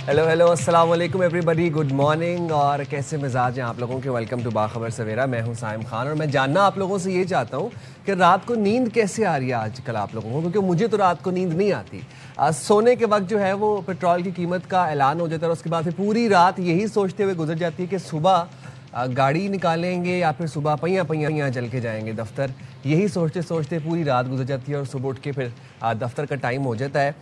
Hello hello अस्सलाम वालेकुम everybody, good morning. और कैसे मिजाज हैं आप लोगों के। वेलकम टू बाखबर सवेरा। मैं हूं साइम खान और मैं जानना आप लोगों से ये चाहता हूं कि रात को नींद कैसे आ रही है आजकल आप लोगों को, क्योंकि मुझे तो रात को नींद नहीं आती। सोने के वक्त जो है वो पेट्रोल की कीमत का ऐलान हो जाता है और उसके बाद फिर पूरी रात यही सोचते हुए गुजर जाती है कि सुबह गाड़ी निकालेंगे या फिर सुबह पहिया पहिया चल के जाएंगे दफ्तर। यही सोचते सोचते पूरी रात गुजर जाती है और सुबह उठ के फिर दफ्तर का टाइम हो जाता है।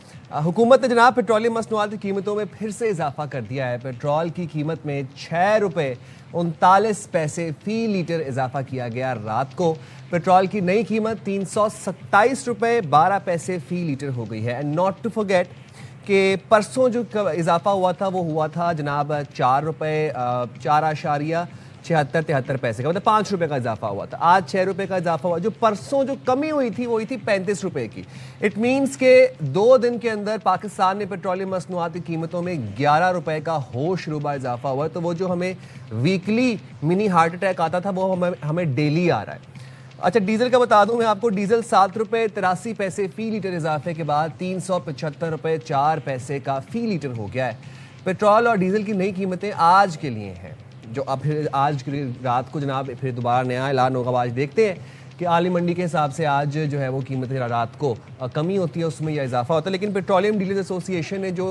हुकूमत ने जनाब पेट्रोलियम मसनूआत की कीमतों में फिर से इजाफा कर दिया है। पेट्रोल की कीमत में 6 रुपये 39 पैसे फ़ी लीटर इजाफा किया गया। रात को पेट्रोल की नई कीमत 327 रुपये 12 पैसे फ़ी लीटर हो गई है। एंड नॉट टू फॉरगेट कि परसों जो इजाफा हुआ था वो हुआ था जनाब 4 रुपये 4.76 पैसे का, मतलब 5 रुपये का इजाफा हुआ था। आज 6 रुपये का इजाफा हुआ। जो परसों जो कमी हुई थी वो हुई थी 35 रुपये की। इट मीन्स के 2 दिन के अंदर पाकिस्तान में पेट्रोलियम मसनूआत की कीमतों में 11 रुपये का होशरुबा इजाफा हुआ। तो वो जो हमें वीकली मिनी हार्ट अटैक आता था वो हमें डेली आ रहा है। अच्छा, डीजल का बता दूं मैं आपको। डीजल 7 रुपये 83 पैसे फ़ी लीटर इजाफे के बाद 375 रुपये 4 पैसे का फ़ी लीटर हो गया है। पेट्रोल और डीजल की नई कीमतें आज के लिए हैं, जो अब फिर आज रात को जनाब फिर दोबारा नया ऐलान होगा। आज देखते हैं कि आली मंडी के हिसाब से आज जो है वो कीमतें रात को कमी होती है उसमें या इजाफा होता है। लेकिन पेट्रोलियम डीलर्स एसोसिएशन ने जो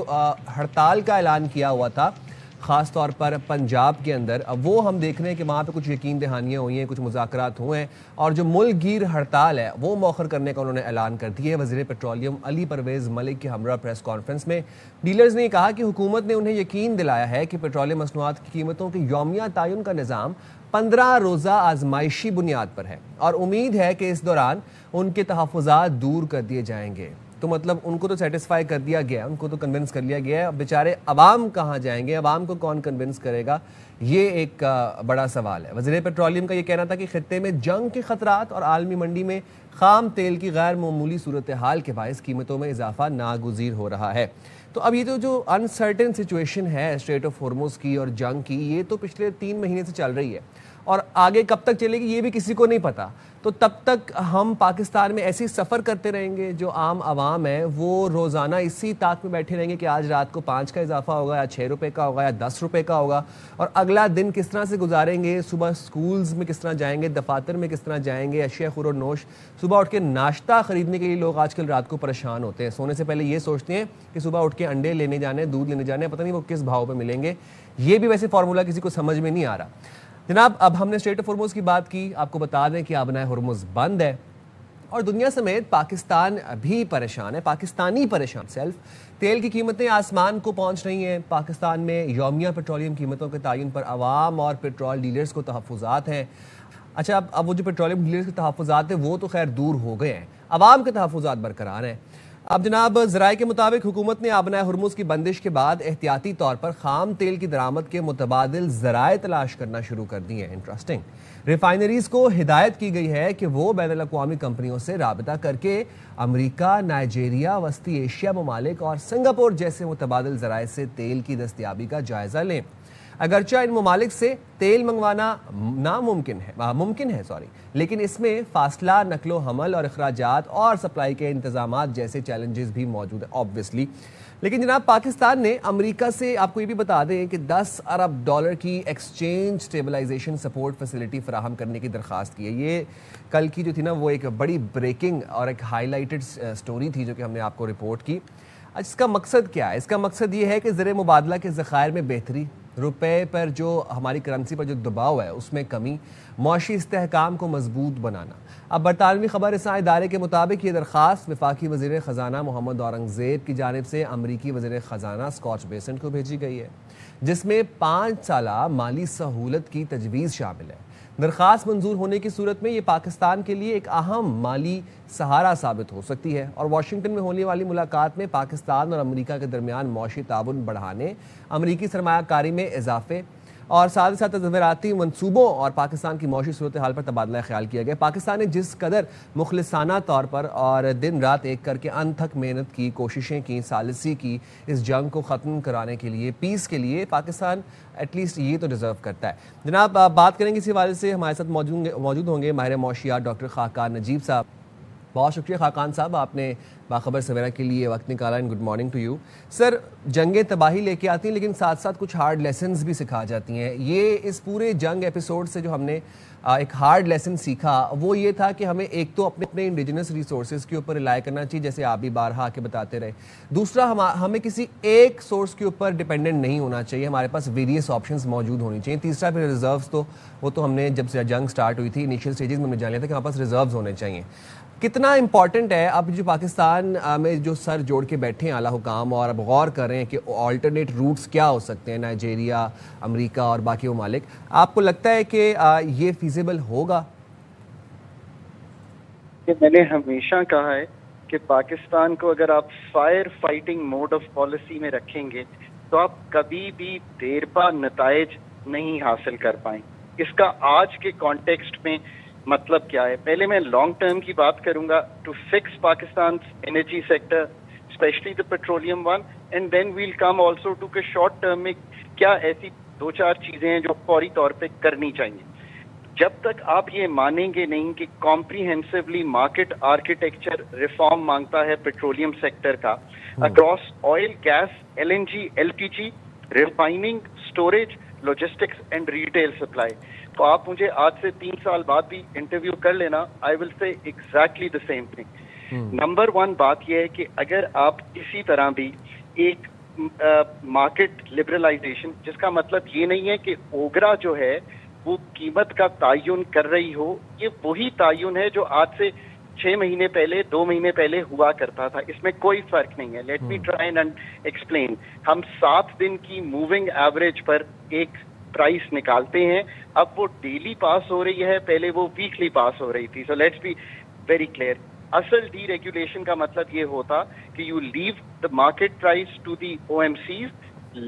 हड़ताल का ऐलान किया हुआ था ख़ास तौर पर पंजाब के अंदर, अब वो हम देख रहे हैं कि वहाँ पे कुछ यकीन दहानियाँ हुई हैं, कुछ मुज़ाकरात हुए हैं और जो मुल्क गिर हड़ताल है वो मौखर करने का उन्होंने ऐलान कर दिया है। वज़ीर पेट्रोलियम अली परवेज़ मलिक के हमरा प्रेस कॉन्फ्रेंस में डीलर्स ने कहा कि हुकूमत ने उन्हें यकीन दिलाया है कि पेट्रोलियम मसनूआत की कीमतों के यौमिया तयन का निज़ाम 15 रोज़ा आजमाइशी बुनियाद पर है और उम्मीद है कि इस दौरान उनके तहफ़्फ़ुज़ात दूर कर दिए जाएंगे। तो मतलब उनको तो सेटिस्फाई कर दिया गया है, उनको तो कन्विंस कर लिया गया है। अब बेचारे अवाम कहाँ जाएंगे, अवाम को कौन कन्विंस करेगा, ये एक बड़ा सवाल है। वज़ीर पेट्रोलियम का ये कहना था कि खित्ते में जंग के ख़तरात और आलमी मंडी में ख़ाम तेल की गैर मामूली सूरत हाल के बायस कीमतों में इजाफा नागुज़ीर हो रहा है। तो अब ये जो अनसर्टेन सिचुएशन है स्ट्रेट ऑफ हॉर्मुज़ की और जंग की, ये तो पिछले 3 महीने से चल रही है और आगे कब तक चलेगी ये भी किसी को नहीं पता। तो तब तक हम पाकिस्तान में ऐसे ही सफ़र करते रहेंगे। जो आम आवाम है वो रोज़ाना इसी ताक में बैठे रहेंगे कि आज रात को 5 का इजाफा होगा या 6 रुपये का होगा या 10 रुपये का होगा, और अगला दिन किस तरह से गुजारेंगे। सुबह स्कूल्स में किस तरह जाएंगे, दफातर में किस तरह जाएंगे, अशिया खुर और नोश। सुबह उठ के नाश्ता ख़रीदने के लिए लोग आजकल रात को परेशान होते हैं। सोने से पहले ये सोचते हैं कि सुबह उठ के अंडे लेने जाने, दूध लेने जाने, पता नहीं वो किस भाव पर मिलेंगे। ये भी वैसे फार्मूला किसी को समझ में नहीं आ रहा। जनाब, अब हमने स्ट्रेट ऑफ हॉर्मुज़ की बात की। आपको बता दें कि आबनाए हॉर्मुज़ बंद है और दुनिया समेत पाकिस्तान भी परेशान है। पाकिस्तानी परेशान। सेल्फ तेल की कीमतें आसमान को पहुंच रही हैं। पाकिस्तान में यौमिया पेट्रोलियम कीमतों के तयन पर आवाम और पेट्रोल डीलर्स को तहफ़्फ़ुज़ात हैं। अच्छा, अब वो जो पेट्रोलियम डीलर्स के तहफ़्फ़ुज़ात हैं वो तो खैर दूर हो गए हैं, आवाम के तहफ़्फ़ुज़ात बरकरार हैं। अब जनाब, ज़राए के मुताबिक हुकूमत ने आबनाए हॉर्मुज़ की बंदिश के बाद एहतियाती तौर पर खाम तेल की दरामद के मुतबादिल ज़राए तलाश करना शुरू कर दिए हैं। इंटरेस्टिंग। रिफाइनरीज़ को हिदायत की गई है कि वो बैनुल अक़वामी कंपनियों से राबिता करके अमरीका, नाइजीरिया, वस्ती एशिया ममालिक और सिंगापुर जैसे मुतबादिल ज़राए से तेल की दस्तियाबी का जायज़ा लें। अगरचे इन ममालिक से तेल मंगवाना मुमकिन है, लेकिन इसमें फासला, नकलो हमल और अखराजात और सप्लाई के इंतजामात जैसे चैलेंजेस भी मौजूद है ऑब्वियसली। लेकिन जनाब, पाकिस्तान ने अमेरिका से, आपको ये भी बता दें कि 10 अरब डॉलर की एक्सचेंज स्टेबलाइजेशन सपोर्ट फैसिलिटी फराहम करने की दरख्वास्त की है। ये कल की जो थी ना वो एक बड़ी ब्रेकिंग और एक हाईलाइटेड स्टोरी थी जो कि हमने आपको रिपोर्ट की। इसका मकसद क्या है? इसका मकसद ये है कि ज़र मुबादला के ज़खायर में बेहतरी, रुपए पर जो हमारी करेंसी पर जो दबाव है उसमें कमी, मौशी इस्तेहकाम को मजबूत बनाना। अब बरतानवी खबर रसां इदारे के मुताबिक ये दरख्वास्त वफाकी वज़ीर ख़जाना मोहम्मद औरंगज़ेब की जानिब से अमरीकी वज़ीर ख़जाना स्कॉट बेसेंट को भेजी गई है, जिसमें 5 साला माली सहूलत की तजवीज़ शामिल है। दरख्वास्त मंजूर होने की सूरत में ये पाकिस्तान के लिए एक अहम माली सहारा साबित हो सकती है और वाशिंगटन में होने वाली मुलाकात में पाकिस्तान और अमेरिका के दरमियान मौशी ताउन बढ़ाने, अमरीकी सरमायाकारी में इजाफे और साथ ही साथ ज़राअती मनसूबों और पाकिस्तान की मौशी सूरत हाल पर तबादला ख्याल किया गया। पाकिस्तान ने जिस कदर मुखलिसाना तौर पर और दिन रात एक करके अनथक मेहनत की, कोशिशें की, सालिसी की इस जंग को ख़त्म कराने के लिए, पीस के लिए, पाकिस्तान एटलीस्ट ये तो डिज़र्व करता है। जनाब, बात करेंगे इसी हवाले से। हमारे साथ मौजूद होंगे माहिर मौशियात डॉक्टर खाकान नजीब साहब। बहुत शुक्रिया खाकान साहब, आपने बाखबर सवेरा के लिए वक्त निकाला। And good morning to you sir. जंगें तबाही लेके आती हैं लेकिन साथ साथ कुछ हार्ड लेसन्स भी सिखा जाती हैं। ये इस पूरे जंग एपिसोड से जो हमने एक हार्ड लेसन सीखा वो ये था कि हमें एक तो अपने अपने इंडिजिनस रिसोर्सेज के ऊपर रिलाई करना चाहिए, जैसे आप भी बारहा आके बताते रहे। दूसरा, हमें किसी एक सोर्स के ऊपर डिपेंडेंट नहीं होना चाहिए, हमारे पास वेरियस ऑप्शंस मौजूद होनी चाहिए। तीसरा, फिर रिजर्व्स, तो वो तो हमने जब से जंग स्टार्ट हुई थी इनिशियल स्टेजेस में हमने जान लिया था कि हमारे पास रिजर्व्स होने चाहिए। कितना इंपॉर्टेंट है अब जो पाकिस्तान में जो सर जोड़ के बैठे हैं आला हुकाम और अब गौर कर रहे हैं कि ऑल्टरनेट रूट्स क्या हो सकते हैं, नाइजीरिया, अमेरिका और बाकी ममालिक, आपको लगता है कि ये फिजिबल होगा? मैंने हमेशा कहा है कि पाकिस्तान को अगर आप fire fighting mode of policy में रखेंगे तो आप कभी भी देरपा नताइज नहीं हासिल कर पाएंगे। इसका आज के कॉन्टेक्स्ट में मतलब क्या है? पहले मैं लॉन्ग टर्म की बात करूंगा, to fix Pakistan energy sector, specially the petroleum one, and then we'll come also to के शॉर्ट टर्म में क्या ऐसी 2-4 चीजें हैं जो फौरी तौर पे करनी चाहिए। जब तक आप ये मानेंगे नहीं कि कॉम्प्रिहेंसिवली मार्केट आर्किटेक्चर रिफॉर्म मांगता है पेट्रोलियम सेक्टर का across oil, gas, LNG, LPG, refining, storage, logistics and retail supply, तो आप मुझे आज से 3 साल बाद भी इंटरव्यू कर लेना, I will say exactly the same thing. Number 1 बात यह है कि अगर आप इसी तरह भी एक मार्केट लिबरलाइजेशन, जिसका मतलब ये नहीं है कि ओगरा जो है वो कीमत का तायुन कर रही हो, ये वही तायुन है जो आज से 6 महीने पहले, 2 महीने पहले हुआ करता था, इसमें कोई फर्क नहीं है। Let me try and explain. हम 7 दिन की मूविंग एवरेज पर एक प्राइस निकालते हैं, अब वो डेली पास हो रही है, पहले वो वीकली पास हो रही थी। So let's be very clear, असल डीरेगुलेशन का मतलब ये होता कि you leave the market price to the OMCs,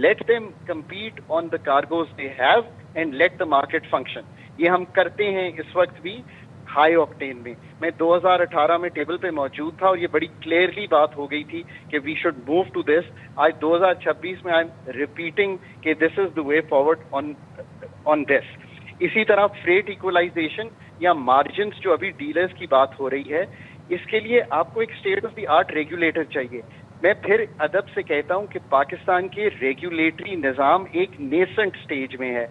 let them compete on the cargoes they have and let the market function। ये हम करते हैं इस वक्त भी हाई ऑक्टेन में। मैं 2018 में टेबल पे मौजूद था और ये बड़ी क्लियरली बात हो गई थी कि we should move to this. आज 2026 में आई एम रिपीटिंग कि this is the way forward on this. इसी तरह फ्रेट इक्वलाइजेशन या मार्जिन्स जो अभी डीलर्स की बात हो रही है, इसके लिए आपको एक state of the art regulator चाहिए। मैं फिर अदब से कहता हूं कि पाकिस्तान के रेगुलेटरी निज़ाम एक नेसेंट स्टेज में है।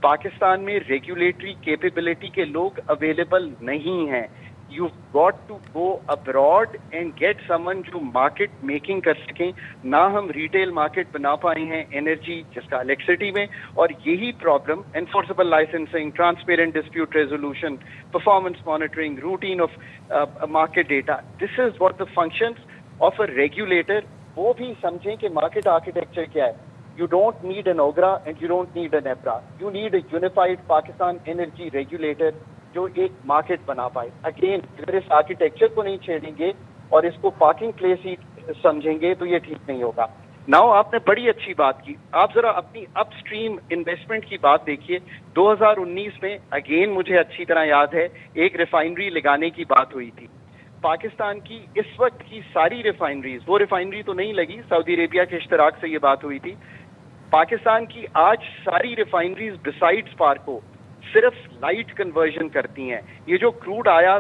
पाकिस्तान में रेगुलेटरी कैपेबिलिटी के लोग अवेलेबल नहीं हैं। You got to go abroad and get someone जो मार्केट मेकिंग कर सकें। ना हम रिटेल मार्केट बना पाए हैं एनर्जी, जिसका इलेक्ट्रिसिटी में, और यही problem enforceable licensing, transparent dispute resolution, performance monitoring, routine of market data, this is what the functions of a regulator. वो भी समझें कि मार्केट आर्किटेक्चर क्या है। You don't need an OGRA and you don't need an EPRA. You need a unified Pakistan energy regulator जो एक market बना पाए। अगेन, अगर इस आर्किटेक्चर को नहीं छेड़ेंगे और इसको पार्किंग प्लेस ही समझेंगे तो ये ठीक नहीं होगा। नाउ आपने बड़ी अच्छी बात की, आप जरा अपनी अपस्ट्रीम इन्वेस्टमेंट की बात देखिए। 2019 में अगेन मुझे अच्छी तरह याद है एक रिफाइनरी लगाने की बात हुई थी। पाकिस्तान की इस वक्त की सारी रिफाइनरीज, वो रिफाइनरी तो नहीं लगी, सऊदी अरेबिया के इश्तराक से ये बात हुई थी। पाकिस्तान की आज सारी रिफाइनरीज बिसाइड्स पार्को सिर्फ लाइट कन्वर्जन करती हैं। ये जो क्रूड आया,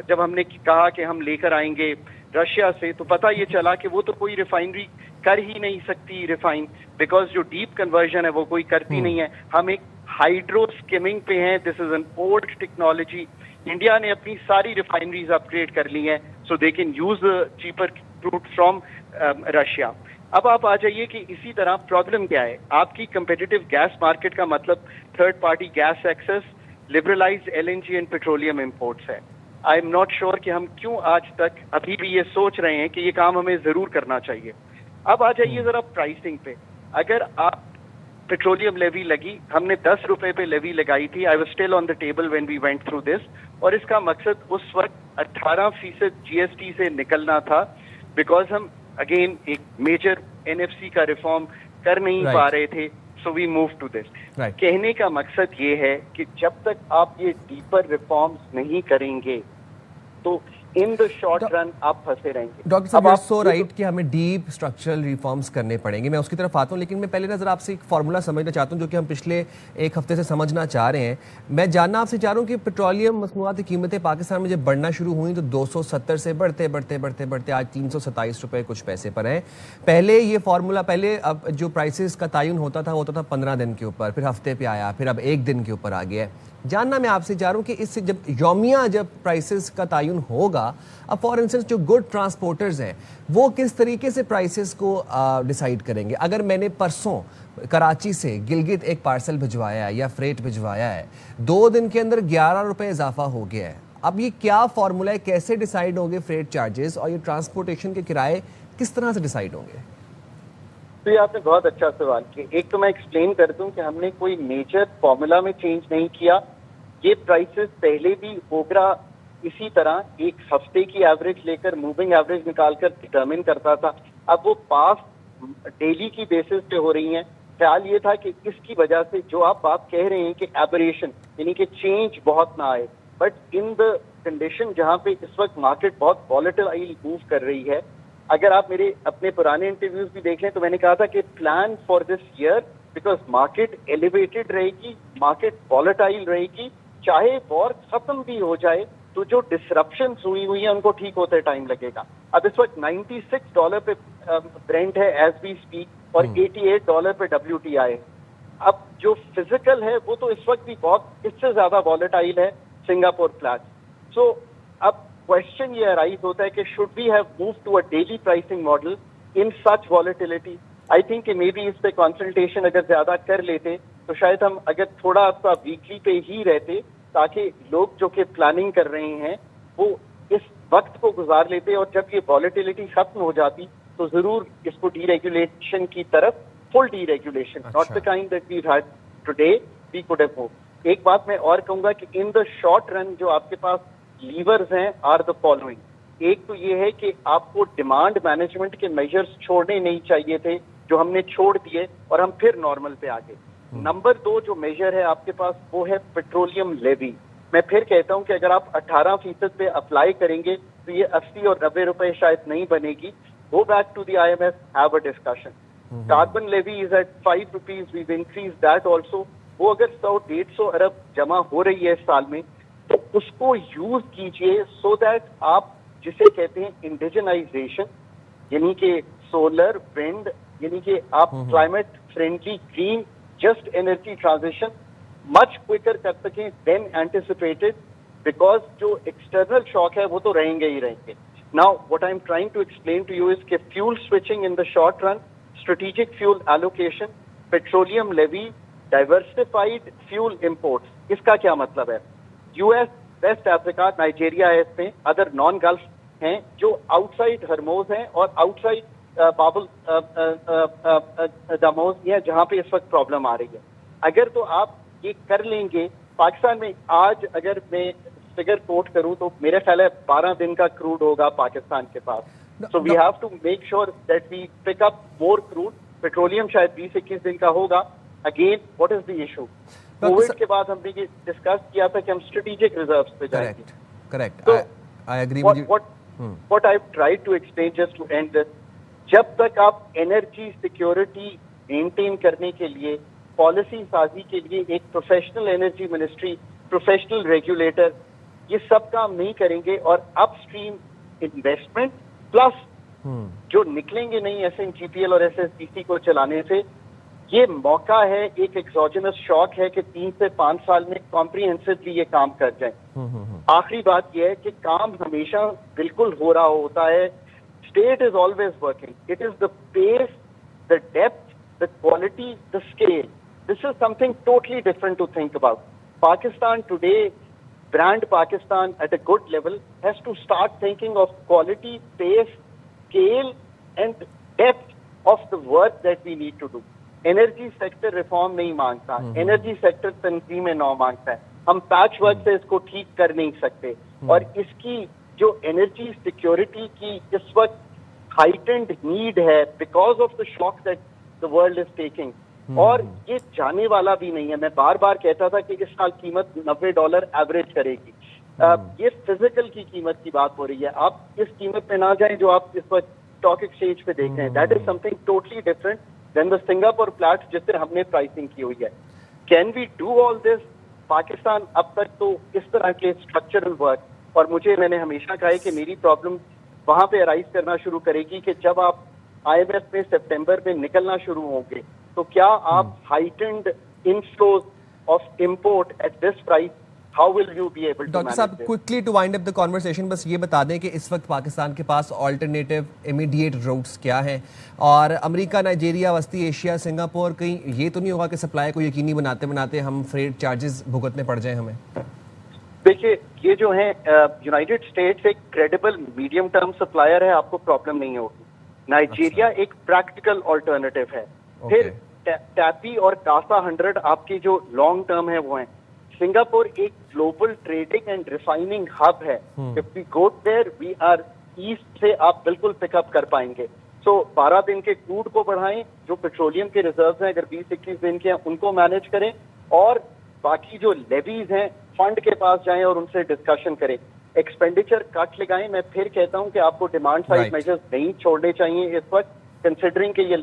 जब हमने कहा कि हम लेकर आएंगे रशिया से, तो पता ये चला कि वो तो कोई रिफाइनरी कर ही नहीं सकती रिफाइन, बिकॉज जो डीप कन्वर्जन है वो कोई करती नहीं है। हम एक हाइड्रो स्किमिंग पे हैं। This is an old technology. India ने अपनी सारी रिफाइनरीज अपग्रेड कर ली हैं so they can use cheaper crude from Russia. अब आप आ जाइए कि इसी तरह प्रॉब्लम क्या है। आपकी कंपेटिटिव गैस मार्केट का मतलब third party gas access, liberalised LNG and petroleum imports है। आई एम नॉट श्योर कि हम क्यों आज तक अभी भी ये सोच रहे हैं कि ये काम हमें जरूर करना चाहिए। अब आ जाइए जरा प्राइसिंग पे। अगर आप पेट्रोलियम लेवी लगी, हमने 10 रुपए पे लेवी लगाई थी। I was still on the table when we went through this, और इसका मकसद उस वक्त 18% GST से निकलना था, बिकॉज हम अगेन एक मेजर NFC का रिफॉर्म कर नहीं पा रहे थे। So we move to this. कहने का मकसद ये है कि जब तक आप ये डीपर रिफॉर्म्स नहीं करेंगे तो इन द शॉर्ट रन आप फंसे रहेंगे। डॉक्टर साहब, सो राइट कि हमें डीप स्ट्रक्चरल रिफॉर्म्स करने पड़ेंगे, मैं उसकी तरफ आता हूँ, लेकिन मैं पहले नजर आपसे एक फार्मूला समझना चाहता हूँ जो कि हम पिछले एक हफ्ते से समझना चाह रहे हैं। मैं जानना आपसे चाह रहा हूँ कि पेट्रोलियम मसनूआत की कीमतें पाकिस्तान में जब बढ़ना शुरू हुई तो 270 से बढ़ते बढ़ते बढ़ते बढ़ते आज 327 रुपए कुछ पैसे पर हैं। पहले ये फार्मूला, पहले अब जो प्राइसेस का तयन होता था 15 दिन के ऊपर, फिर हफ्ते पे आया, फिर अब एक दिन के ऊपर आ गया है। जानना मैं आपसे चाह रहा हूँ कि इससे जब यौमिया जब प्राइसेस का तयन होगा, अब फॉर इंस्टेंस जो गुड ट्रांसपोर्टर्स हैं वो किस तरीके से प्राइसेस को डिसाइड करेंगे? अगर मैंने परसों कराची से गिलगित एक पार्सल भिजवाया है या फ्रेट भिजवाया है, 2 दिन के अंदर 11 रुपए इजाफा हो गया है, अब ये क्या फॉर्मूला है? कैसे डिसाइड होंगे फ्रेट चार्जेस और ये ट्रांसपोर्टेशन के किराए किस तरह से डिसाइड होंगे? तो ये आपने बहुत अच्छा सवाल किया। एक तो मैं एक्सप्लेन कर दूं कि हमने कोई मेजर फॉर्मूला में चेंज नहीं किया। ये प्राइसेस पहले भी ओबरा इसी तरह एक हफ्ते की एवरेज लेकर मूविंग एवरेज निकालकर डिटरमिन करता था। अब वो पास डेली की बेसिस पे हो रही हैं। ख्याल ये था कि इसकी वजह से जो आप बात कह रहे हैं कि एबरेशन यानी कि चेंज बहुत ना आए, बट इन द कंडीशन जहां पे इस वक्त मार्केट बहुत वॉलेटाइल मूव कर रही है, अगर आप मेरे अपने पुराने इंटरव्यूज भी देख लें तो मैंने कहा था कि plan for this year, because market elevated रहेगी, मार्केट वॉलेटाइल रहेगी, चाहे वॉर खत्म भी हो जाए तो जो डिसरप्शन हुई है उनको ठीक होते टाइम लगेगा। अब इस वक्त $96 पे ब्रेंट है एज वी स्पीक और $88 पे WTI है। अब जो फिजिकल है वो तो इस वक्त भी बहुत इससे ज्यादा वॉलेटाइल है, सिंगापुर फ्लैट। सो अब क्वेश्चन ये अराइज होता है कि should we have move to a daily pricing model in such volatility. I think कि मे बी इस पे कंसल्टेशन अगर ज्यादा कर लेते तो शायद हम अगर थोड़ा सा वीकली पे ही रहते, ताकि लोग जो कि प्लानिंग कर रहे हैं वो इस वक्त को गुजार लेते और जब ये वॉलेटिलिटी खत्म हो जाती तो जरूर इसको डीरेगुलेशन की तरफ, full deregulation, not the kind that we had today, we could have moved. एक बात मैं और कहूंगा कि इन द शॉर्ट रन जो आपके पास लीवर्स हैं आर द फॉलोइंग। एक तो ये है कि आपको डिमांड मैनेजमेंट के मेजर्स छोड़ने नहीं चाहिए थे, जो हमने छोड़ दिए और हम फिर नॉर्मल पे आ गए। नंबर 2 जो मेजर है आपके पास वो है पेट्रोलियम लेवी। मैं फिर कहता हूं कि अगर आप 18% पे अप्लाई करेंगे तो ये 80 और 90 रुपए शायद नहीं बनेगी। Go back to the IMF, have a discussion. Carbon levy is at 5 rupees, we increase that also. वो अगर 100-150 अरब जमा हो रही है इस साल में तो उसको यूज कीजिए सो दैट आप जिसे कहते हैं इंडिजनाइजेशन, यानी कि सोलर, विंड, यानी कि आप climate friendly green just energy transition much quicker कर सकें देन एंटिसिपेटेड, बिकॉज जो एक्सटर्नल शॉक है वो तो रहेंगे ही रहेंगे। Now what I am trying to explain to you is कि fuel switching in the short run, strategic fuel allocation, petroleum levy, diversified fuel imports. इसका क्या मतलब है? यूएस, वेस्ट अफ्रीका, नाइजीरिया है इसमें, अदर नॉन गल्फ हैं जो outside हरमोज हैं और आउटसाइड बाबुल दमोज है जहां पे इस वक्त प्रॉब्लम आ रही है। अगर तो आप ये कर लेंगे, पाकिस्तान में आज अगर मैं फिगर कोट करूं तो मेरा ख्याल है 12 दिन का क्रूड होगा पाकिस्तान के पास। So we have to make sure that we pick up more crude. Petroleum शायद 20-21 दिन का होगा। Again what is the issue? COVID के बाद हमने ये डिस्कस किया था कि हम स्ट्रेटेजिक रिजर्व्स पे जाएंगे। Correct, I agree with you. What I tried to explain just to end this, जब तक आप एनर्जी सिक्योरिटी मेंटेन करने के लिए, पॉलिसी साजी के लिए एक professional energy ministry, professional regulator ये सब काम नहीं करेंगे और अपस्ट्रीम इन्वेस्टमेंट प्लस जो निकलेंगे नहीं SNGPL और SSBC को चलाने से, ये मौका है, एक एक्सोजेनस शॉक है कि 3 से 5 साल में कॉम्प्रिहेंसिवली ये काम कर जाए। आखिरी बात ये है कि काम हमेशा बिल्कुल हो रहा होता है। State is always working. It is the pace, the depth, the quality, the scale. This is something totally different to think about. Pakistan today, brand Pakistan at a good level, has to start thinking of quality, pace, scale and depth of the work that we need to do. Energy sector reform नहीं मांगता, energy sector तंजीम नौ मांगता है। हम patch work से इसको ठीक कर नहीं सकते और इसकी जो एनर्जी सिक्योरिटी की इस वक्त हाइटेंड नीड है because of the shock that the world is taking, और ये जाने वाला भी नहीं है। मैं बार बार कहता था कि इस साल कीमत $90 एवरेज करेगी। ये फिजिकल की कीमत की बात हो रही है। आप इस कीमत पे ना जाएं जो आप इस वक्त स्टॉक एक्सचेंज पे देख रहे हैं। That is something totally different than the Singapore Platts जिस पर हमने प्राइसिंग की हुई है। Can we do all this? Pakistan अब तक तो इस तरह के स्ट्रक्चरल वर्क, और मैंने हमेशा कहा है कि मेरी प्रॉब्लम वहां पे अराइज करना शुरू करेगी कि जब आप IMF में सितंबर में निकलना शुरू होंगे तो क्या आप heightened inflows of import at this price, how will you be able to doctor साहब, quickly to wind up the conversation, बस ये बता दें कि इस वक्त पाकिस्तान के पास ऑल्टरनेटिव इमीडिएट रूट्स क्या हैं, और अमेरिका, नाइजीरिया, वस्ती एशिया, सिंगापुर, कहीं ये तो नहीं होगा कि सप्लाई को यकीनी बनाते बनाते हम फ्रेट चार्जेस भुगतने पड़ जाए हमें? देखिए, ये जो है यूनाइटेड स्टेट्स एक क्रेडिबल मीडियम टर्म सप्लायर है, आपको प्रॉब्लम नहीं होगी। नाइजीरिया एक प्रैक्टिकल ऑल्टरनेटिव है। फिर टैपी और कासा 100 आपकी जो लॉन्ग टर्म है वो है। सिंगापुर एक global trading and refining hub है। If we go there we are east से आप बिल्कुल पिकअप कर पाएंगे। सो 12 दिन के क्रूड को बढ़ाएं, जो पेट्रोलियम के रिजर्व्स हैं अगर 20-21 दिन के हैं उनको मैनेज करें, और बाकी जो लेवीज हैं फंड के पास जाएं और उनसे डिस्कशन करें। एक्सपेंडिचर कट लगाएं। मैं फिर कहता हूं कि आपको डिमांड साइड मेजर्स नहीं छोड़ने चाहिए इस वक्त, कंसिडरिंग कि ये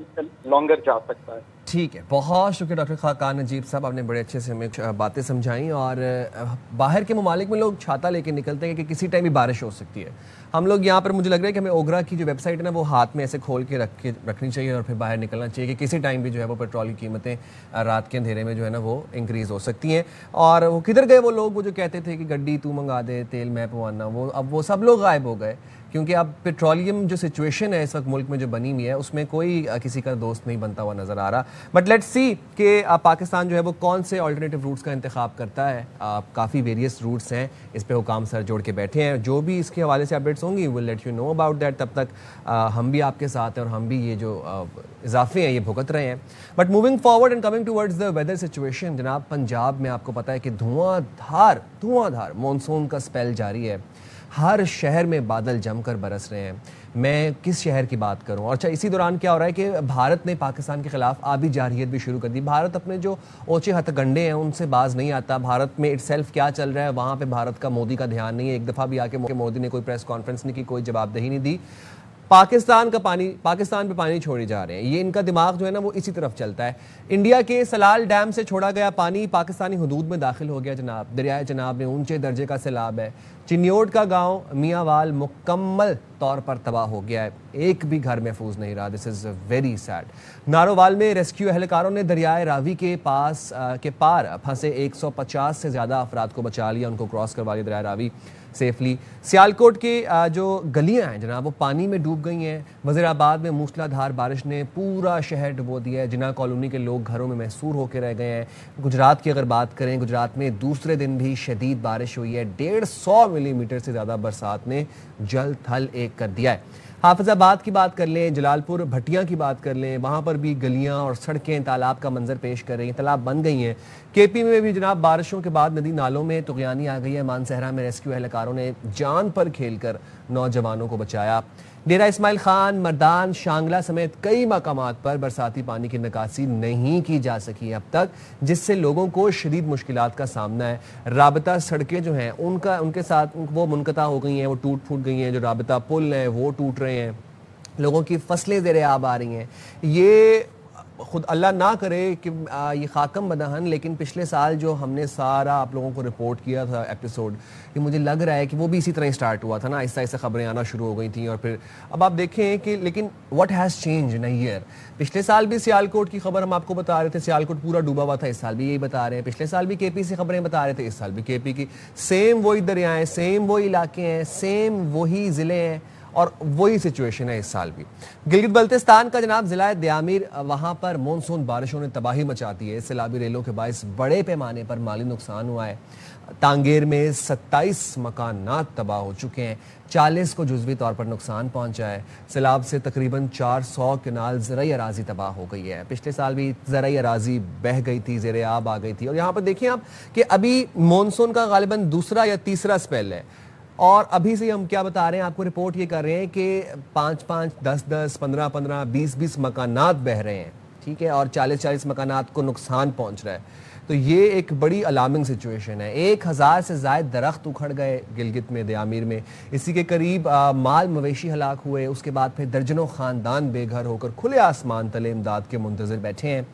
लॉन्गर जा सकता है। ठीक है, बहुत शुक्रिया डॉक्टर खाकान नजीब साहब, आपने बड़े अच्छे से हमें बातें समझाई। और बाहर के ममालिक में लोग छाता लेके निकलते हैं कि किसी टाइम भी बारिश हो सकती है। हम लोग यहाँ पर, मुझे लग रहा है कि हमें ओगरा की जो वेबसाइट है ना वो हाथ में ऐसे खोल के रखनी चाहिए और फिर बाहर निकलना चाहिए कि किसी टाइम भी जो है वो पेट्रोल की कीमतें रात के अंधेरे में जो है ना वो इंक्रीज़ हो सकती हैं। और वो किधर गए वो लोग वो जो कहते थे कि गड्डी तू मंगा दे, तेल मैं पवाना, वो अब वो सब लोग गायब हो गए, क्योंकि अब पेट्रोलियम जो सिचुएशन है इस वक्त मुल्क में जो बनी हुई है उसमें कोई किसी का दोस्त नहीं बनता हुआ नज़र आ रहा। बट लेट्स सी कि पाकिस्तान जो है वो कौन से अल्टरनेटिव रूट्स का इंतखाब करता है। काफ़ी वेरियस रूट्स हैं, इस पे हुकाम सर जोड़ के बैठे हैं। जो भी इसके हवाले से अपडेट्स होंगी will let you know about that. तब तक हम भी आपके साथ हैं और हम भी ये जो इजाफे हैं ये भुगत रहे हैं। But moving forward and coming towards the weather situation, जनाब पंजाब में आपको पता है कि धुआंधार मॉनसून का स्पेल जारी है। हर शहर में बादल जमकर बरस रहे हैं। मैं किस शहर की बात करूं? और अच्छा, इसी दौरान क्या हो रहा है कि भारत ने पाकिस्तान के खिलाफ आबी जारहियत भी शुरू कर दी। भारत अपने जो ओछे हथकंडे हैं उनसे बाज नहीं आता। भारत में इटसेल्फ क्या चल रहा है वहाँ पे भारत का मोदी का ध्यान नहीं है। एक दफ़ा भी आके मोदी ने कोई प्रेस कॉन्फ्रेंस नहीं की, कोई जवाबदेही नहीं दी। पाकिस्तान पे पानी छोड़े जा रहे हैं। ये इनका दिमाग जो है ना वो इसी तरफ चलता है। इंडिया के सलाल डैम से छोड़ा गया पानी पाकिस्तानी हुदूद में दाखिल हो गया जनाब। दरियाए जनाब में ऊंचे दर्जे का सैलाब है। चिन्योट का गांव मियांवाल मुकम्मल तौर पर तबाह हो गया है, एक भी घर महफूज नहीं रहा। This is very sad. Narowal में रेस्क्यू एहलकारों ने दरियाए रावी के पार फंसे 150 से ज़्यादा अफराद को बचा लिया, उनको क्रॉस करवा लिया दरिया रावी सेफली। सियालकोट के जो गलियां हैं जनाब वो पानी में डूब गई हैं। वज़ीराबाद में मूसलाधार बारिश ने पूरा शहर डुबो दिया है। जिन्ना कॉलोनी के लोग घरों में महसूर होकर रह गए हैं। गुजरात की अगर बात करें, गुजरात में दूसरे दिन भी शदीद बारिश हुई है। 150 मिलीमीटर से ज़्यादा बरसात ने जल थल एक कर दिया है। हाफिजाबाद की बात कर लें, जलालपुर भटिया की बात कर लें, वहाँ पर भी गलियाँ और सड़कें तालाब का मंजर पेश कर रही हैं, तालाब बन गई हैं। केपी में भी जनाब बारिशों के बाद नदी नालों में तुगयानी आ गई है। मानसहरा में रेस्क्यू एहलकारों ने जान पर खेलकर नौजवानों को बचाया। डेरा इस्माइल खान, मर्दान, शांगला समेत कई मकामात पर बरसाती पानी की निकासी नहीं की जा सकी अब तक, जिससे लोगों को शदीद मुश्किलात का सामना है। राबता सड़कें जो हैं उनके साथ वो मुनक़ता हो गई हैं, वो टूट फूट गई हैं। जो राबता पुल हैं वो टूट रहे हैं। लोगों की फसलें ज़ेरे आब आ रही हैं। ये खुद अल्लाह ना करे कि ये खाकम बदहन, लेकिन पिछले साल जो हमने सारा आप लोगों को रिपोर्ट किया था एपिसोड, कि मुझे लग रहा है कि वो भी इसी तरह स्टार्ट हुआ था ना, आहिस्ता आहिस्ता खबरें आना शुरू हो गई थी। और फिर अब आप देखें कि लेकिन what has change in a year. पिछले साल भी सियालकोट की खबर हम आपको बता रहे थे, सियालकोट पूरा डूबा हुआ था। इस साल भी यही बता रहे हैं। पिछले साल भी केपी से खबरें बता रहे थे, इस साल भी केपी की। सेम वही दरियाएँ, सेम वही इलाके हैं, सेम वही ज़िले हैं और वही सिचुएशन है इस साल भी। गिलगित बल्तिस्तान का जनाब ज़िला दयामीर, वहाँ पर मानसून बारिशों ने तबाही मचा दी है। सैलाबी रेलों के बायस बड़े पैमाने पर माली नुकसान हुआ है। तांगेर में 27 मकानात तबाह हो चुके हैं। 40 को जुज़वी तौर पर नुकसान पहुंचा है। सैलाब से तकरीबन 400 कनाल ज़राई अराजी तबाह हो गई है। पिछले साल भी ज़राई अराजी बह गई थी, ज़ेरे आब आ गई थी। और यहाँ पर देखिए आप कि अभी मानसून का गालिबन दूसरा या तीसरा स्पेल है, और अभी से हम क्या बता रहे हैं आपको, रिपोर्ट ये कर रहे हैं कि 5-5, 10-10, 15-15, 20-20 मकानात बह रहे हैं, ठीक है, और 40-40 मकानात को नुकसान पहुंच रहा है। तो ये एक बड़ी अलार्मिंग सिचुएशन है। 1000 से ज़ायद दरख्त उखड़ गए गिलगित में, दयामीर में। इसी के करीब माल मवेशी हलाक हुए। उसके बाद फिर दर्जनों ख़ानदान बेघर होकर खुले आसमान तले इमदाद के मुंतज़िर बैठे हैं।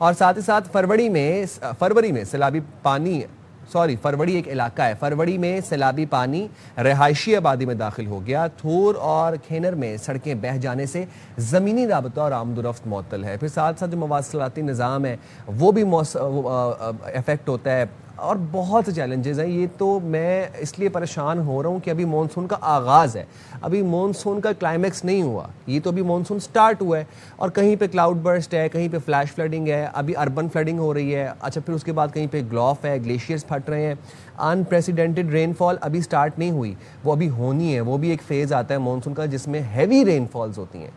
और साथ ही साथ फरवरी में सैलाबी पानी, फरवरी एक इलाका है, फरवरी में सैलाबी पानी रहायशी आबादी में दाखिल हो गया। थूर और खेनर में सड़कें बह जाने से ज़मीनी राबता और आमदोरफ्त मअतल है। फिर साथ साथ जो मवासलाती निज़ाम है वो भी इफ़ेक्ट होता है और बहुत से चैलेंजेस हैं। ये तो मैं इसलिए परेशान हो रहा हूँ कि अभी मानसून का आगाज़ है, अभी मानसून का क्लाइमेक्स नहीं हुआ, ये तो अभी मानसून स्टार्ट हुआ है और कहीं पे क्लाउड बर्स्ट है, कहीं पे फ्लैश फ्लडिंग है, अभी अर्बन फ्लडिंग हो रही है। अच्छा, फिर उसके बाद कहीं पे ग्लॉफ है, ग्लेशियर्स फट रहे हैं। अनप्रेसिडेंटेड रेनफॉल अभी स्टार्ट नहीं हुई, वो अभी होनी है। वो भी एक फेज़ आता है मानसून का जिसमें हैवी रेनफॉल्स होती हैं।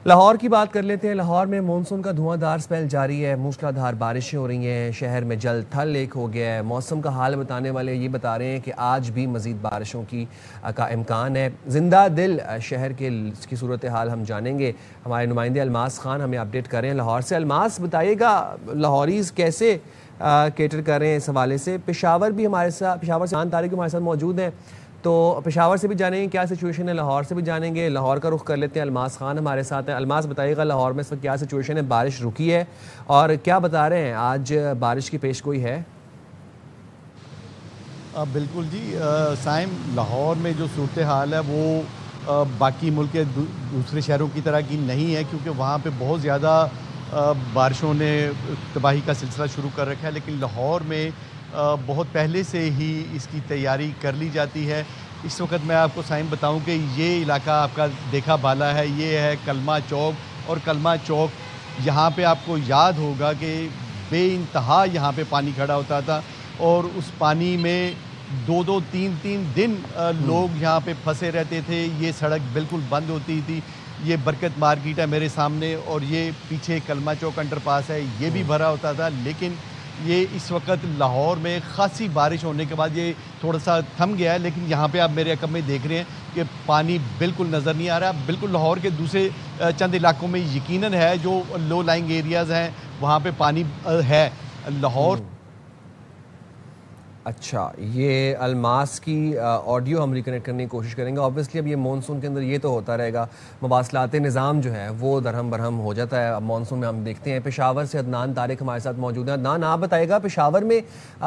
लाहौर की बात कर लेते हैं। लाहौर में मानसून का धुआंधार स्पेल जारी है, मूसलाधार बारिशें हो रही हैं, शहर में जल थल एक हो गया है। मौसम का हाल बताने वाले ये बता रहे हैं कि आज भी मज़ीद बारिशों का इम्कान है। जिंदा दिल शहर की सूरत हाल हम जानेंगे। हमारे नुमाइंदे अलमास खान हमें अपडेट कर रहे हैं लाहौर से। अलमास, बताइएगा लाहौरीज़ कैसे केटर कर रहे हैं इस हवाले से। पेशावर से तारिक हमारे साथ मौजूद हैं, तो पेशावर से भी जानेंगे क्या सिचुएशन है, लाहौर से भी जानेंगे। लाहौर का रुख कर लेते हैं, अलमास खान हमारे साथ हैं। अलमास, बताइएगा लाहौर में इस वक्त क्या सिचुएशन है, बारिश रुकी है और क्या बता रहे हैं, आज बारिश की पेशगोई है? बिल्कुल जी साइम, लाहौर में जो सूरत हाल है वो बाकी मुल्क के दूसरे शहरों की तरह की नहीं है, क्योंकि वहाँ पे बहुत ज़्यादा बारिशों ने तबाही का सिलसिला शुरू कर रखा है। लेकिन लाहौर में बहुत पहले से ही इसकी तैयारी कर ली जाती है। इस वक्त मैं आपको साइम बताऊं कि ये इलाका आपका देखा बाला है, ये है कलमा चौक। और कलमा चौक यहाँ पे आपको याद होगा कि बेइंतहा यहाँ पे पानी खड़ा होता था और उस पानी में 2-2, 3-3 दिन लोग यहाँ पे फंसे रहते थे। ये सड़क बिल्कुल बंद होती थी। ये बरकत मार्केट है मेरे सामने और ये पीछे कलमा चौक अंडरपास है, ये भी भरा होता था। लेकिन ये इस वक्त लाहौर में ख़ासी बारिश होने के बाद ये थोड़ा सा थम गया है। लेकिन यहाँ पे आप मेरे अकब में देख रहे हैं कि पानी बिल्कुल नज़र नहीं आ रहा। बिल्कुल लाहौर के दूसरे चंद इलाकों में यकीनन है, जो लो लाइंग एरियाज़ हैं वहाँ पे पानी है। लाहौर अच्छा, ये अलमास की ऑडियो हम रिकनेक्ट करने की कोशिश करेंगे। ऑब्वियसली अब ये मानसून के अंदर ये तो होता रहेगा, मवासलाती निज़ाम जो है वो दरहम बरहम हो जाता है। अब मानसून में हम देखते हैं। पेशावर से अदनान तारिक हमारे साथ मौजूद हैं। अदनान, आप बताइएगा पेशावर में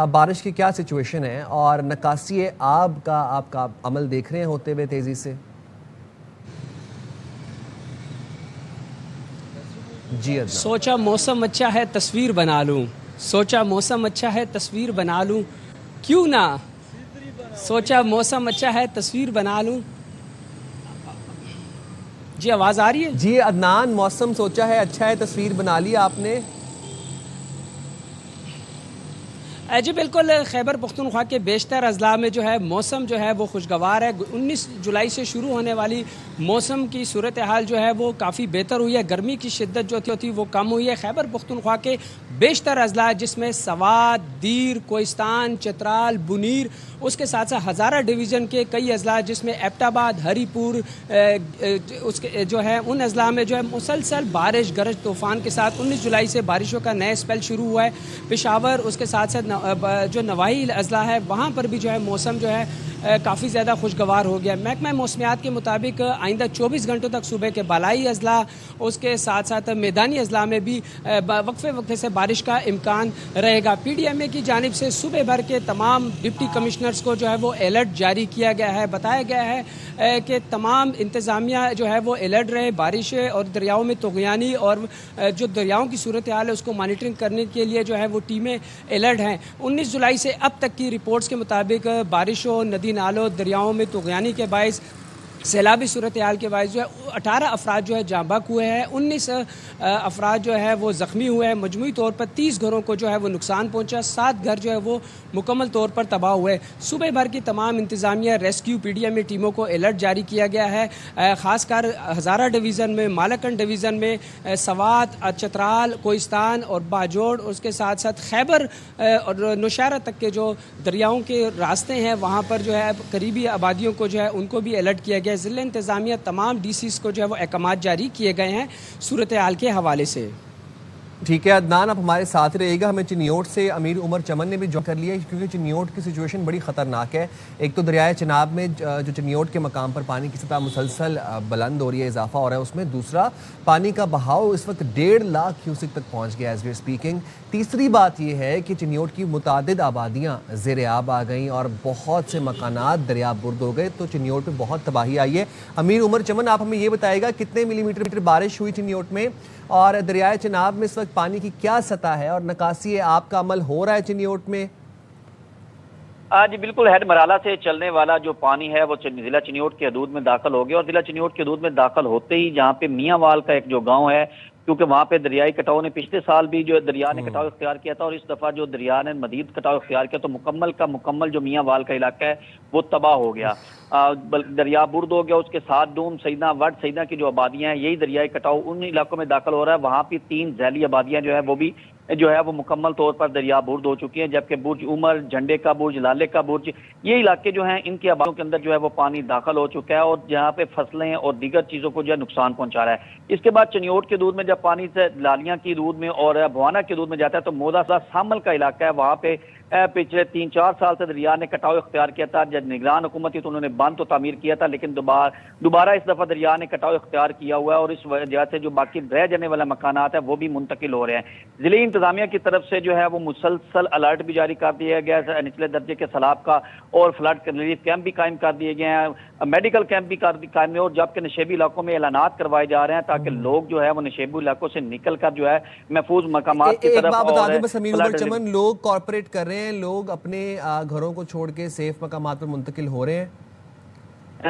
बारिश की क्या सिचुएशन है और नकासी आब का आपका अमल देख रहे हैं होते हुए तेज़ी से? जी अदनान। सोचा मौसम अच्छा है तस्वीर बना लूं, सोचा मौसम अच्छा है तस्वीर बना लूं, क्यों ना, सोचा मौसम अच्छा है तस्वीर बना लूं। जी आवाज़ आ रही है? जी अदनान, मौसम सोचा है अच्छा है तस्वीर बना ली आपने? जी बिल्कुल, खैबर पख्तूनख्वा के बेशतर अजला में जो है मौसम जो है वो खुशगवार है। 19 जुलाई से शुरू होने वाली मौसम की सूरत हाल जो है वो काफ़ी बेहतर हुई है। गर्मी की शिद्दत जो थी वो कम हुई है। खैबर पख्तूनख्वा के बेशतर अजला जिसमें सवात, दीर, कोहिस्तान, चतराल, बुनीर, उसके साथ साथ हज़ारा डिवीज़न के कई अजला जिसमें एबटाबाद, हरीपुर उसके जो है उन अजला में जो है मुसलसल बारिश गरज तूफ़ान के साथ 19 जुलाई से बारिशों का नया स्पेल शुरू हुआ है। पेशावर उसके साथ साथ जो नवाही अजला है वहाँ पर भी जो है मौसम जो है काफ़ी ज़्यादा खुशगवार हो गया। महकमा मौसमियात के मुताबिक आइंदा 24 घंटों तक सुबह के बालाई अजला उसके साथ साथ मैदानी अजला में भी वक्फे से बारिश का इम्कान रहेगा। PDMA की जानिब से सुबह भर के तमाम डिप्टी कमिश्नर्स को जो है वो अलर्ट जारी किया गया है। बताया गया है कि तमाम इंतज़ामिया जो है वो अलर्ट रहे। बारिश और दरियाओं में तुग़यानी और जो दरियाओं की सूरत हाल है उसको मॉनिटरिंग करने के लिए जो है वो टीमें अलर्ट हैं। 19 जुलाई से अब तक की रिपोर्ट्स के मुताबिक बारिशों, नदी नालों, दरियाओं में तुग़यानी के बायस, सैलाबी सूरत हाल के बायस जो है 18 अफराद जो है जाँबाक हुए हैं, 19 अफराद जो है वो ज़ख्मी हुए हैं। मजमूई तौर पर 30 घरों को जो है वो नुकसान पहुँचा, 7 घर जो है वो मुकम्मल तौर पर तबाह हुए। सुबह भर की तमाम इंतज़ामिया, रेस्क्यू, PDMA टीमों को अलर्ट जारी किया गया है। ख़ासकर हज़ारा डिवीज़न में, मालाकंड डिवीज़न में, सवात, चतराल, कोहिस्तान और बाजोड़, उसके साथ साथ खैबर और नौशहरा तक के जो दरियाओं के रास्ते हैं वहाँ पर जो है करीबी आबादियों को जो है उनको भी अलर्ट किया गया। ज़िला इंतज़ामिया तमाम DCs को जो है वो अहकामात जारी किए गए हैं सूरत हाल के हवाले से। ठीक है अदनान, आप हमारे साथ रहिएगा। हमें चिन्योट से अमीर उमर चमन ने भी ज्वाइन कर लिया है, क्योंकि चिन्योट की सिचुएशन बड़ी ख़तरनाक है। एक तो दरियाए चिनाब में जो चिन्योट के मकाम पर पानी की सतह मुसलसल बुलंद हो रही है, इजाफा हो रहा है उसमें। दूसरा, पानी का बहाव इस वक्त 1.5 लाख क्यूसिक तक पहुँच गया एज वी आर स्पीकिंग। तीसरी बात यह है कि चिन्योट की मुतादिद आबादियाँ ज़ेर आब आ गई और बहुत से मकानात दरिया बुर्द हो गए, तो चिन्योट में बहुत तबाही आई है। अमीर उमर चमन, आप हमें ये बताएगा कितने मिलीमीटर बारिश हुई चिन्योट में, और दरियाए चिनाब में इस वक्त पानी की क्या सतह है, और नकासी आपका अमल हो रहा है चिन्योट में? जी बिल्कुल, हेड मराला से चलने वाला जो पानी है वो जिला चिन्योट के हदूद में दाखिल हो गया, और जिला चिन्योट के हदूद में दाखिल होते ही जहाँ पे मियांवाल का एक जो गांव है, क्योंकि वहाँ पे दरियाई कटाव ने पिछले साल भी जो दरिया ने कटाव इख्तियार किया था, और इस दफा जो दरिया ने मजीद कटाव इख्तियार किया, तो मुकम्मल का मुकम्मल जो मियांवाल का इलाका है वो तबाह हो गया। दरिया बुर्द हो गया, उसके साथ डूम सईदा वट सईदा की जो आबादियां हैं, यही दरियाई कटाव उन इलाकों में दाखिल हो रहा है। वहाँ पे 3 झैली आबादियां जो है वो मुकम्मल तौर पर दरिया बुर्द हो चुकी हैं, जबकि बुर्ज उमर, झंडे का बुर्ज, लाले का बुर्ज, ये इलाके जो हैं इनकी आबादियों के अंदर जो है वो पानी दाखिल हो चुका है, और जहाँ पे फसलें और दीगर चीज़ों को जो है नुकसान पहुंचा रहा है। इसके बाद चिन्योट के दूध में जब पानी से लालियां की दूध में और भवाना के दूध में जाता है, तो मोदा सामल का इलाका है, वहाँ पे पिछले 3-4 साल से दरिया ने कटाव इख्तियार किया था। जब निगरान हुकूमत थी तो उन्होंने बांध तो तामीर किया था, लेकिन दोबारा इस दफा दरिया ने कटाव इख्तियार किया हुआ है, और इस वजह से जो बाकी रह जाने वाला मकानात है वो भी मुंतकिल हो रहे हैं। जिले इंतजामिया की तरफ से जो है वो मुसलसल अलर्ट भी जारी कर दिया गया है, निचले दर्जे के सैलाब का और फ्लड रिलीफ कैंप भी कायम कर दिए गए हैं, मेडिकल कैंप भी कायम है, और जबकि नशेबी इलाकों में ऐलानात करवाए जा रहे हैं ताकि लोग जो है वो नशेबी इलाकों से निकल कर जो है महफूज मकामात की तरफ। लोग कॉर्पोरेट कर रहे हैं, लोग अपने घरों को छोड़ के सेफ मकामात पर मुंतकिल हो रहे हैं।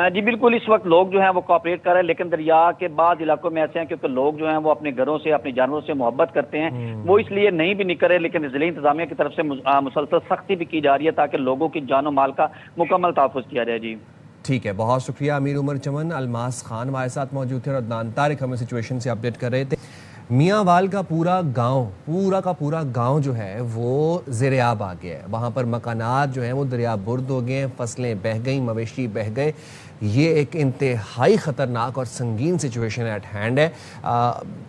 जी बिल्कुल, इस वक्त लोग जो हैं वो कॉपरेट कर रहे हैं, लेकिन दरिया के बाद इलाकों में ऐसे हैं क्योंकि लोग जो हैं वो अपने घरों से, अपने जानवरों से मोहब्बत करते हैं, वो इसलिए नहीं भी निकल रहे, लेकिन जिले इंतजामिया की तरफ से मुसलसल सख्ती भी की जा रही है ताकि लोगों की जानो माल का मुकम्मल तहफ़्फ़ुज़ किया जाए। जी ठीक है, बहुत शुक्रिया अमीर उमर चमन। अलमास खान हमारे साथ मौजूद थे और अदनान तारिक हमें सिचुएशन से अपडेट कर रहे थे। मियांवाल का पूरा गांव जो है वो ज़ेर-ए-आब आ गया है। वहाँ पर मकानात जो हैं वो दरिया बुर्द हो गए हैं, फसलें बह गई, मवेशी बह गए। ये एक इंतहाई ख़तरनाक और संगीन सिचुएशन एट हैंड है,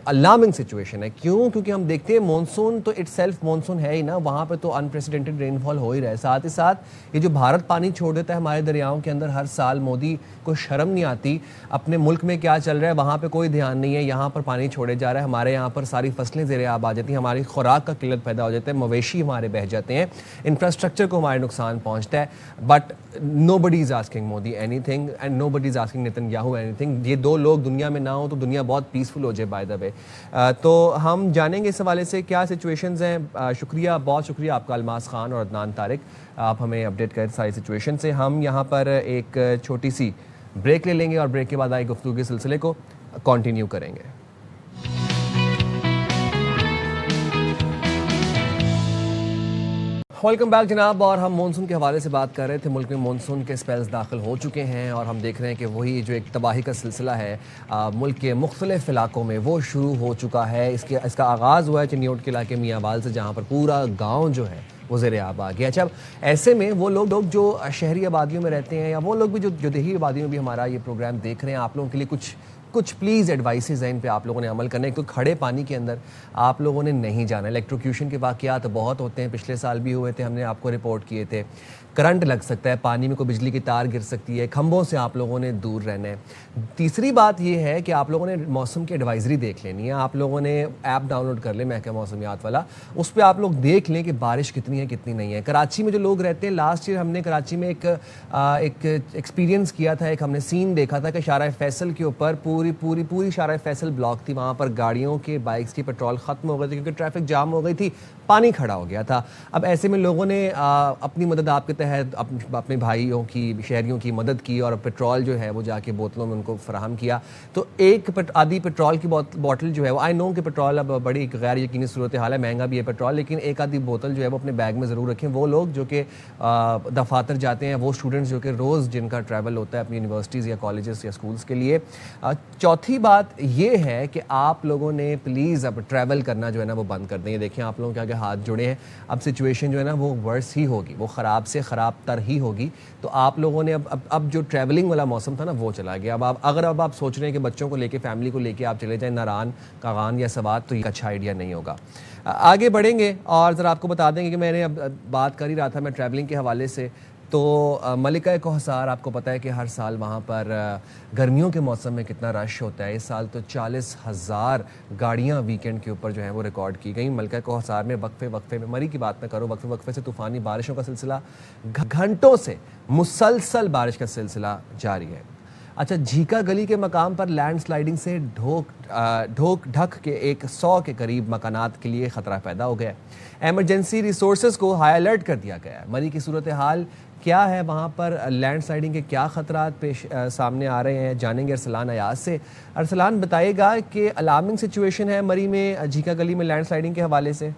अलार्मिंग सिचुएशन है। क्यों? क्योंकि हम देखते हैं मॉनसून तो इटसेल्फ मॉनसून है ही ना, वहाँ पे तो अनप्रेसिडेंटेड रेनफॉल हो ही रहा है। साथ ही साथ ये जो भारत पानी छोड़ देता है हमारे दरियाओं के अंदर हर साल, मोदी को शर्म नहीं आती, अपने मुल्क में क्या चल रहा है वहाँ पे कोई ध्यान नहीं है, यहाँ पर पानी छोड़े जा रहा है, हमारे यहाँ पर सारी फसलें ज़ेर-ए-आब आ जाती हैं, हमारी खुराक का किल्लत पैदा हो जाता है, मवेशी हमारे बह जाते हैं, इंफ्रास्ट्रक्चर को हमारे नुकसान पहुँचता है। But nobody is asking Modi anything and nobody is asking Netanyahu anything. ये दो लोग दुनिया में ना हो तो दुनिया बहुत पीसफुल हो जाए बाय द वे। तो हम जानेंगे इस हवाले से क्या सिचुएशंस हैं। शुक्रिया, बहुत शुक्रिया आपका अलमास खान और अदनान तारिक, आप हमें अपडेट करें सारी सिचुएशन से। हम यहाँ पर एक छोटी सी ब्रेक ले लेंगे और ब्रेक के बाद आए गुफ्तगू के सिलसिले को कंटिन्यू करेंगे। वेलकम बैक जनाब, और हम मानसून के हवाले से बात कर रहे थे। मुल्क में मानसून के स्पेल्स दाखिल हो चुके हैं और हम देख रहे हैं कि वही जो एक तबाही का सिलसिला है मुल्क के मुख्तलिफ इलाकों में वो शुरू हो चुका है। इसका आगाज़ हुआ है चिन्योट के इलाके मियांवाल से, जहाँ पर पूरा गाँव जो है वो ज़ेर-ए-आब आ गया। अच्छा, ऐसे में वो लोग जो शहरी आबादियों में रहते हैं या वो लोग भी जो देही आबादियों में भी हमारा ये प्रोग्राम देख रहे हैं, आप लोगों के लिए कुछ प्लीज़ एडवाइसेज हैं, इन पे आप लोगों ने अमल करना है। तो खड़े पानी के अंदर आप लोगों ने नहीं जाना। इलेक्ट्रोक्यूशन के वाक़यात बहुत होते हैं, पिछले साल भी हुए थे, हमने आपको रिपोर्ट किए थे। करंट लग सकता है, पानी में कोई बिजली की तार गिर सकती है, खंभों से आप लोगों ने दूर रहना है। तीसरी बात ये है कि आप लोगों ने मौसम की एडवाइजरी देख लेनी है। आप लोगों ने ऐप डाउनलोड कर ले महकमा मौसमियात वाला, उस पर आप लोग देख लें कि बारिश कितनी है कितनी नहीं है। कराची में जो लोग रहते हैं, लास्ट ईयर हमने कराची में एक एक्सपीरियंस किया था, एक हमने सीन देखा था कि शारा फैसल के ऊपर पूरी शारा फैसल ब्लॉक थी। वहाँ पर गाड़ियों के, बाइक्स की पेट्रोल ख़त्म हो गए थे क्योंकि ट्रैफिक जाम हो गई थी, पानी खड़ा हो गया था। अब ऐसे में लोगों ने अपनी मदद आपके तहत अपने भाइयों की, शहरियों की मदद की और पेट्रोल जो है वो जाके बोतलों में उनको फराहम किया। तो एक आधी पेट्रोल की बोतल जो है वो, आई नो कि पेट्रोल अब बड़ी गैर यकीनी सूरत हाल है, महंगा भी है पेट्रोल, लेकिन एक आधी बोतल जो है वो अपने बैग में ज़रूर रखें। वो लोग जो कि दफातर जाते हैं, वो स्टूडेंट्स जो कि रोज़ जिनका ट्रैवल होता है अपनी यूनिवर्सिटीज़ या कॉलेजेस या स्कूल्स के लिए। चौथी बात ये है कि आप लोगों ने प्लीज़ अब ट्रैवल करना जो है ना वो बंद कर दें। ये देखें आप लोगों के आगे हाथ जोड़े हैं। अब सिचुएशन जो है ना वो वर्स ही होगी, वो ख़राब से ख़राब तर ही होगी। तो आप लोगों ने अब जो ट्रैवलिंग वाला मौसम था ना वो चला गया। अब आप सोच रहे हैं कि बच्चों को लेके, फैमिली को लेके आप चले जाएं नारान, कागान या सवात, तो ये अच्छा आइडिया नहीं होगा। आगे बढ़ेंगे और ज़रा आपको बता देंगे कि मैंने अब बात कर ही रहा था मैं ट्रैवलिंग के हवाले से। तो मलिका कोहसार, आपको पता है कि हर साल वहाँ पर गर्मियों के मौसम में कितना रश होता है। इस साल तो 40,000 गाड़ियाँ वीकेंड के ऊपर जो हैं वो रिकॉर्ड की गई। मलिका कोहसार में वक्फे में, मरी की बात मैं करूँ, वक्फे से तूफ़ानी बारिशों का सिलसिला, घंटों से मुसलसल बारिश का सिलसिला जारी है। अच्छा, झीका गली के मकाम पर लैंडस्लाइडिंग से ढोक ढक के 100 के करीब मकानात के लिए ख़तरा पैदा हो गया है। एमरजेंसी रिसोर्सेज को हाई अलर्ट कर दिया गया है। मरी की सूरत हाल क्या है, वहाँ पर लैंडस्लाइडिंग के क्या ख़तरात सामने आ रहे हैं, जानेंगे अरसलान अयाज से। अरसलान बताइएगा कि अलार्मिंग सिचुएशन है मरी में, झीका गली में लैंडस्लाइडिंग के हवाले से।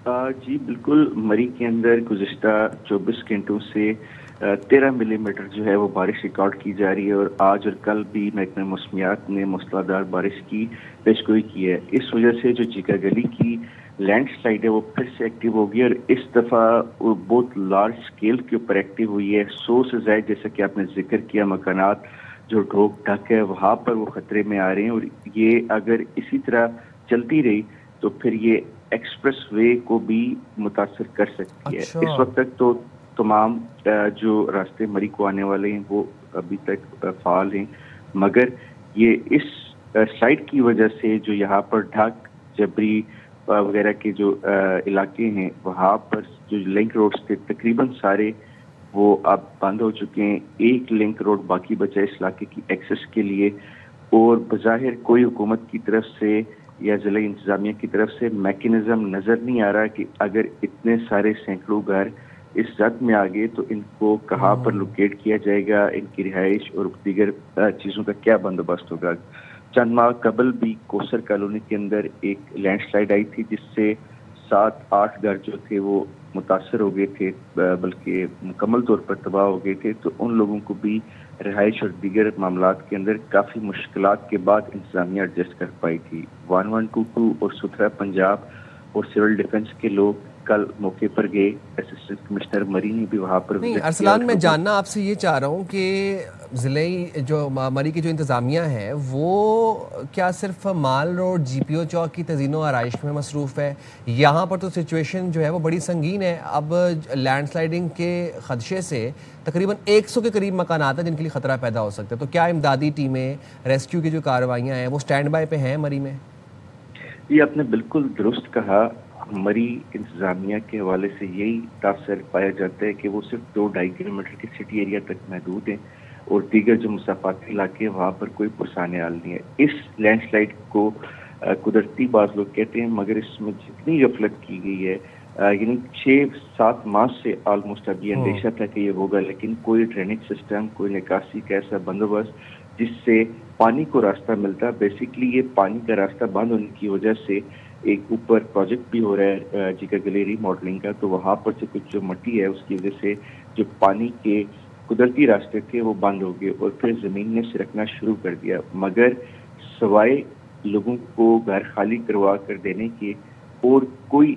जी बिल्कुल, मरी के अंदर गुज़िश्ता 24 घंटों से 13 मिलीमीटर जो है वो बारिश रिकॉर्ड की जा रही है और आज और कल भी महकमा मौसमियात ने मूसलाधार बारिश की पेशगोई की है। इस वजह से जो झीका गली की लैंडस्लाइड है वो फिर से एक्टिव होगी और इस दफ़ा वो बहुत लार्ज स्केल के ऊपर एक्टिव हुई है। 100 से ज़्यादा, जैसा कि आपने जिक्र किया, मकानात जो ढोक ढक है वहाँ पर वो ख़तरे में आ रहे हैं और ये अगर इसी तरह चलती रही तो फिर ये एक्सप्रेस वे को भी मुतासर कर सकती है। इस वक्त तक तो तमाम जो रास्ते मरी को आने वाले हैं वो अभी तक फाल हैं, मगर ये इस साइड की वजह से जो यहाँ पर ढाक जबरी वगैरह के जो इलाके हैं वहाँ पर जो लिंक रोड्स थे तकरीबन सारे वो अब बंद हो चुके हैं। एक लिंक रोड बाकी बचा है इस इलाके की एक्सेस के लिए और बज़ाहिर कोई हुकूमत की तरफ से या ज़िला इंतज़ामिया की तरफ से मैकेनिज़्म नज़र नहीं आ रहा कि अगर इतने सारे सैकड़ों घर इस जद में आ गए तो इनको कहाँ पर लोकेट किया जाएगा, इनकी रिहाइश और दीगर चीज़ों का क्या बंदोबस्त होगा। चंद माह कबल भी कोसर कॉलोनी के अंदर एक लैंडस्लाइड आई थी जिससे 7-8 घर जो थे वो मुतासर हो गए थे, बल्कि मुकम्मल तौर पर तबाह हो गए थे। तो उन लोगों को भी रिहाइश और दीगर मामलात के अंदर काफ़ी मुश्किलात के बाद इंतजामिया एडजस्ट कर पाई थी। 1122 और सुथरा पंजाब और सिविल डिफेंस के लोग कल मौके पर गए। असिस्टेंट कमिश्नर मरी ने भी वहाँ पर नहीं, अरसलान मैं जानना आपसे ये चाह रहा हूँ कि ज़िले जो मरी की जो इंतज़ामिया है वो क्या सिर्फ माल रोड GPO चौक की तज़ीनो आराइश में मसरूफ़ है? यहाँ पर तो सिचुएशन जो है वो बड़ी संगीन है। अब लैंडस्लाइडिंग के खदशे से तकरीबन 100 के करीब मकानात हैं जिनके लिए ख़तरा पैदा हो सकता है। तो क्या इमदादी टीमें, रेस्क्यू की जो कार्रवाइयाँ हैं वो स्टैंड बाय पे हैं मरी में? ये आपने बिल्कुल दुरुस्त कहा। मरी इंतज़ामिया के हवाले से यही तासर पाया जाता है कि वो सिर्फ 2-2.5 किलोमीटर के सिटी एरिया तक महदूद हैं और दीगर जो मुसाफाती इलाके वहाँ पर कोई पुरसाने हाल नहीं है। इस लैंडस्लाइड को कुदरती बात लोग कहते हैं, मगर इसमें जितनी गफलत की गई है, यानी 6-7 माह से ऑलमोस्ट अभी अंदेशा था कि ये होगा, लेकिन कोई ड्रेनेज सिस्टम, कोई निकासी का ऐसा बंदोबस्त जिससे पानी को रास्ता मिलता। बेसिकली ये पानी का रास्ता बंद होने की वजह से एक ऊपर प्रोजेक्ट भी हो रहा है झीका गली रीमॉडलिंग का, तो वहाँ पर से कुछ जो मट्टी है उसकी वजह से जो पानी के कुदरती रास्ते थे वो बंद हो गए और फिर ज़मीन ने सिरकना शुरू कर दिया। मगर सवाए लोगों को घर खाली करवा कर देने के और कोई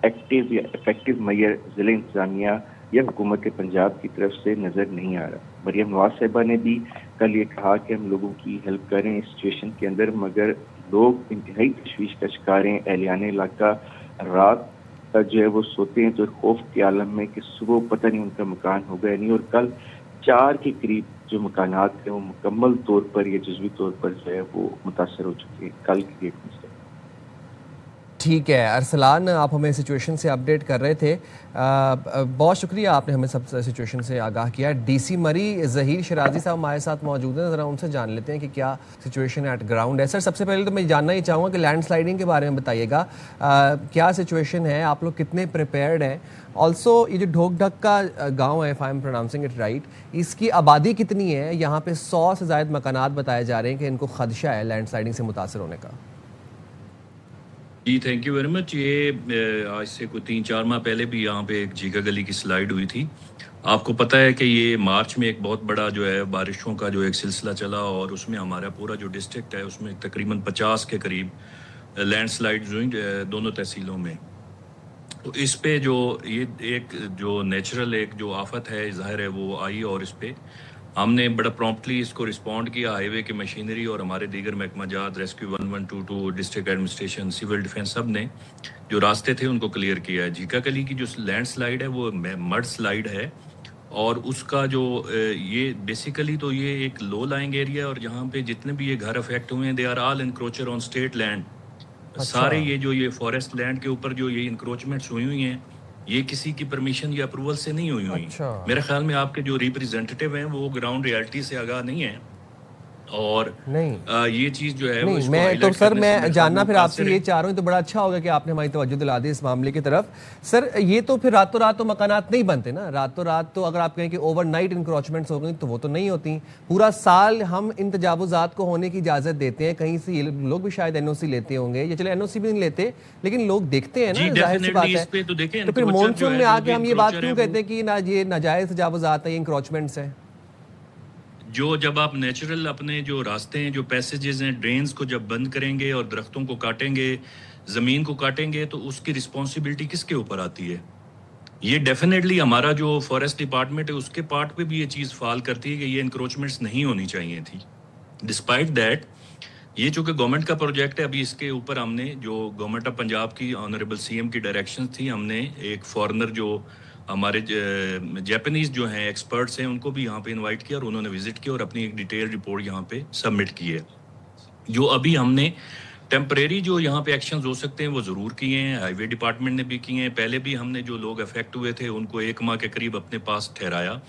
एक्टिव या इफेक्टिव मैयर ज़िला इंतज़ामिया या हुकूमत पंजाब की तरफ से नज़र नहीं आ रहा। मरियम नवाज साहिबा ने भी कल ये कहा कि हम लोगों की हेल्प करें इस सिचुएशन के अंदर, मगर लोग इंतहाई तशवीश का शिकार हैं। एहलियाने इलाका रात जो है वो सोते हैं तो खौफ के आलम में कि सुबह पता नहीं उनका मकान होगा या नहीं। और कल 4 के करीब जो मकानात हैं वो मुकम्मल तौर पर या जुज़वी तौर पर जो है वो मुतासर हो चुके हैं कल की डेट में। ठीक है अरसलान, आप हमें सिचुएशन से अपडेट कर रहे थे। बहुत शुक्रिया, आपने हमें सब सिचुएशन से आगाह किया। DC मरी ज़हीर शराजी साहब हमारे साथ मौजूद हैं, ज़रा उनसे जान लेते हैं कि क्या सिचुएशन एट ग्राउंड है। सर, सबसे पहले तो मैं जानना ही चाहूँगा कि लैंडस्लाइडिंग के बारे में बताइएगा, क्या सिचुएशन है, आप लोग कितने प्रिपेयर्ड हैं? ऑल्सो ये जो ढोक ढक का गाँव है, if I am pronouncing it right, इसकी आबादी कितनी है? यहाँ पे 100 से ज़ायद मकानात बताए जा रहे हैं कि इनको खदशा है लैंडस्लाइडिंग से मुतासर होने का। जी थैंक यू वेरी मच। ये आज से कोई 3-4 माह पहले भी यहाँ पे एक झीका गली की स्लाइड हुई थी। आपको पता है कि ये मार्च में एक बहुत बड़ा जो है बारिशों का जो एक सिलसिला चला और उसमें हमारा पूरा जो डिस्ट्रिक्ट है उसमें तकरीबन 50 के करीब लैंडस्लाइड्स हुई दोनों तहसीलों में। तो इस पे जो ये एक जो नेचुरल एक जो आफत है ज़ाहिर है वो आई, और इस पे हमने बड़ा प्रॉम्प्टली इसको रिस्पॉन्ड किया। हाईवे की मशीनरी और हमारे दीगर महकमा जात, rescue 1122, district administration, civil defence, सब ने जो रास्ते थे उनको क्लियर किया है। झीका कली की जो लैंड स्लाइड है वो मड स्लाइड है, और उसका जो ये बेसिकली तो ये एक लो लाइंग एरिया है, और जहाँ पे जितने भी ये घर अफेक्ट हुए हैं they are all encroacher on state land. सारे ये जो ये फॉरेस्ट लैंड के ऊपर जो ये इंक्रोचमेंट्स हुई हुई हैं, ये किसी की परमिशन या अप्रूवल से नहीं हुई हुई। मेरे ख्याल में आपके जो रिप्रेजेंटेटिव हैं वो ग्राउंड रियलिटी से आगाह नहीं है, और नहीं ये चीज़ जो है नहीं, मैं तो सर मैं जानना फिर आपसे ये चाह रहा हूँ, तो बड़ा अच्छा होगा कि आपने हमारी तवज्जो दिला दी इस मामले की तरफ। सर ये तो फिर रातों रात तो मकानात नहीं बनते ना, रातों रात तो अगर आप कहें कि ओवरनाइट इंक्रोचमेंट्स हो गई तो वो तो नहीं होती। पूरा साल हम इन तजावुजात को होने की इजाज़त देते हैं, कहीं से ये लोग भी शायद एनओसी लेते होंगे, या चलो एनओसी भी नहीं लेते लेकिन लोग देखते हैं ना, जाहिर सी बात है। तो फिर मानसून में आके हम ये बात क्यों कहते हैं कि ना ये नाजायज़ तजावुजात है, ये इंक्रोचमेंट्स हैं? जो जब आप नेचुरल अपने जो रास्ते हैं, जो पैसेजेस हैं, ड्रेन्स को जब बंद करेंगे और दरख्तों को काटेंगे, ज़मीन को काटेंगे, तो उसकी रिस्पॉन्सिबिलिटी किसके ऊपर आती है? ये डेफिनेटली हमारा जो फॉरेस्ट डिपार्टमेंट है उसके पार्ट पे भी ये चीज़ फाल करती है कि ये इंक्रोचमेंट्स नहीं होनी चाहिए थी। डिस्पाइट दैट ये चूँकि गवर्नमेंट का प्रोजेक्ट है, अभी इसके ऊपर हमने जो गवर्नमेंट ऑफ पंजाब की ऑनरेबल सीएम की डायरेक्शन थी, हमने एक फॉरेनर जो हमारे जापानीज जो हैं एक्सपर्ट्स हैं उनको भी यहाँ पे इनवाइट किया, और उन्होंने विजिट किया और अपनी एक डिटेल रिपोर्ट यहाँ पे सबमिट की है। जो अभी हमने टेम्परेरी जो यहाँ पे एक्शंस हो सकते हैं वो ज़रूर किए हैं, हाईवे डिपार्टमेंट ने भी किए हैं। पहले भी हमने जो लोग अफेक्ट हुए थे उनको 1 माह के करीब अपने पास ठहराया,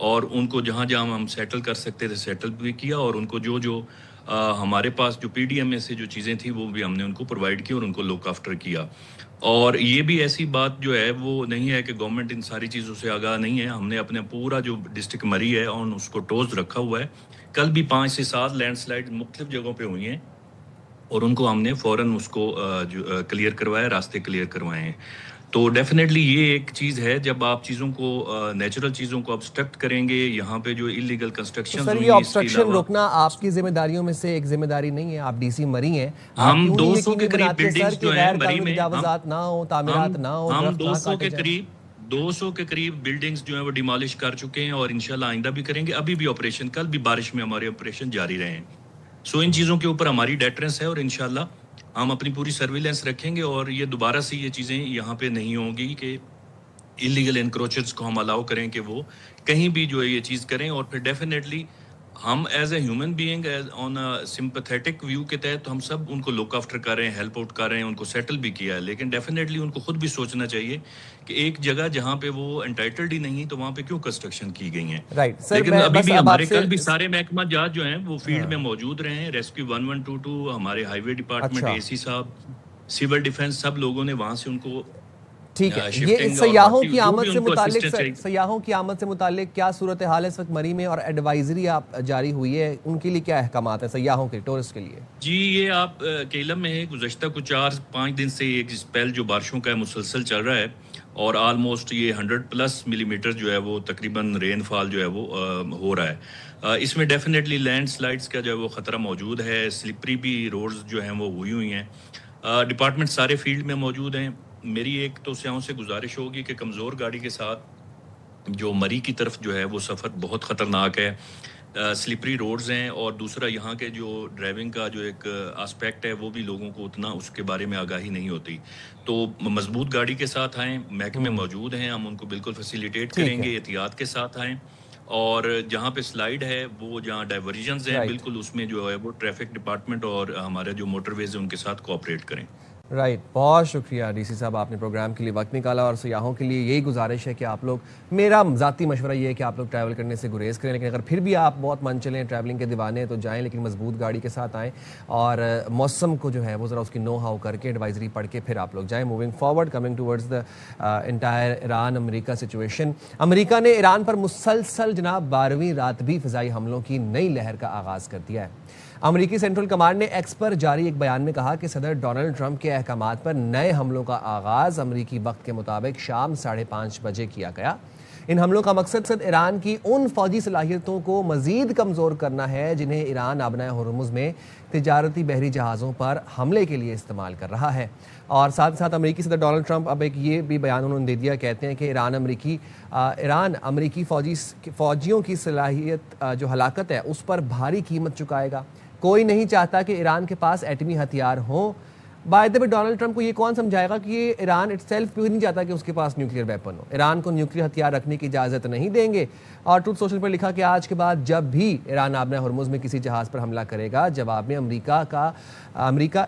और उनको जहाँ जहाँ हम सेटल कर सकते थे सेटल भी किया, और उनको जो जो हमारे पास जो पीडीएम में से जो चीज़ें थी वो भी हमने उनको प्रोवाइड की और उनको लुक आफ्टर किया। और ये भी ऐसी बात जो है वो नहीं है कि गवर्नमेंट इन सारी चीज़ों से आगाह नहीं है। हमने अपने पूरा जो डिस्ट्रिक्ट मरी है और उसको टोज रखा हुआ है। कल भी 5 से 7 लैंडस्लाइड मुख्तलिफ जगहों पे हुई हैं, और उनको हमने फ़ौरन उसको क्लियर करवाया, रास्ते क्लियर करवाए हैं। तो डेफिनेटली ये एक चीज़ है, जब आप चीज़ों को नेचुरल चीज़ों को ऑब्स्ट्रक्ट करेंगे, यहाँ पे जो इलीगल कंस्ट्रक्शन, सर ये ऑब्स्ट्रक्शन रोकना आपकी जिम्मेदारियों में से एक जिम्मेदारी नहीं है? आप डीसी मरी हैं, हम 200 के करीब बिल्डिंग्स जो हैं मरी में, ना हो, तामीरात ना हो, हम 200 के करीब बिल्डिंग्स जो है वो डिमोलिश कर चुके हैं, और इंशाल्लाह आइंदा भी करेंगे। अभी भी ऑपरेशन, कल भी बारिश में हमारे ऑपरेशन जारी रहे हैं। सो इन चीज़ों के ऊपर हमारी डेटरेंस है, और इंशाल्लाह हम अपनी पूरी सर्विलेंस रखेंगे, और ये दोबारा से ये चीज़ें यहाँ पे नहीं होंगी कि इलीगल एनक्रोचर्स को हम अलाउ करें कि वो कहीं भी जो है ये चीज़ करें। और फिर डेफिनेटली हम as a human being on a sympathetic view के तहत हम सब उनको लुक आफ्टर कर रहे हैं, हेल्प आउट कर रहे हैं, उनको सेटल भी किया है। लेकिन डेफिनेटली उनको खुद भी सोचना चाहिए कि एक जगह जहाँ पे वो एंटाइटल्ड ही नहीं तो वहाँ पे क्यों कंस्ट्रक्शन की गई है। राइट सर, लेकिन अभी भी हमारे कल भी सारे महकमा जात जो हैं वो फील्ड में मौजूद रहे हैं। रेस्क्यू 1122, हमारे हाईवे डिपार्टमेंट, एसी साहब, सिविल डिफेंस, सब लोगों ने वहाँ से उनको ठीक है। ये सयाहों की आमद से मुतालिक क्या सूरत हाल है इस वक्त मरी में, और एडवाइजरी आप जारी हुई है, उनके लिए क्या अहकामात है सयाहों के, टूरिस्ट के लिए? जी, ये आप केलम में है, गुज़श्ता कुछ 4-5 दिन से एक स्पेल जो बारिशों का मुसलसल चल रहा है, और ऑलमोस्ट ये 100+ मिलीमीटर जो है वो तकरीबन रेनफॉल जो है वो हो रहा है। इसमें डेफिनेटली लैंडस्लाइड्स का जो है वो ख़तरा मौजूद है। स्लिपरी भी रोड्स जो हैं वो हुई हुई हैं। डिपार्टमेंट सारे फील्ड में मौजूद हैं। मेरी एक तो स्याहों से गुजारिश होगी कि कमज़ोर गाड़ी के साथ जो मरी की तरफ जो है वो सफ़र बहुत ख़तरनाक है। स्लिपरी रोड्स हैं, और दूसरा यहाँ के जो ड्राइविंग का जो एक एस्पेक्ट है वो भी लोगों को उतना उसके बारे में आगाही नहीं होती। तो मजबूत गाड़ी के साथ आएँ, महकमे मौजूद हैं, हम उनको बिल्कुल फैसिलिटेट करेंगे, एहतियात के साथ आएँ। और जहाँ पे स्लाइड है वो जहाँ डाइवर्जन्स हैं बिल्कुल उसमें जो है वो ट्रैफिक डिपार्टमेंट और हमारे जो मोटरवेज है उनके साथ कोऑपरेट करें। राइट, बहुत शुक्रिया डीसी साहब, आपने प्रोग्राम के लिए वक्त निकाला। और सयाहों के लिए यही गुजारिश है कि आप लोग, मेरा ज़ाती मशवरा ये है कि आप लोग ट्रैवल करने से गुरेज करें, लेकिन अगर फिर भी आप बहुत मन चलें, ट्रैवलिंग के दीवाने हैं, तो जाएं, लेकिन मजबूत गाड़ी के साथ आएँ, और मौसम को जो है वो ज़रा उसकी नो हाउ करके एडवाइजरी पढ़ के फिर आप लोग जाएँ। Moving forward, coming towards the entire Iran America situation. America ने ईरान पर मुसलसल जनाब 12वीं रात भी फ़िज़ाई हमलों की नई लहर का आगाज़ कर दिया है। अमेरिकी सेंट्रल कमांड ने एक्स पर जारी एक बयान में कहा कि सदर डोनाल्ड ट्रंप के अहकामात पर नए हमलों का आगाज़ अमेरिकी वक्त के मुताबिक शाम 5:30 बजे किया गया। इन हमलों का मकसद सिर्फ ईरान की उन फौजी सलाहियतों को मजीद कमज़ोर करना है जिन्हें ईरान आबनाए हुर्मुज़ में तिजारती बहरी जहाज़ों पर हमले के लिए इस्तेमाल कर रहा है। और साथ ही साथ अमेरिकी सदर डोनाल्ड ट्रंप अब एक ये भी बयान उन्होंने दे दिया, कहते हैं कि ईरान अमेरिकी फौजियों की सलाहियत जो हलाकत है उस पर भारी कीमत चुकाएगा। कोई नहीं चाहता कि ईरान के पास एटमी हथियार हों। By the way Donald Trump को ये कौन समझाएगा कि ये ईरान इटसेल्फ क्यों नहीं चाहता कि उसके पास न्यूक्लियर वेपन हो। ईरान को न्यूक्लियर हथियार रखने की इजाज़त नहीं देंगे। और ट्रूथ सोशल पर लिखा कि आज के बाद जब भी ईरान आबनाए हुर्मुज़ में किसी जहाज़ पर हमला करेगा, जवाब में अमेरिका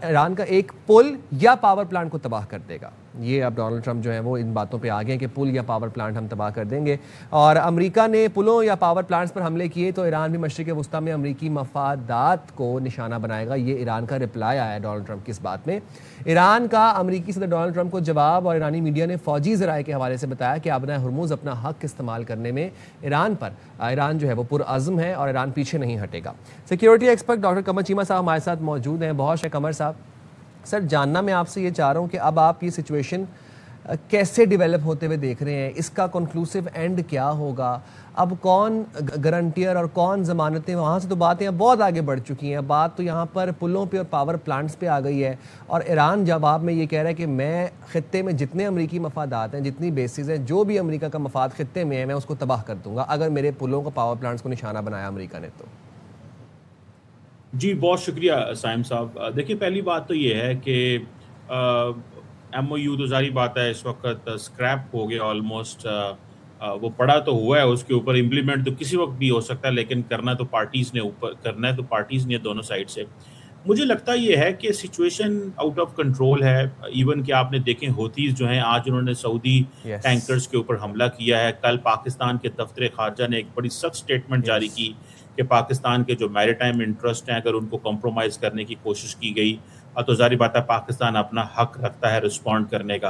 ईरान का एक पुल या पावर प्लांट को तबाह कर देगा। ये अब डोनाल्ड ट्रंप जो है वो इन बातों पे आ गए कि पुल या पावर प्लांट हम तबाह कर देंगे। और अमेरिका ने पुलों या पावर प्लांट्स पर हमले किए तो ईरान भी मशरिक़ वस्ता में अमेरिकी मफादात को निशाना बनाएगा। ये ईरान का रिप्लाई आया है डोनाल्ड ट्रंप की इस बात में। ईरान का अमेरिकी सदर डोनाल्ड ट्रंप को जवाब, और ईरानी मीडिया ने फौजी ज़राए के हवाले से बताया कि आबनाए हुर्मुज़ अपना हक इस्तेमाल करने में ईरान जो है वो पुरअज़्म है और ईरान पीछे नहीं हटेगा। सिक्योरिटी एक्सपर्ट डॉक्टर कमर चीमा साहब हमारे साथ मौजूद हैं। बहुत है कमर साहब। सर, जानना मैं आपसे ये चाह रहा हूँ कि अब आप ये सिचुएशन कैसे डेवलप होते हुए देख रहे हैं, इसका कंक्लूसिव एंड क्या होगा, अब कौन गारंटियर और कौन ज़मानतें, वहाँ से तो बातें बहुत आगे बढ़ चुकी हैं। बात तो यहाँ पर पुलों पे और पावर प्लांट्स पे आ गई है और ईरान जवाब में ये कह रहा है कि मैं ख़ित्ते में जितने अमरीकी मफादात हैं, जितनी बेसिस हैं, जो भी अमेरिका का मफाद ख़ित्ते में है, मैं उसको तबाह कर दूँगा अगर मेरे पुलों को, पावर प्लांट्स को निशाना बनाया अमेरिका ने तो। जी, बहुत शुक्रिया साइम साहब। देखिए, पहली बात तो ये है कि MOU तो जारी बात है इस वक्त स्क्रैप हो गया ऑलमोस्ट। वो पड़ा तो हुआ है, उसके ऊपर इम्प्लीमेंट तो किसी वक्त भी हो सकता है, लेकिन करना तो पार्टीज़ ने दोनों साइड से। मुझे लगता ये है कि सिचुएशन आउट ऑफ कंट्रोल है। इवन कि आपने देखें हौथीज़ जो हैं, आज उन्होंने सऊदी टैंकर्स के ऊपर हमला किया है। कल पाकिस्तान के दफ्तर खारजा ने एक बड़ी सख्त स्टेटमेंट जारी की कि पाकिस्तान के जो मैरीटाइम इंटरेस्ट हैं, अगर उनको कॉम्प्रोमाइज़ करने की कोशिश की गई तो जारी बात है पाकिस्तान अपना हक रखता है रिस्पॉन्ड करने का।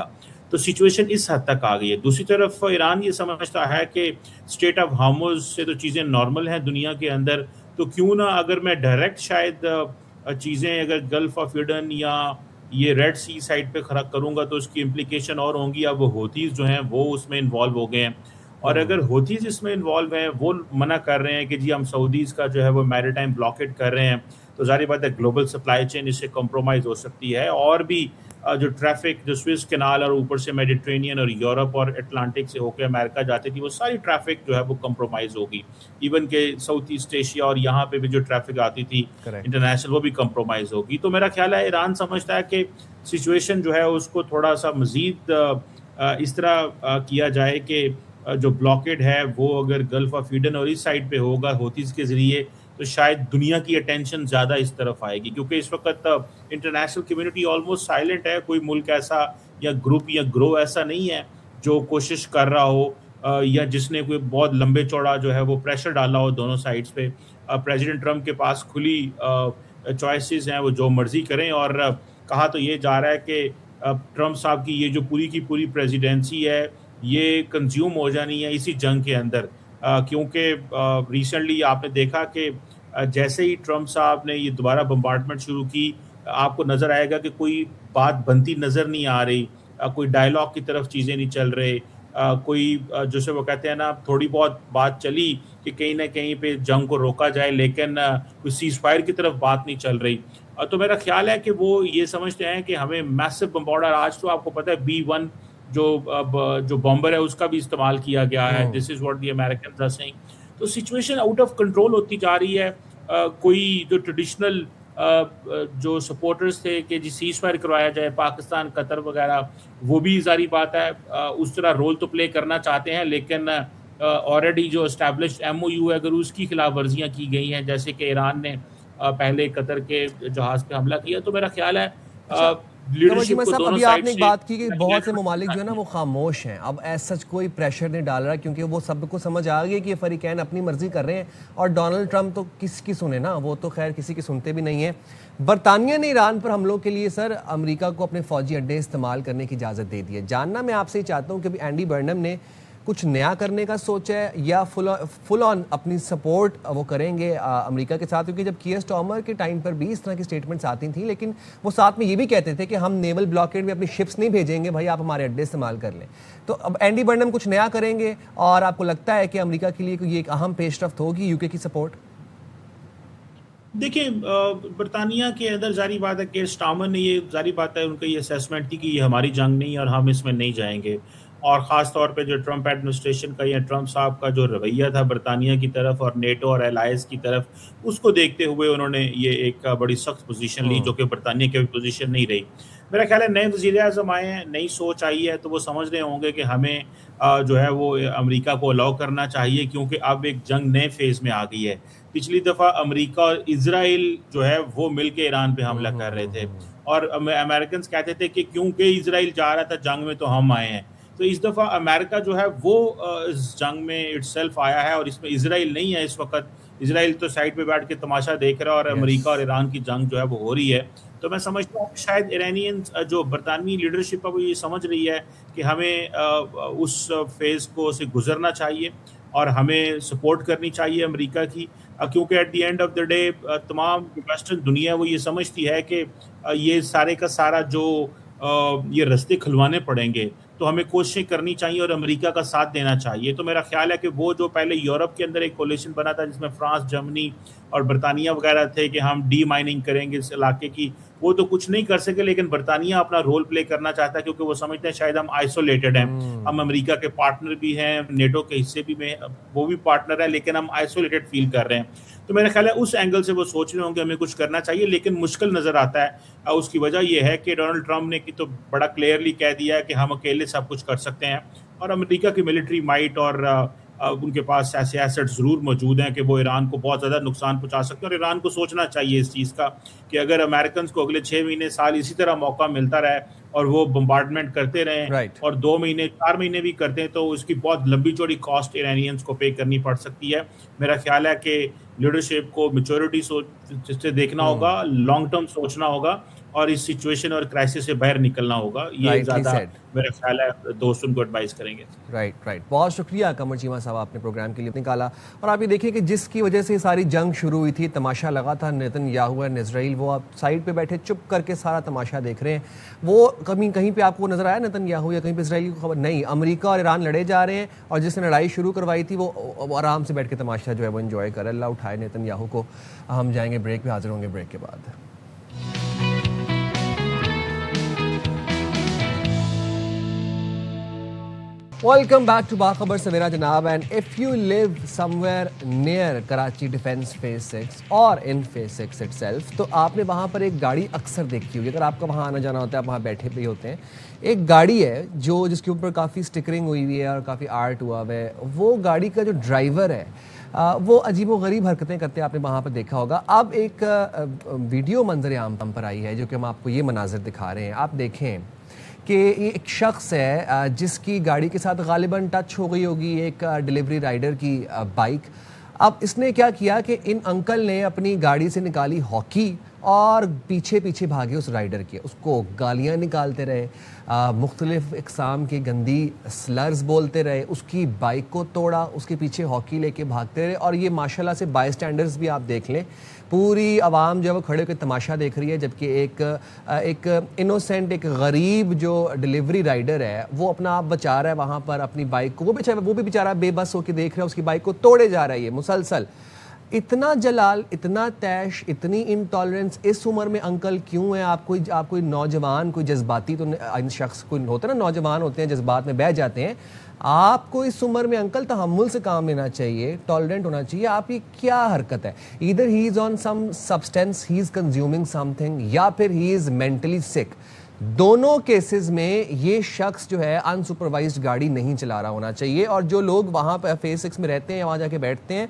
तो सिचुएशन इस हद तक आ गई है। दूसरी तरफ ईरान ये समझता है कि स्टेट ऑफ हार्मुज़ से तो चीज़ें नॉर्मल हैं दुनिया के अंदर, तो क्यों ना अगर मैं डायरेक्ट शायद चीज़ें अगर गल्फ ऑफ एडन या ये रेड सी साइड पे खड़ा करूँगा तो उसकी इम्प्लीकेशन और होंगी। अब हौथीज़ जो हैं वो उसमें इन्वॉल्व हो गए हैं, और अगर हौथीज़ इसमें इन्वॉल्व हैं, वो मना कर रहे हैं कि जी हम सऊदीज़ का जो है वो मैरीटाइम ब्लॉकेट कर रहे हैं, तो जारी बात है ग्लोबल सप्लाई चेन इससे कॉम्प्रोमाइज़ हो सकती है। और भी जो ट्रैफिक जो स्विस कैनाल और ऊपर से मेडिटेरेनियन और यूरोप और अटलांटिक से होकर अमेरिका जाती थी, वो सारी ट्रैफिक जो है वो कॉम्प्रोमाइज़ होगी। इवन के साउथ ईस्ट एशिया और यहाँ पे भी जो ट्रैफिक आती थी इंटरनेशनल, वो भी कॉम्प्रोमाइज़ होगी। तो मेरा ख्याल है ईरान समझता है कि सिचुएशन जो है उसको थोड़ा सा मज़ीद इस तरह किया जाए कि जो ब्लॉकेड है वो अगर गल्फ ऑफ ईडन और इस साइड पे होगा हौथीज़ के ज़रिए, तो शायद दुनिया की अटेंशन ज़्यादा इस तरफ आएगी। क्योंकि इस वक्त इंटरनेशनल कम्युनिटी ऑलमोस्ट साइलेंट है। कोई मुल्क ऐसा या ग्रुप या ग्रो ऐसा नहीं है जो कोशिश कर रहा हो या जिसने कोई बहुत लंबे चौड़ा जो है वो प्रेशर डाला हो दोनों साइड्स पे। प्रेसिडेंट ट्रंप के पास खुली चॉइसेस हैं, वो जो मर्जी करें। और कहा तो ये जा रहा है कि ट्रंप साहब की ये जो पूरी की पूरी प्रेसिडेंसी है ये कंज्यूम हो जानी है इसी जंग के अंदर। क्योंकि रिसेंटली आपने देखा कि जैसे ही ट्रंप साहब ने ये दोबारा बम्बार्डमेंट शुरू की, आपको नज़र आएगा कि कोई बात बनती नज़र नहीं आ रही, कोई डायलॉग की तरफ चीज़ें नहीं चल रहे, कोई जैसे वो कहते हैं ना, थोड़ी बहुत बात चली कि कहीं ना कहीं पे जंग को रोका जाए, लेकिन कोई सीज फायर की तरफ बात नहीं चल रही। तो मेरा ख्याल है कि वो ये समझते हैं कि हमें मैसिव बम्बार्डर, आज तो आपको पता है B-1 जो बॉम्बर है उसका भी इस्तेमाल किया गया है। This is what the Americans are saying. तो सिचुएशन आउट ऑफ कंट्रोल होती जा रही है। कोई जो ट्रेडिशनल जो सपोर्टर्स थे कि जी सीज फायर करवाया जाए, पाकिस्तान, कतर वगैरह, वो भी जारी बात है उस तरह रोल तो प्ले करना चाहते हैं, लेकिन ऑलरेडी जो एस्टैब्लिश्ड MOU है अगर उसकी खिलाफ वर्जियाँ की गई हैं, जैसे कि ईरान ने पहले कतर के जहाज़ पे हमला किया, तो मेरा ख्याल है अभी आपने एक बात की कि बहुत से ममालिक जो है ना वो खामोश हैं, अब ऐसा कोई प्रेशर नहीं डाल रहा क्योंकि वो सबको समझ आ गई कि ये फरीकैन अपनी मर्जी कर रहे हैं और डोनाल्ड ट्रंप तो किसकी सुने ना, वो तो खैर किसी की सुनते भी नहीं है। बरतानिया ने ईरान पर हमलों के लिए सर अमेरिका को अपने फौजी अड्डे इस्तेमाल करने की इजाज़त दे दी है। जानना मैं आपसे ही चाहता हूँ कि एंडी बर्नम ने कुछ नया करने का सोच है या फुल ऑन अपनी सपोर्ट वो करेंगे अमेरिका के साथ? क्योंकि जब कीयर स्टार्मर के टाइम पर भी इस तरह की स्टेटमेंट्स आती थी, लेकिन वो साथ में ये भी कहते थे कि हम नेवल ब्लॉकेड में अपनी शिप्स नहीं भेजेंगे, भाई आप हमारे अड्डे इस्तेमाल कर लें। तो अब एंडी बर्नम कुछ नया करेंगे और आपको लगता है कि अमेरिका के लिए ये एक अहम पेशरफ्त होगी यूके की सपोर्ट? देखिए, बरतानिया के अंदर जारी बात है कि स्टार्मर ने ये जारी बात है उनका ये असेसमेंट थी कि ये हमारी जंग नहीं है और हम इसमें नहीं जाएंगे। और ख़ास तौर पे जो ट्रंप एडमिनिस्ट्रेशन का या ट्रंप साहब का जो रवैया था बरतानिया की तरफ और नेटो और एलाइज की तरफ, उसको देखते हुए उन्होंने ये एक बड़ी सख्त पोजीशन ली, जो कि बरतानिया की पोजीशन नहीं रही। मेरा ख्याल है नए वज़ीर-ए-आज़म आए हैं, नई सोच आई है, तो वो समझ रहे होंगे कि हमें जो है वो अमेरिका को अलाउ करना चाहिए, क्योंकि अब एक जंग नए फेज़ में आ गई है। पिछली दफ़ा अमेरिका और इज़राइल जो है वो मिल के ईरान पे हमला कर रहे थे और अमेरिकन्स कहते थे कि क्योंकि इज़राइल जा रहा था जंग में तो हम आए हैं। तो इस दफ़ा अमेरिका जो है वो इस जंग में इटसेल्फ आया है और इसमें इज़राइल नहीं है इस वक़्त। इज़राइल तो साइड पे बैठ के तमाशा देख रहा है और अमेरिका और ईरान की जंग जो है वो हो रही है। तो मैं समझता हूँ शायद ईरानियंस जो बरतानवी लीडरशिप है वो ये समझ रही है कि हमें उस फेज़ को से गुजरना चाहिए और हमें सपोर्ट करनी चाहिए अमेरिका की, क्योंकि at the end of the day तमाम वेस्टर्न दुनिया वो ये समझती है कि ये सारे का सारा जो ये रास्ते खुलवाने पड़ेंगे, तो हमें कोशिशें करनी चाहिए और अमेरिका का साथ देना चाहिए। तो मेरा ख्याल है कि वो जो पहले यूरोप के अंदर एक कोलिशन बना था जिसमें फ्रांस, जर्मनी और बरतानिया वगैरह थे कि हम डी माइनिंग करेंगे इस इलाके की, वो तो कुछ नहीं कर सके, लेकिन बरतानिया अपना रोल प्ले करना चाहता है क्योंकि वो समझते हैं शायद हम आइसोलेटेड हैं। हम अमेरिका के पार्टनर भी हैं, नेटो के हिस्से भी में वो भी पार्टनर है, लेकिन हम आइसोलेटेड फील कर रहे हैं। तो मेरा ख्याल है उस एंगल से वो सोच रहे होंगे हमें कुछ करना चाहिए, लेकिन मुश्किल नज़र आता है। उसकी वजह यह है कि डोनाल्ड ट्रंप ने तो बड़ा क्लियरली कह दिया है कि हम अकेले सब कुछ कर सकते हैं और अमेरिका की मिलिट्री माइट और उनके पास ऐसे एसेट ज़रूर मौजूद हैं कि वो ईरान को बहुत ज़्यादा नुकसान पहुंचा सकते हैं। और ईरान को सोचना चाहिए इस चीज़ का कि अगर अमेरिकन को अगले 6 महीने साल इसी तरह मौका मिलता रहे और वो बम्बार्डमेंट करते रहें और 2 महीने 4 महीने भी करते हैं, तो उसकी बहुत लंबी चौड़ी कॉस्ट ईरानियंस को पे करनी पड़ सकती है। मेरा ख्याल है कि लीडरशिप को मैच्योरिटी से देखना होगा, लॉन्ग टर्म सोचना होगा और इस सिचुएशन और क्राइसिस से बाहर निकलना होगा। ये ज़्यादा मेरा ख्याल है दोस्त उनको एडवाइस करेंगे। राइट। बहुत शुक्रिया कमर चीमा साहब, आपने प्रोग्राम के लिए निकाला। और आप ये देखिए कि जिसकी वजह से सारी जंग शुरू हुई थी, तमाशा लगा था नेतन्याहू और इजराइल, वो आप साइड पे बैठे चुप करके सारा तमाशा देख रहे हैं। वो कहीं पे आपको नजर आया नेतन्याहू या कहीं पे इजराइल की खबर? नहीं, अमेरिका और ईरान लड़े जा रहे हैं और जिसने लड़ाई शुरू करवाई थी वो आराम से बैठ के तमाशा जो है वो एंजॉय कर रहा है। अल्लाह उठाए नेतन्याहू को। हम जाएंगे ब्रेक पे, हाजिर होंगे ब्रेक के बाद। वेलकम बैक टू बाखबर सवेरा जनाब। And if you live somewhere near Karachi defence phase 6 और इन फेज 6 इटसेल्फ, तो आपने वहाँ पर एक गाड़ी अक्सर देखी होगी। अगर आपका वहाँ आना जाना होता है, आप वहाँ बैठे भी होते हैं, एक गाड़ी है जिसके ऊपर काफ़ी स्टिकरिंग हुई हुई है और काफ़ी आर्ट हुआ हुआ है। वो गाड़ी का जो ड्राइवर है वो अजीब व गरीब हरकतें करते हैं, आपने वहाँ पर देखा होगा। अब एक वीडियो मंजर आम पर आई है जो कि हम आपको ये मनाजिर दिखा रहे हैं। आप देखें कि ये एक शख्स है जिसकी गाड़ी के साथ गालिबन टच हो गई होगी एक डिलीवरी राइडर की बाइक। अब इसने क्या किया कि इन अंकल ने अपनी गाड़ी से निकाली हॉकी और पीछे पीछे भागे उस राइडर के, उसको गालियाँ निकालते रहे, मुख्तलिफ इक़साम की गंदी स्लर्स बोलते रहे, उसकी बाइक को तोड़ा, उसके पीछे हॉकी लेके भागते रहे। और ये माशाल्लाह से बाय स्टैंडर्ड्स भी आप देख लें, पूरी आवाम जो है वो खड़े होकर तमाशा देख रही है, जबकि एक इनोसेंट एक गरीब जो डिलीवरी राइडर है वो अपना आप बचा रहा है वहाँ पर अपनी बाइक को। वो भी बेचारा बेबस होकर देख रहा है, उसकी बाइक को तोड़े जा रहा है ये मुसलसल। इतना जलाल, इतना तैश, इतनी इंटॉलरेंस इस उम्र में अंकल क्यों है? आप कोई नौजवान, कोई जज्बाती तो शख्स कोई होता है ना, नौजवान होते हैं, जज्बात में बह जाते हैं। आपको इस उम्र में अंकल तहम्मुल से काम लेना चाहिए, टॉलरेंट होना चाहिए। आप ये क्या हरकत है? Either he is on some substance, he is consuming something, या फिर ही इज़ मेंटली सिक। दोनों केसेस में ये शख्स जो है अनसुपरवाइज्ड गाड़ी नहीं चला रहा होना चाहिए। और जो लोग वहाँ पर फेज 6 में रहते हैं, वहाँ जाके बैठते हैं,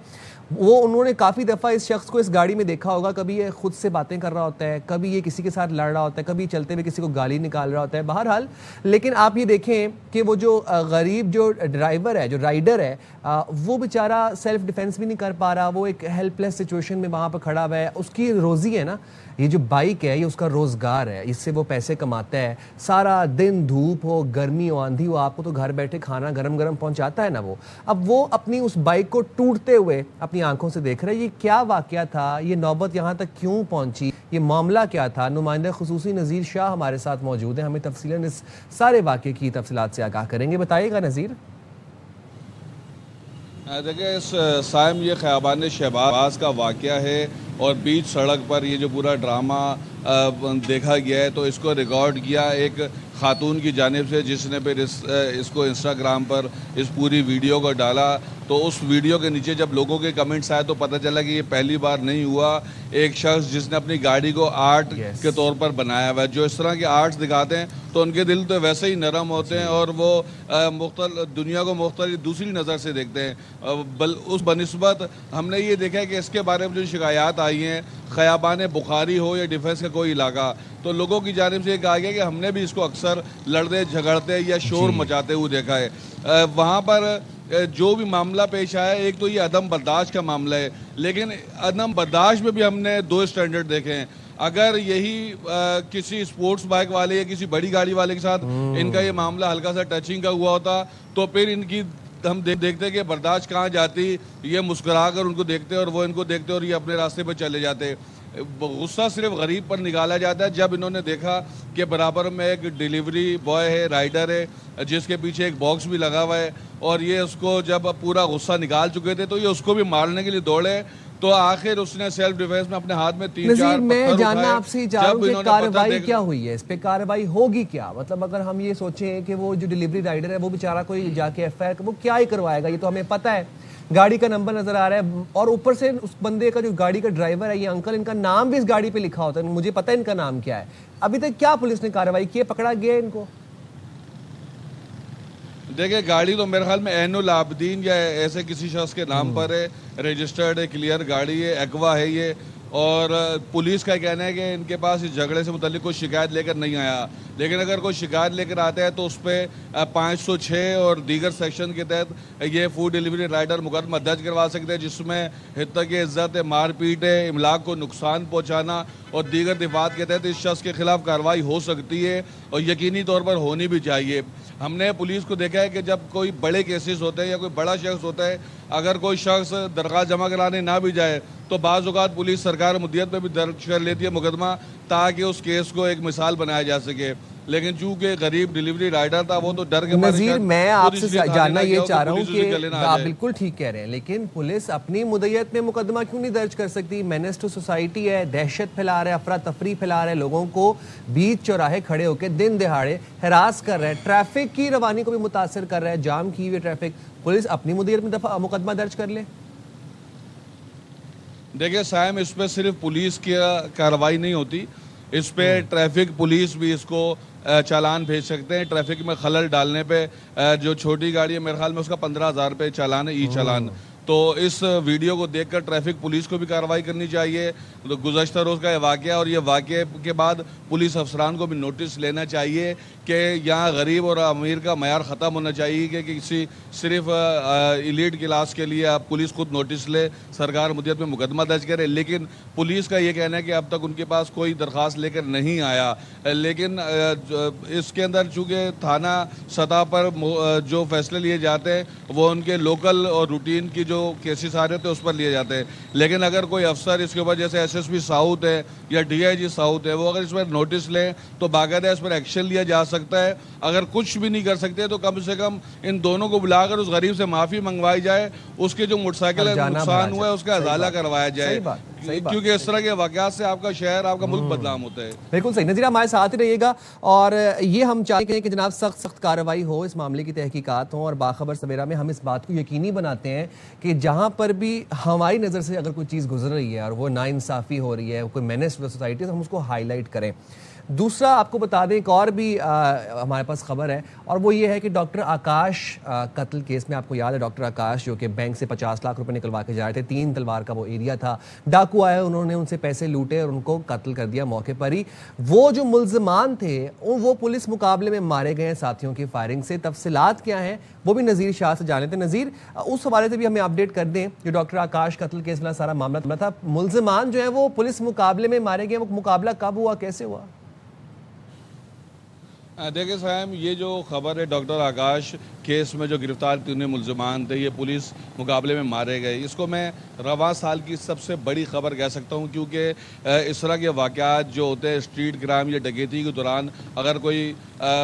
वो उन्होंने काफ़ी दफ़ा इस शख्स को इस गाड़ी में देखा होगा, कभी ये खुद से बातें कर रहा होता है, कभी ये किसी के साथ लड़ रहा होता है, कभी चलते हुए किसी को गाली निकाल रहा होता है, बहरहाल। लेकिन आप ये देखें कि वो जो गरीब जो ड्राइवर है, जो राइडर है, वो बेचारा सेल्फ डिफेंस भी नहीं कर पा रहा, वो एक हेल्पलेस सिचुएशन में वहाँ पर खड़ा हुआ है। उसकी रोज़ी है ना, ये जो बाइक है ये उसका रोज़गार है, इससे वो पैसे कमाता है। सारा दिन धूप हो, गर्मी हो, आंधी हो, आपको तो घर बैठे खाना गरम गरम पहुंचाता है ना वो। अब वो अपनी उस बाइक को टूटते हुए अपनी आंखों से देख रहा है। ये क्या वाकया था, ये नौबत यहाँ तक क्यों पहुंची, ये मामला क्या था? नुमाइंदा खुसूसी नज़ीर शाह हमारे साथ मौजूद हैं, हमें तफसीलन इस सारे वाकये की तफसीलात से आगाह करेंगे। बताइएगा नज़ीर। देखिए इस साइम ये ख़याबान शहबाज का वाक़या है और बीच सड़क पर ये जो पूरा ड्रामा देखा गया है, तो इसको रिकॉर्ड किया एक खातून की जानिब से, जिसने फिर इसको इंस्टाग्राम पर इस पूरी वीडियो को डाला। तो उस वीडियो के नीचे जब लोगों के कमेंट्स आए तो पता चला कि ये पहली बार नहीं हुआ, एक शख्स जिसने अपनी गाड़ी को आर्ट के तौर पर बनाया हुआ है। जो इस तरह के आर्ट्स दिखाते हैं तो उनके दिल तो वैसे ही नरम होते हैं और वो दुनिया को मुख्तलिफ दूसरी नज़र से देखते हैं। उस बनिस्बत हमने ये देखा है कि इसके बारे में जो शिकायत आई हैं, ख़याबान बुखारी हो या डिफेंस का कोई इलाका, तो लोगों की जानिब से कहा गया कि हमने भी इसको अक्सर लड़ते झगड़ते या शोर मचाते हुए देखा है। वहाँ पर जो भी मामला पेश आया, एक तो ये अदम बर्दाश्त का मामला है, लेकिन अदम बर्दाश्त में भी हमने दो स्टैंडर्ड देखे हैं। अगर यही किसी स्पोर्ट्स बाइक वाले या किसी बड़ी गाड़ी वाले के साथ इनका ये मामला हल्का सा टचिंग का हुआ होता तो फिर इनकी हम देखते कि बर्दाश्त कहाँ जाती, ये मुस्कुरा कर उनको देखते और वो इनको देखते और ये अपने रास्ते पर चले जाते। गुस्सा सिर्फ गरीब पर निकाला जाता है जब इन्होंने देखा कि बराबर में एक डिलीवरी बॉय है, राइडर है, जिसके पीछे एक बॉक्स भी लगा हुआ है, और ये उसको जब पूरा गुस्सा निकाल चुके थे तो ये उसको भी मारने के लिए दौड़े। तो आखिर उसने सेल्फ डिफेंस में अपने हाथ में 3-4 मैं जानना आपसे चाह रहा हूं कि कार्रवाई क्या हुई है, इस पे कार्रवाई होगी क्या? मतलब अगर हम ये सोचें कि वो जो डिलीवरी राइडर है वो बेचारा कोई जाके एफआईआर वो क्या ही करवाएगा, ये तो हमें पता है। गाड़ी का नंबर नजर आ रहा है और ऊपर से उस बंदे का जो गाड़ी का ड्राइवर है, ये अंकल, इनका नाम भी इस गाड़ी पे लिखा होता है, मुझे पता है इनका नाम क्या है। अभी तक क्या पुलिस ने कार्रवाई की है, पकड़ा गया इनको? देखिए गाड़ी तो मेरे ख्याल में एनुल आबदीन या ऐसे किसी शख्स के नाम पर है, रजिस्टर्ड है, क्लियर गाड़ी है, एक्वा है ये। और पुलिस का कहना है कि इनके पास इस झगड़े से मुतालिक कोई शिकायत लेकर नहीं आया, लेकिन अगर कोई शिकायत लेकर आता है तो उस पर 506 और दीगर सेक्शन के तहत ये फूड डिलीवरी राइडर मुकदमा दर्ज करवा सकते हैं, जिसमें हित्तक इज्जत है, मारपीट है, इमलाक को नुकसान पहुँचाना और दीगर दिफात के तहत इस शख्स के खिलाफ कार्रवाई हो सकती है और यकीनी तौर पर होनी भी चाहिए। हमने पुलिस को देखा है कि जब कोई बड़े केसेस होते हैं या कोई बड़ा शख्स होता है, अगर कोई शख्स दरख्वास्त जमा कराने ना भी जाए तो बाज़ औक़ात पुलिस सरकार मुद्दत में भी दर्ज कर लेती है मुकदमा, ताकि उस केस को एक मिसाल बनाया जा सके। लेकिन चूंकि गरीब डिलीवरी राइडर था वो तो डर के मारे। नज़ीर, मैं आपसे जानना ये चाह रहा हूँ कि आप बिल्कुल ठीक कह रहे हैं, लेकिन पुलिस अपनी मुद्दत में मुकदमा क्यों नहीं दर्ज कर सकती? मेनेस टू सोसाइटी है, दहशत फैला रहा है, अफरा तफरी फैला रहा है, लोगों को बीच चौराहे खड़े होकर दिन दिहाड़े हरास कर रहा है, ट्रैफिक की रवानी को भी मुतासर कर रहा है, जाम की हुई ट्रैफिक। पुलिस अपनी मुद्दत में मुकदमा दर्ज कर ले। देखिए साइम, इस पर सिर्फ पुलिस की कार्रवाई नहीं होती, इस पे ट्रैफिक पुलिस भी इसको चालान भेज सकते हैं। ट्रैफिक में खलल डालने पे जो छोटी गाड़ी है, मेरे ख्याल में उसका 15,000 रुपये चालान है, ई चालान। तो इस वीडियो को देखकर ट्रैफिक पुलिस को भी कार्रवाई करनी चाहिए। तो गुज़श्ता रोज़ का ये वाक़या और ये वाक़े के बाद पुलिस अफसरान को भी नोटिस लेना चाहिए कि यहाँ गरीब और अमीर का मयार ख़त्म होना चाहिए कि किसी सिर्फ इलीट क्लास के लिए आप पुलिस खुद नोटिस ले, सरकार मुद्दत में मुकदमा दर्ज करे। लेकिन पुलिस का ये कहना है कि अब तक उनके पास कोई दरख्वास्त लेकर नहीं आया। लेकिन इसके अंदर चूँकि थाना सतह पर जो फैसले लिए जाते हैं वो उनके लोकल और रूटीन की जो केसेस आ रहे थे उस पर लिए जाते हैं। लेकिन अगर कोई अफसर इसके ऊपर, जैसे एसएसपी साउथ है या डीआईजी साउथ है, वो अगर इस पर नोटिस लें तो बाकायदा इस पर एक्शन लिया जा सकता है। अगर कुछ भी नहीं कर सकते तो कम से कम इन दोनों को बुलाकर उस गरीब से माफ़ी मंगवाई जाए, उसके जो मोटरसाइकिल नुकसान हुआ है उसका अजाला करवाया जाए। सही बात। क्योंकि इस तरह के वाकयात से आपका शहर, आपका मुल्क बदनाम होता है। बिल्कुल सही। नज़ीर हमारे साथ ही रहिएगा और ये हम चाहते हैं कि जनाब सख्त कार्रवाई हो, इस मामले की तहकीकात हो और बाखबर सवेरा में हम इस बात को यकीनी बनाते हैं कि जहाँ पर भी हमारी नज़र से अगर कोई चीज़ गुजर रही है और वो नाइंसाफ़ी हो रही है, कोई मेनेस टू सोसाइटी, तो हम उसको हाईलाइट करें। दूसरा आपको बता दें, एक और भी हमारे पास खबर है और वो ये है कि डॉक्टर आकाश कत्ल केस में, आपको याद है डॉक्टर आकाश जो कि बैंक से 50 लाख रुपए निकलवा के जा रहे थे, 3 तलवार का वो एरिया था, डाकू आए, उन्होंने उनसे पैसे लूटे और उनको कत्ल कर दिया मौके पर ही। वो जो मुल्ज़मान थे वो पुलिस मुकाबले में मारे गए हैं साथियों की फायरिंग से। तफसीलात क्या हैं वो भी नज़ीर शाह से जाने थे। नज़ीर, उस हवाले से भी हमें अपडेट कर दें, जो डॉक्टर आकाश कत्ल केस में सारा मामला था, मुल्ज़मान जो है वो पुलिस मुकाबले में मारे गए, वो मुकाबला कब हुआ, कैसे हुआ? देखिए साहब, ये जो खबर है डॉक्टर आकाश केस में जो गिरफ्तार 3 मुल्ज़मान थे, ये पुलिस मुकाबले में मारे गए, इसको मैं रवां साल की सबसे बड़ी खबर कह सकता हूँ। क्योंकि इस तरह के वाक़यात जो होते हैं स्ट्रीट क्राइम या डकैती के दौरान, अगर कोई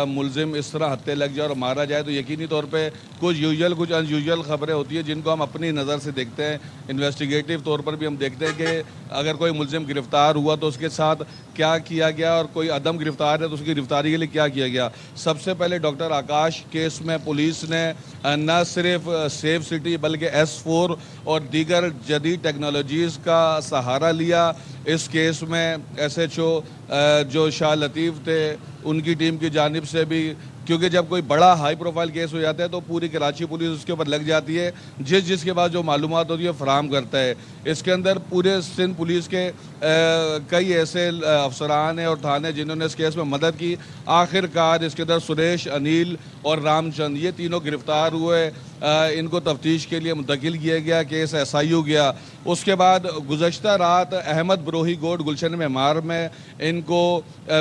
मुलजिम इस तरह हत्या लग जाए और मारा जाए तो यकीनी तौर पे कुछ यूजुअल कुछ अनयूजुअल खबरें होती हैं जिनको हम अपनी नज़र से देखते हैं। इन्वेस्टिगेटिव तौर पर भी हम देखते हैं कि अगर कोई मुलजिम गिरफ्तार हुआ तो उसके साथ क्या किया गया, और कोई अदम गिरफ्तार है तो उसकी गिरफ्तारी के लिए क्या किया गया। सबसे पहले डॉक्टर आकाश केस में पुलिस ने न सिर्फ सेफ सिटी बल्कि S4 और दीगर जदीद टेक्नोलॉजीज़ का सहारा लिया। इस केस में SHO जो शाह लतीफ़ थे, उनकी टीम की जानिब से भी, क्योंकि जब कोई बड़ा हाई प्रोफाइल केस हो जाता है तो पूरी कराची पुलिस उसके ऊपर लग जाती है, जिसके पास जो मालूमात होती है फराहम करता है। इसके अंदर पूरे सिंध पुलिस के कई ऐसे अफसरान हैं और थाने जिन्होंने इस केस में मदद की। आखिरकार इसके अंदर सुरेश, अनिल और रामचंद, ये तीनों गिरफ्तार हुए। इनको तफ्तीश के लिए मुंतकिल किया गया, केस SIU गया। उसके बाद गुज़श्ता रात अहमद बरोही गोड गुलशन मेमार में इनको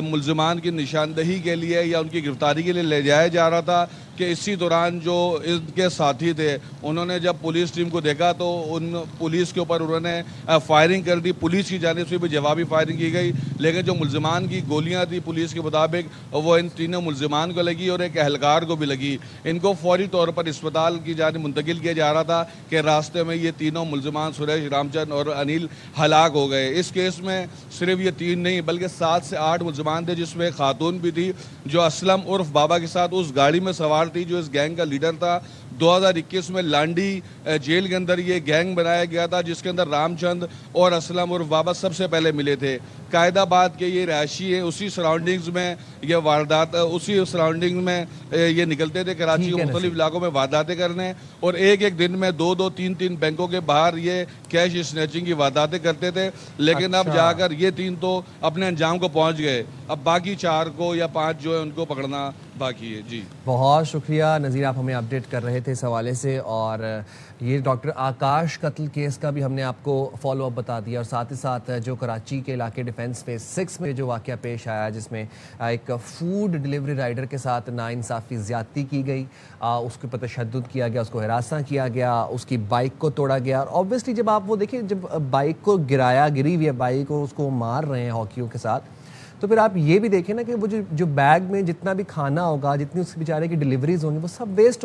मुल्ज़मान की निशानदही के लिए या उनकी गिरफ्तारी के लिए ले जाया जा रहा था कि इसी दौरान जो इनके साथी थे उन्होंने जब पुलिस टीम को देखा तो उन पुलिस के ऊपर उन्होंने फायरिंग कर दी। पुलिस की जानिब से भी जवाबी फायरिंग की गई, लेकिन जो मुल्ज़मान की गोलियां थी पुलिस के मुताबिक वो इन तीनों मुल्ज़मान को लगी और एक एहलकार को भी लगी। इनको फौरी तौर पर अस्पताल की जानिब मुंतकिल किया जा रहा था कि रास्ते में ये तीनों मुल्ज़मान सुरेश, रामचंद और अनिल हलाक हो गए। इस केस में सिर्फ ये 3 नहीं बल्कि 7 से 8 मुल्ज़मान थे, जिसमें खातून भी थी जो असलम उर्फ बाबा के साथ उस गाड़ी में सवार थी जो इस गैंग का लीडर था। 2021 में लांडी जेल के अंदर ये गैंग बनाया गया था जिसके अंदर रामचंद और असलम उर्फ बाबा सबसे पहले मिले थे। कायदाबाद के ये रहायशी है, उसी सराउंडिंग्स में ये वारदात, उसी सराउंडिंग में ये निकलते थे कराची के मुख्तलिफ इलाकों में वारदातें करने, और एक दिन में 2-2, 3-3 बैंकों के बाहर ये कैश स्नैचिंग की वारदातें करते थे। लेकिन अब जाकर ये 3 तो अपने अंजाम को पहुंच गए, अब बाकी 4 को या 5 जो है उनको पकड़ना बाकी है। जी बहुत शुक्रिया नज़ीर, आप हमें अपडेट कर रहे थे इस हवाले से। और ये डॉक्टर आकाश कत्ल केस का भी हमने आपको फॉलो अप बता दिया, और साथ ही साथ जो कराची के इलाके डिफेंस फेज 6 में जो वाक़या पेश आया जिसमें एक फ़ूड डिलीवरी राइडर के साथ नाइंसाफ़ी ज़्यादती की गई, उसके ऊपर तशद्दुद किया गया, उसको हिरासा किया गया, उसकी बाइक को तोड़ा गया। और ऑब्वियसली जब आप वो देखिए, जब बाइक को गिरी हुई है बाइक और उसको मार रहे हैं हॉकियों के साथ, तो फिर आप ये भी देखें ना कि वो जो बैग में जितना भी खाना होगा, जितनी उस बेचारे की डिलीवरीज होंगी, वो सब वेस्ट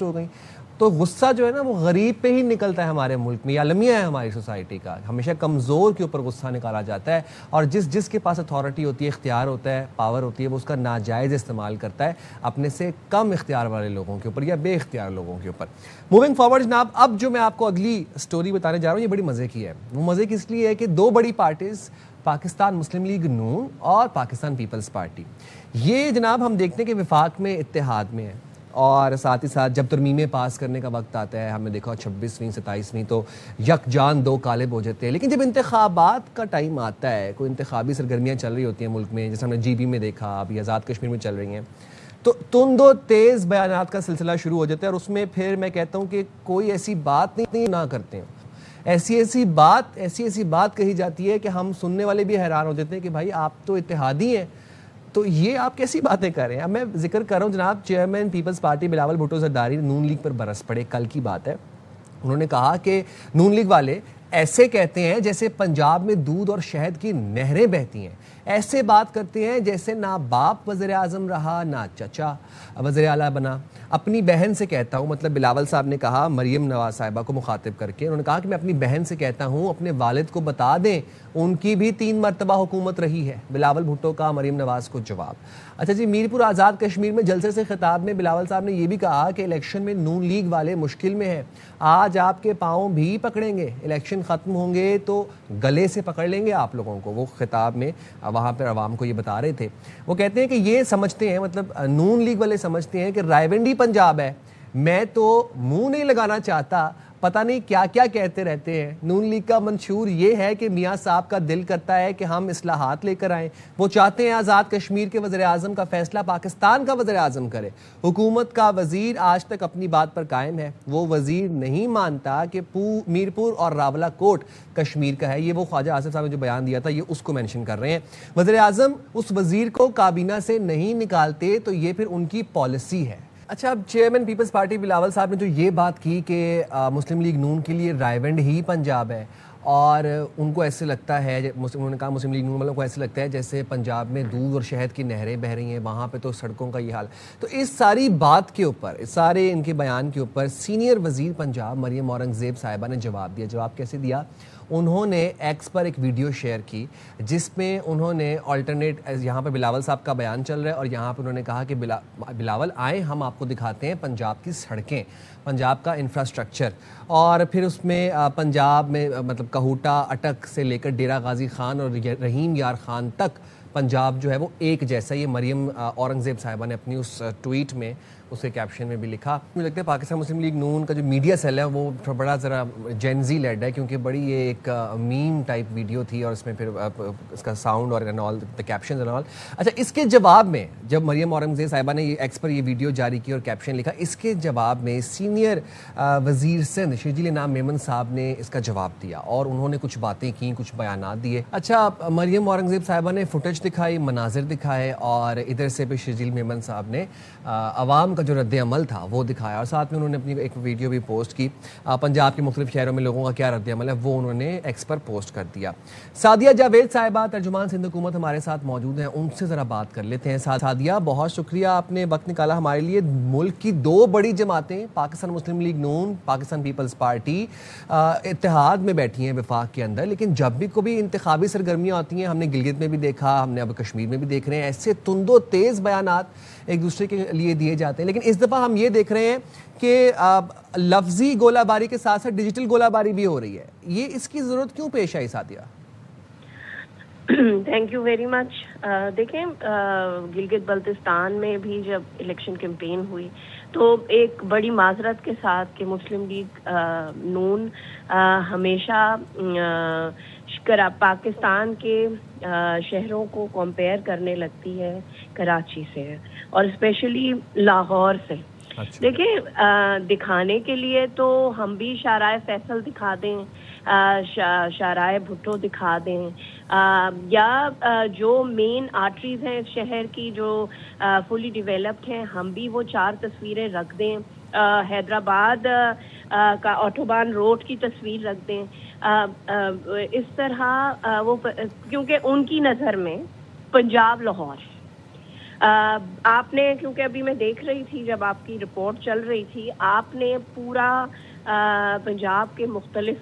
हो गई। तो गुस्सा जो है ना वो गरीब पे ही निकलता है हमारे मुल्क में। ये अलमिया है हमारी सोसाइटी का, हमेशा कमज़ोर के ऊपर गुस्सा निकाला जाता है, और जिसके पास अथॉरिटी होती है, इख्तियार होता है, पावर होती है, वो उसका नाजायज़ इस्तेमाल करता है अपने से कम इख्तियार वाले लोगों के ऊपर या बे इख्तियार लोगों के ऊपर। मूविंग फॉरवर्ड जनाब, अब जो मैं आपको अगली स्टोरी बताने जा रहा हूँ ये बड़ी मज़े की है। वो मज़े की इसलिए है कि 2 बड़ी पार्टीज़, पाकिस्तान मुस्लिम लीग नून और पाकिस्तान पीपल्स पार्टी, ये जनाब हम देखते हैं कि विफाक में, इत्तेहाद में है। और साथ ही साथ जब तरमीमें पास करने का वक्त आता है, हमने देखा 26वीं 27वीं तो यकजान 2 कालिब हो जाते हैं। लेकिन जब इंतखाबात का टाइम आता है, कोई इंतखाबी सरगर्मियाँ चल रही होती हैं मुल्क में, जैसे हमने GB में देखा, अभी आज़ाद कश्मीर में चल रही हैं, तो तुंदो तेज़ बयानात का सिलसिला शुरू हो जाता है। और उसमें फिर मैं कहता हूँ कि कोई ऐसी बात नहीं ना करते हैं, ऐसी बात कही जाती है कि हम सुनने वाले भी हैरान हो जाते हैं कि भाई आप तो इत्तेहादी हैं, तो ये आप कैसी बातें कर रहे हैं। अब मैं जिक्र कर रहा हूँ जनाब, चेयरमैन पीपल्स पार्टी बिलावल भुट्टो जरदारी नून लीग पर बरस पड़े, कल की बात है। उन्होंने कहा कि नून लीग वाले ऐसे कहते हैं जैसे पंजाब में दूध और शहद की नहरें बहती हैं। ऐसे बात करते हैं जैसे ना बाप वज़ीर आज़म रहा ना चचा वज़ीर आला बना। अपनी बहन से कहता हूँ, मतलब बिलावल साहब ने कहा मरियम नवाज साहिबा को मुखातिब करके, उन्होंने कहा कि मैं अपनी बहन से कहता हूँ अपने वालिद को बता दें उनकी भी 3 मरतबा हुकूमत रही है। बिलावल भुट्टो का मरियम नवाज को जवाब। अच्छा जी, मीरपुर आज़ाद कश्मीर में जलसे से खिताब में बिलावल साहब ने यह भी कहा कि इलेक्शन में नून लीग वाले मुश्किल में हैं, आज आपके पाँव भी पकड़ेंगे, इलेक्शन ख़त्म होंगे तो गले से पकड़ लेंगे आप लोगों को। वो खिताब में वहाँ पर अवाम को ये बता रहे थे। वो कहते हैं कि ये समझते हैं, मतलब नून लीग वाले समझते हैं कि रायवंडी पंजाब है, मैं तो मुंह नहीं लगाना चाहता, पता नहीं क्या क्या कहते रहते हैं। नून लीग का मंशूर ये है कि मियाँ साहब का दिल करता है कि हम इस्लाहात लेकर आएँ। वो चाहते हैं आज़ाद कश्मीर के वज़ीर आज़म का फैसला पाकिस्तान का वज़ीर आज़म करे। हुकूमत का वज़ीर आज तक अपनी बात पर कायम है। वो वज़ीर नहीं मानता कि मीरपुर और रावला कोट कश्मीर का है। ये वो ख्वाजा आसिफ साहब ने जो बयान दिया था, ये उसको मेंशन कर रहे हैं। वज़ीर आज़म उस वज़ीर को काबीना से नहीं निकालते तो ये फिर उनकी पॉलिसी है। अच्छा, अब चेयरमैन पीपल्स पार्टी बिलावल साहब ने जो ये बात की कि मुस्लिम लीग नून के लिए रायवंड ही पंजाब है और उनको ऐसे लगता है, उन्होंने कहा मुस्लिम लीग नून वालों को ऐसे लगता है जैसे पंजाब में दूध और शहद की नहरें बह रही हैं, वहाँ पे तो सड़कों का ये हाल। तो इस सारी बात के ऊपर, इस सारे इनके बयान के ऊपर सीनियर वज़ीर पंजाब मरियम औरंगज़ेब साहिबा ने जवाब दिया। जवाब कैसे दिया? उन्होंने एक्स पर एक वीडियो शेयर की जिसमें उन्होंने अल्टरनेट, यहाँ पर बिलावल साहब का बयान चल रहा है और यहाँ पर उन्होंने कहा कि बिलावल आए, हम आपको दिखाते हैं पंजाब की सड़कें, पंजाब का इंफ्रास्ट्रक्चर। और फिर उसमें पंजाब में मतलब कहूटा अटक से लेकर डेरा गाजी खान और रहीम यार खान तक पंजाब जो है वो एक जैसा। ये मरियम औरंगज़ेब साहिबा ने अपनी उस ट्वीट में, उसके कैप्शन में भी लिखा। मुझे लगता है पाकिस्तान मुस्लिम लीग नून का जो मीडिया सेल है वो बड़ा ज़रा जेनजी लेड है, क्योंकि बड़ी ये एक मीम टाइप वीडियो थी और इसमें फिर इसका साउंड और and all the caption and all. अच्छा, इसके जवाब में जब मरियम औरंगज़ेब साहिबा ने ये एक्स पर ये वीडियो जारी की और कैप्शन लिखा, इसके जवाब में सीनियर वज़ीर सिंध शर्जील इनाम मेमन साहब ने इसका जवाब दिया और उन्होंने कुछ बातें की, कुछ बयानात दिए। अच्छा, मरियम औरंगज़ेब साहिबा ने फुटेज दिखाई, मनाजिर दिखाए और इधर से भी शर्जील मेमन साहब ने अवाम का जो रद्द अमल था वो दिखाया और साथ में उन्होंने अपनी एक वीडियो भी पोस्ट की। पंजाब के मुख्तलिफ शहरों में लोगों का क्या रद्द अमल है वो उन्होंने एक्स पर पोस्ट कर दिया। सादिया जावेद साहिबा तर्जुमान सिंध हुकूमत हमारे साथ मौजूद हैं, उनसे ज़रा बात कर लेते हैं। सादिया, बहुत शुक्रिया, आपने वक्त निकाला हमारे लिए। मुल्क की 2 बड़ी जमातें पाकिस्तान मुस्लिम लीग नून, पाकिस्तान पीपल्स पार्टी इत्तेहाद में बैठी हैं वफाक के अंदर, लेकिन जब भी कभी इंतखाबी सरगर्मियाँ होती हैं, हमने गिलगित में भी देखा, हमने अब कश्मीर में भी देख रहे हैं, ऐसे तुंदो तेज़ बयानात एक दूसरे के लिए दिए जाते हैं। लेकिन इस दफ़ा हम ये देख रहे हैं कि लफ्जी गोलाबारी के साथ साथ डिजिटल गोलाबारी भी हो रही है। ये इसकी ज़रूरत क्यों पेश आई Sadia? Thank you very much. देखें, गिलगित बल्तिस्तान में भी जब इलेक्शन कैंपेन हुई तो एक बड़ी माजरत के साथ कि मुस्लिम लीग नून हमेशा पाकिस्तान के शहरों को कंपेयर करने लगती है कराची से और स्पेशली लाहौर से। अच्छा। देखिए, दिखाने के लिए तो हम भी शाराए फैसल दिखा दें, शाराए भुट्टो दिखा दें, या जो मेन आर्टरीज हैं शहर की जो फुली डेवलप्ड हैं, हम भी वो 4 तस्वीरें रख दें, हैदराबाद का ऑटोबान रोड की तस्वीर रख दें। इस तरह वो, क्योंकि उनकी नज़र में पंजाब लाहौर है। आपने, क्योंकि अभी मैं देख रही थी जब आपकी रिपोर्ट चल रही थी, आपने पूरा पंजाब के मुख्तलिफ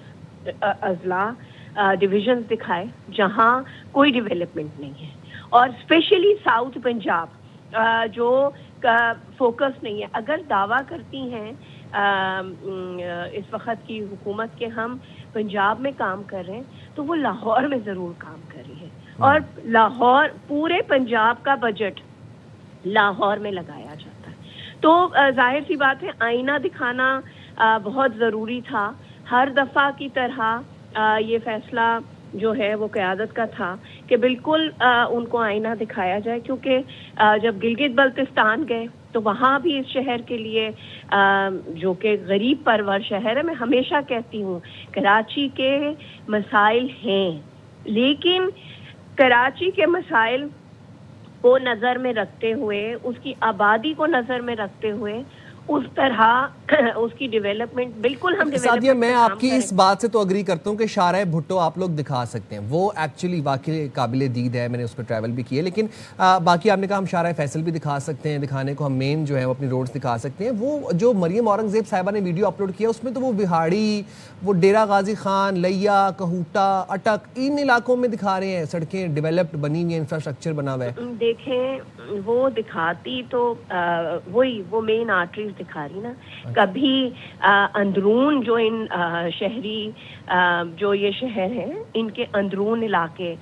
अजला डिविजन्स दिखाए जहाँ कोई डेवलपमेंट नहीं है और स्पेशली साउथ पंजाब जो फोकस नहीं है। अगर दावा करती हैं इस वक्त की हुकूमत के हम पंजाब में काम कर रहे हैं, तो वो लाहौर में ज़रूर काम कर रही है और लाहौर, पूरे पंजाब का बजट लाहौर में लगाया जाता है। तो जाहिर सी बात है आईना दिखाना बहुत ज़रूरी था। हर दफ़ा की तरह ये फैसला जो है वो क़यादत का था कि बिल्कुल उनको आईना दिखाया जाए, क्योंकि जब गिलगित बल्तिस्तान गए तो वहाँ भी इस शहर के लिए जो कि गरीब परवर शहर है, मैं हमेशा कहती हूँ कराची के मसाइल हैं, लेकिन कराची के मसाइल को नज़र में रखते हुए, उसकी आबादी को नज़र में रखते हुए उस तरह उसकी डेवलपमेंट बिल्कुल हम सादिया, मैं development पे आपकी काम इस बात से तो अग्री करता हूँ कि शाहराह भुट्टो आप लोग दिखा सकते हैं, वो एक्चुअली वाकई काबिल दीद है, मैंने उस पर ट्रैवल भी किया। लेकिन बाकी आपने कहा हम शाहराह फैसल भी दिखा सकते हैं, दिखाने को हम मेन जो है वो अपनी रोड्स दिखा सकते हैं। वो जो मरियम औरंगजेब साहिबा ने वीडियो अपलोड किया उसमें तो वो बिहाड़ी, वो डेरा गाजी खान, लैया, कहूटा, अटक, इन इलाकों में दिखा रहे हैं सड़कें डेवलप्ड बनी हुई, इंफ्रास्ट्रक्चर बना हुआ है। देखें वो दिखाती तो वही वो मेन आर्टरीज दिखा रही ना। कभी अंदरून जो इन शहरी जो ये शहर हैं इनके अंदरून इलाके,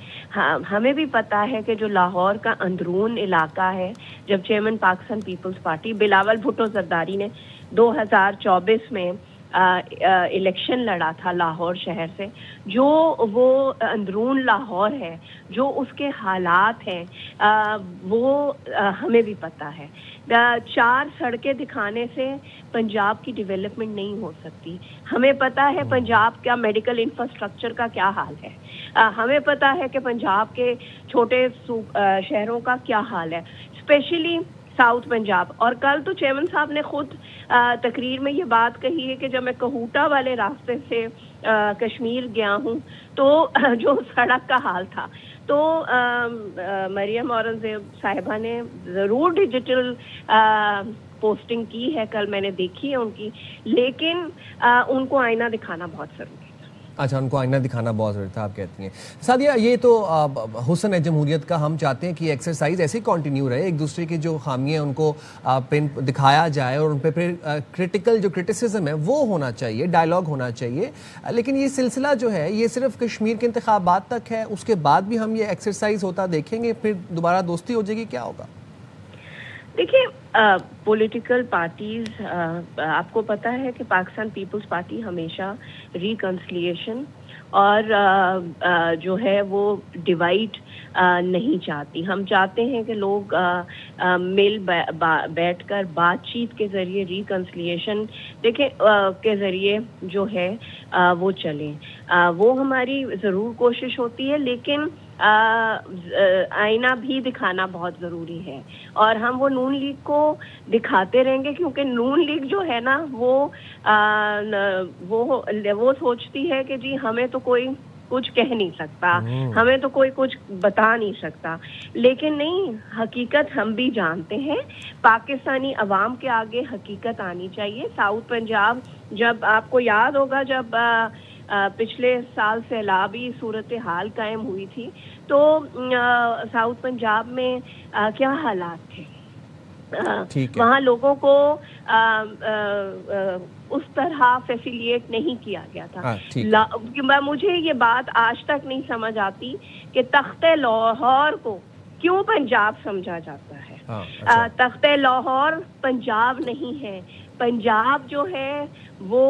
हमें भी पता है कि जो लाहौर का अंदरून इलाका है, जब चेयरमैन पाकिस्तान पीपल्स पार्टी बिलावल भुट्टो जरदारी ने 2024 में इलेक्शन लड़ा था लाहौर शहर से, जो वो अंदरून लाहौर है, जो उसके हालात हैं वो हमें भी पता है। 4 सड़कें दिखाने से पंजाब की डेवलपमेंट नहीं हो सकती। हमें पता है पंजाब का मेडिकल इंफ्रास्ट्रक्चर का क्या हाल है, हमें पता है कि पंजाब के छोटे शहरों का क्या हाल है, स्पेशली साउथ पंजाब। और कल तो चेयरमैन साहब ने खुद तकरीर में ये बात कही है कि जब मैं कहूटा वाले रास्ते से कश्मीर गया हूँ तो जो सड़क का हाल था, तो मरियम औरंगजेब साहिबा ने ज़रूर डिजिटल पोस्टिंग की है, कल मैंने देखी है उनकी, लेकिन उनको आईना दिखाना बहुत ज़रूरी है। अच्छा, उनको आईना दिखाना बहुत ज़रूरी था, आप कहती हैं। सादिया, ये तो हुस्न है जमहूरियत का, हम चाहते हैं कि एक्सरसाइज ऐसे ही कंटिन्यू रहे, एक दूसरे की जो खामियां हैं उनको पिन दिखाया जाए और उन पर फिर क्रिटिकल जो क्रिटिसिज्म है वो होना चाहिए, डायलॉग होना चाहिए। लेकिन ये सिलसिला जो है ये सिर्फ कश्मीर के इंतखाबात तक है, उसके बाद भी हम ये एक्सरसाइज होता देखेंगे, फिर दोबारा दोस्ती हो जाएगी, क्या होगा? देखिए, पॉलिटिकल पार्टीज, आपको पता है कि पाकिस्तान पीपल्स पार्टी हमेशा रिकन्सिलिएशन और जो है वो डिवाइड नहीं चाहती। हम चाहते हैं कि लोग मिल बैठकर बातचीत के ज़रिए रिकन्सिलिएशन देखें के ज़रिए जो है वो चलें, वो हमारी ज़रूर कोशिश होती है। लेकिन आईना भी दिखाना बहुत ज़रूरी है और हम वो नून लीग को दिखाते रहेंगे, क्योंकि नून लीग जो है ना वो सोचती है कि जी हमें तो कोई कुछ कह नहीं सकता, हमें तो कोई कुछ बता नहीं सकता। लेकिन नहीं, हकीकत हम भी जानते हैं, पाकिस्तानी अवाम के आगे हकीकत आनी चाहिए। साउथ पंजाब, जब आपको याद होगा जब पिछले साल सैलाबी सूरत हाल कायम हुई थी तो साउथ पंजाब में क्या हालात थे, वहाँ लोगों को उस तरह फैसिलिएट नहीं किया गया था। मुझे ये बात आज तक नहीं समझ आती कि तख्ते लाहौर को क्यों पंजाब समझा जाता है। अच्छा। तख्ते लाहौर पंजाब नहीं है, पंजाब जो है वो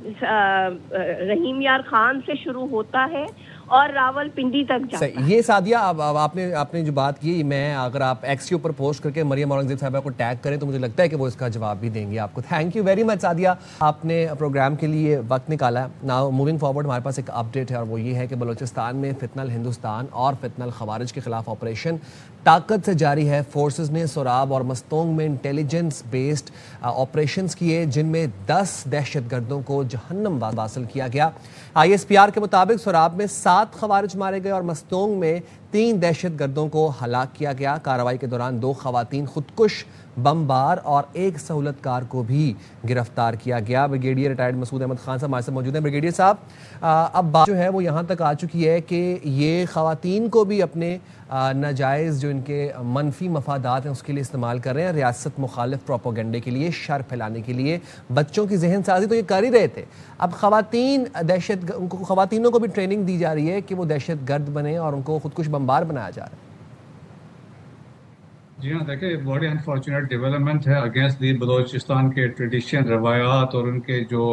रहीम यार खान से शुरू होता है और रावलपिंडी तक जाता है। ये सादिया, अब आपने जो बात की, मैं अगर आप एक्स के ऊपर पोस्ट करके मरियम औरंगजेब साहिबा को टैग करें तो मुझे लगता है कि वो इसका जवाब भी देंगे आपको। Thank you very much Sadia, आपने प्रोग्राम के लिए वक्त निकाला। नाउ मूविंग फॉरवर्ड हमारे पास एक अपडेट है और वो ये है कि बलूचिस्तान में फितनल हिंदुस्तान और फितनल खवारिज के खिलाफ ऑपरेशन ताकत से जारी है। फोर्सेस ने सोराब और मस्तोंग में इंटेलिजेंस बेस्ड ऑपरेशंस किए, जिनमें 10 दहशतगर्दों को जहन्नम वासिल किया गया। ISPR के मुताबिक सोराब में 7 खवारिज मारे गए और मस्तोंग में 3 दहशतगर्दों को हलाक किया गया। कार्रवाई के दौरान 2 खवातीन खुदकुश बमबार और 1 सहूलतकार को भी गिरफ्तार किया गया। ब्रिगेडियर रिटायर्ड मसूद अहमद खान साहब हमारे साथ मौजूद हैं। ब्रिगेडियर साहब, अब बात जो है वो यहाँ तक आ चुकी है कि ये खवातीन को भी अपने नाजायज़ जो इनके मनफी मफादात हैं उसके लिए इस्तेमाल कर रहे हैं, रियासत मुखालिफ प्रोपोगंडे के लिए, शर फैलाने के लिए, बच्चों की जहन साजी तो ये कर ही रहे थे। अब खवातीनों को भी ट्रेनिंग दी जा रही है कि वो दहशत गर्द बने और उनको खुदकुश बमबार बनाया जा रहा है। जी हाँ, देखिए बड़ी अनफॉर्चुनेट डेवलपमेंट है अगेंस्ट दी बलोचिस्तान के ट्रेडिशन, रवायात और उनके जो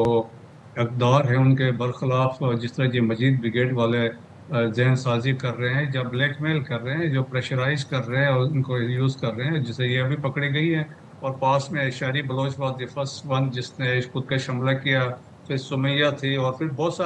अकदार हैं उनके बरखिलाफ। जिस तरह ये मजीद ब्रिगेड वाले जहन साजी कर रहे हैं, जब ब्लैकमेल कर रहे हैं, जो प्रेशराइज कर रहे हैं और उनको यूज़ कर रहे हैं, जिससे ये अभी पकड़ी गई है। और पास में शहरी Baloch was the first one जिसने खुद का हमला किया, फिर सुमैया थी और फिर बहुत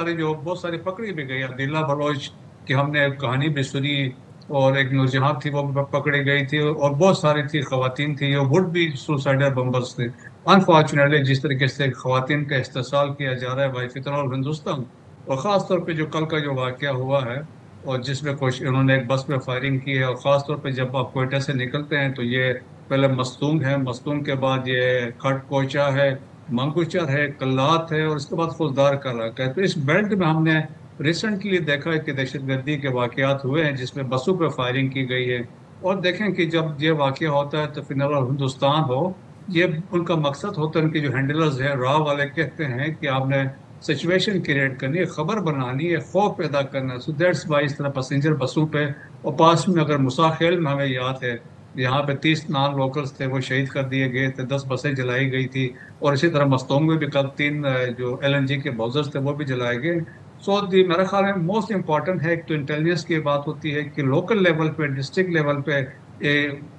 सारी पकड़ी भी गई। अदिला बलोच की हमने कहानी भी सुनी और एक नौजवान थी वो पकड़ी गई थी और बहुत सारी थी खवातीन थी, वो वुड भी सुसाइडल बम्बर्स थे। अनफॉर्चुनेटली जिस तरीके से ख़वातीन का इस्तेसाल किया जा रहा है बाई फितरल हिंदुस्तान, और ख़ास तौर पे जो कल का जो वाक़या हुआ है और जिसमें कुछ इन्होंने एक बस पे फायरिंग की है, और ख़ास तौर पे जब आप क्वेटा से निकलते हैं तो ये पहले मस्तूंग है, मस्तूंग के बाद ये खट कोचा है, मंगुचर है, कल्लात है, और उसके बाद फुलदार का इलाका है। तो इस बेल्ट में हमने रिसेंटली देखा है कि दहशतगर्दी के वाक़यात हुए हैं जिसमें बसों पे फायरिंग की गई है। और देखें कि जब ये वाक़या होता है तो फिलहाल हिंदुस्तान हो, ये उनका मकसद होता है, उनके जो हैंडलर्स हैं राह वाले कहते हैं कि आपने सिचुएशन क्रिएट करनी है, खबर बनानी है, खौफ पैदा करना है। सो दैट्स वाई इस तरह पैसेंजर बसों पे, और पास में अगर मुसाखेल में हमें याद है यहाँ पे 30 नॉन लोकल्स थे वो शहीद कर दिए गए थे, 10 बसें जलाई गई थी, और इसी तरह मस्तोंग में भी कल 3 जो LNG के बॉजर्स थे वो भी जलाए गए। सो दी मेरा ख्याल है मोस्ट इम्पॉर्टेंट है तो इंटेलिजेंस की बात होती है कि लोकल लेवल पे, डिस्ट्रिक्ट लेवल पे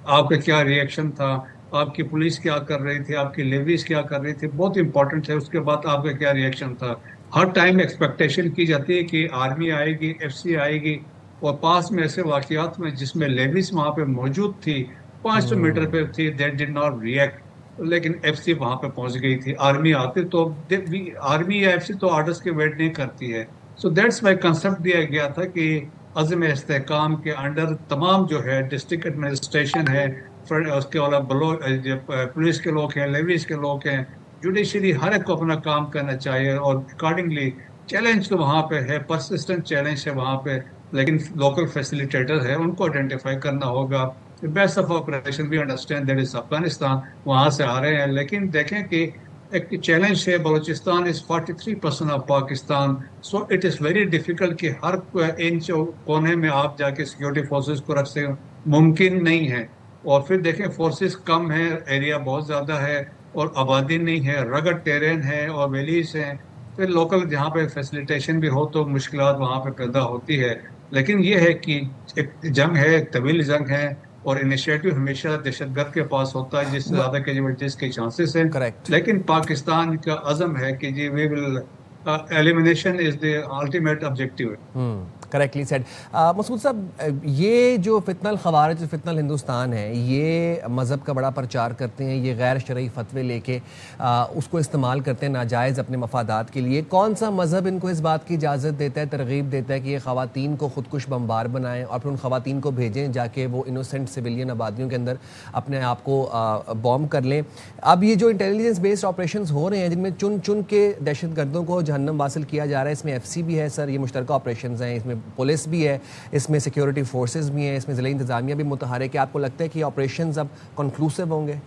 आपका क्या रिएक्शन था, आपकी पुलिस क्या कर रही थी, आपकी लेवीज क्या कर रही थी, बहुत इंपॉर्टेंट है। उसके बाद आपका क्या रिएक्शन था। हर टाइम एक्सपेक्टेशन की जाती है कि आर्मी आएगी, FC आएगी, और पास में ऐसे वाकयात में जिसमें लेवीज वहां पे मौजूद थी, 500 मीटर पे थी, दैट डिड नॉट रिएक्ट, लेकिन FC वहां पे पहुंच गई थी। आर्मी आती तो आर्मी या FC तो ऑर्डर्स के वेट नहीं करती है। सो दैट्स वाई कंसेप्ट दिया गया था कि अज़्म इस्तेहकाम के अंडर तमाम जो है डिस्ट्रिक्ट एडमिनिस्ट्रेशन है, उसके अलावा पुलिस के लोग हैं, लेवीज के लोग हैं, जुडिशरी, हर एक को अपना काम करना चाहिए। और अकॉर्डिंगली चैलेंज तो वहाँ पे है, परसिस्टेंट चैलेंज है वहाँ पे, लेकिन लोकल फैसिलिटेटर है उनको आइडेंटिफाई करना होगा। बेस्ट ऑफ ऑपरेशन भी अंडरस्टैंड दैट इज अफगानिस्तान, वहाँ से आ रहे हैं, लेकिन देखें कि एक चैलेंज है, Balochistan is 43% of Pakistan, so it is very difficult कि हर इंच कोने में आप जाके सिक्योरिटी फोर्सेस को रख सकें, मुमकिन नहीं है। और फिर देखें फोर्सेस कम है, एरिया बहुत ज़्यादा है, और आबादी नहीं है, रगड़ टेरेन है और वैलीज हैं, फिर लोकल जहाँ पे फैसिलिटेशन भी हो तो मुश्किलात वहाँ पे पैदा होती है। लेकिन ये है कि एक जंग है, एक तवील जंग है, और इनिशिएटिव हमेशा दहशतगर्द के पास होता है जिससे ज़्यादा कैजुअल्टीज के चांसेस हैं। करेक्ट। लेकिन पाकिस्तान का अज़म है कि जी we will elimination is the ultimate objective. Correctly said. Masood साहब, ये जो फितनल खवारिज, जो फितनल हिंदुस्तान है, ये मज़हब का बड़ा प्रचार करते हैं, ये गैर शरई फतवे लेके उसको इस्तेमाल करते हैं नाजायज़ अपने मफादात के लिए। कौन सा मज़हब इनको इस बात की इजाज़त देता है, तरगीब देता है कि ये ख़वातीन को खुदकुश बम्बार बनाएं और फिर उन ख़वातीन को भेजें जाके वो इनोसेंट सिविलियन आबादियों के अंदर अपने आप को बॉम्ब कर लें? अब ये जो इंटेलिजेंस बेस्ड ऑपरेशंस हो रहे हैं जिनमें चुन चुन के दहशतगर्दों को जहन्नम वासिल किया जा रहा है, इसमें FC भी है सर, ये मुश्तरका ऑपरेशंस हैं, इसमें पुलिस भी है, इसमें सिक्योरिटी फोर्सेस भी हैं, इसमें ज़िला इंतज़ामिया भी मुतहरिक है। आपको लगता है कि ऑपरेशंस अब कंक्लूसिव होंगे?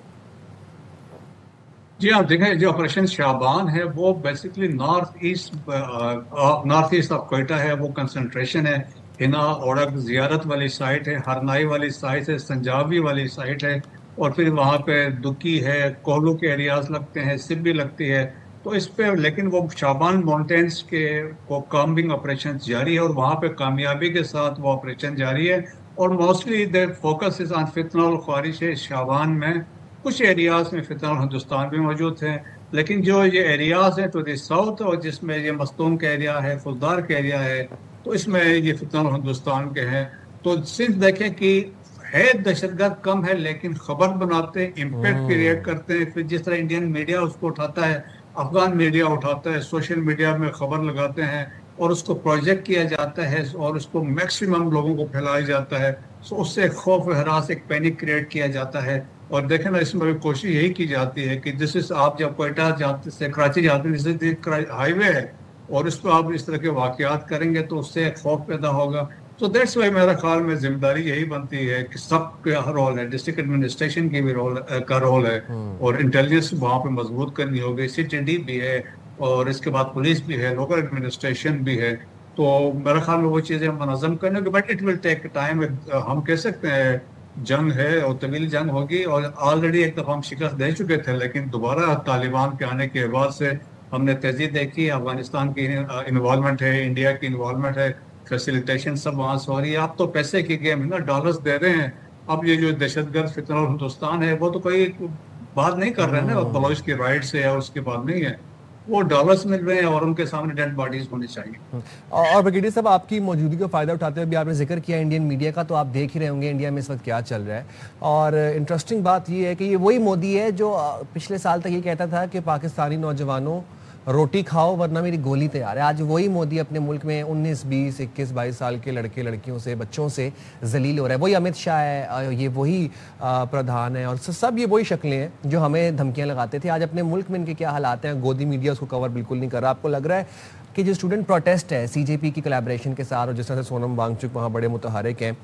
जी आप देखें, जो ऑपरेशन शाबान है वो basically north east of Quetta है, वो कंसंट्रेशन है। हिना ओड़क जियारत वाली साइट है, हरनाई वाली साइट है, संजाबी वाली साइट है, और फिर वहाँ पे दुकी है, कोहलू के एरियाज लगते हैं, सिब्बी लगती है। तो इस पे लेकिन वो शाबान माउंटेन्स के वो कॉम्बिंग ऑपरेशन जारी है, और वहाँ पे कामयाबी के साथ वो ऑपरेशन जारी है। और mostly the focus is on फितनल ख्वारिश शाबान में। कुछ एरियाज में फितनल हिंदुस्तान भी मौजूद हैं, लेकिन जो ये एरियाज हैं टू द साउथ, और जिसमें ये मस्तूम का एरिया है, फुलदार का एरिया है, तो इसमें ये फितनल हिंदुस्तान के हैं। तो सिर्फ देखें कि है दहशतगर्द कम है, लेकिन खबर बनाते हैं, इम्पैक्ट क्रिएट करते हैं। फिर जिस तरह इंडियन मीडिया उसको उठाता है, अफगान मीडिया उठाता है, सोशल मीडिया में खबर लगाते हैं और उसको प्रोजेक्ट किया जाता है और उसको मैक्सिमम लोगों को फैलाया जाता है। सो उससे खौफ हरास, एक पैनिक क्रिएट किया जाता है। और देखें ना, इसमें भी कोशिश यही की जाती है कि दिस इज, आप जब क्वेटा जाते से कराची जाते हैं, हाईवे है, और इस पर आप इस तरह के वाकयात करेंगे तो उससे खौफ पैदा होगा। तो दैट्स वाई मेरा ख्याल में जिम्मेदारी यही बनती है कि सबका रोल है, डिस्ट्रिक्ट एडमिनिस्ट्रेशन की भी रोल है, और इंटेलिजेंस वहाँ पे मजबूत करनी होगी, CTD भी है, और इसके बाद पुलिस भी है, लोकल एडमिनिस्ट्रेशन भी है। तो मेरे ख्याल में वो चीज़ें मनज़म करने के, but it will take time. हम कह सकते हैं जंग है और तवील जंग होगी, और ऑलरेडी एक दफ़ा हम शिकस्त दे चुके थे, लेकिन दोबारा तालिबान के आने के बाद से हमने तेज़ी देखी। अफगानिस्तान की इन्वॉल्वमेंट है, इंडिया की इन्वॉल्वमेंट है, फैसिलिटेशन सब वहाँ से हो रही है। आप तो पैसे की गेम है ना, डॉलर्स दे रहे हैं। अब ये जो दहशतगर्द फितनल हिंदुस्तान है वो तो कोई बात नहीं कर रहे हैं ना, बलोच की राइट से या उसके बाद नहीं है। वो डॉलर्स मिल रहे हैं और उनके सामने डेड बॉडीज होनी चाहिए। और ब्रिगेडियर साहब, आपकी मौजूदगी का फ़ायदा उठाते हुए भी आपने जिक्र किया इंडियन मीडिया का, तो आप देख ही रहे होंगे इंडिया में इस वक्त क्या चल रहा है। और इंटरेस्टिंग बात ये है कि ये वही मोदी है जो पिछले साल तक ये कहता था कि पाकिस्तानी नौजवानों रोटी खाओ वरना मेरी गोली तैयार है। आज वही मोदी अपने मुल्क में 19, 20, 21, 22 साल के लड़के लड़कियों से, बच्चों से जलील हो रहा है। वही अमित शाह है, ये वही प्रधान है, और सब ये वही शक्लें हैं जो हमें धमकियां लगाते थे। आज अपने मुल्क में इनके क्या हालात हैं, गोदी मीडिया उसको कवर बिल्कुल नहीं कर रहा। आपको लग रहा है कि जो स्टूडेंट प्रोटेस्ट है सीजेपी की कोलैबोरेशन के साथ, और जिस तरह से सोनम वांगचुक वहाँ बड़े मुतहरिक हैं,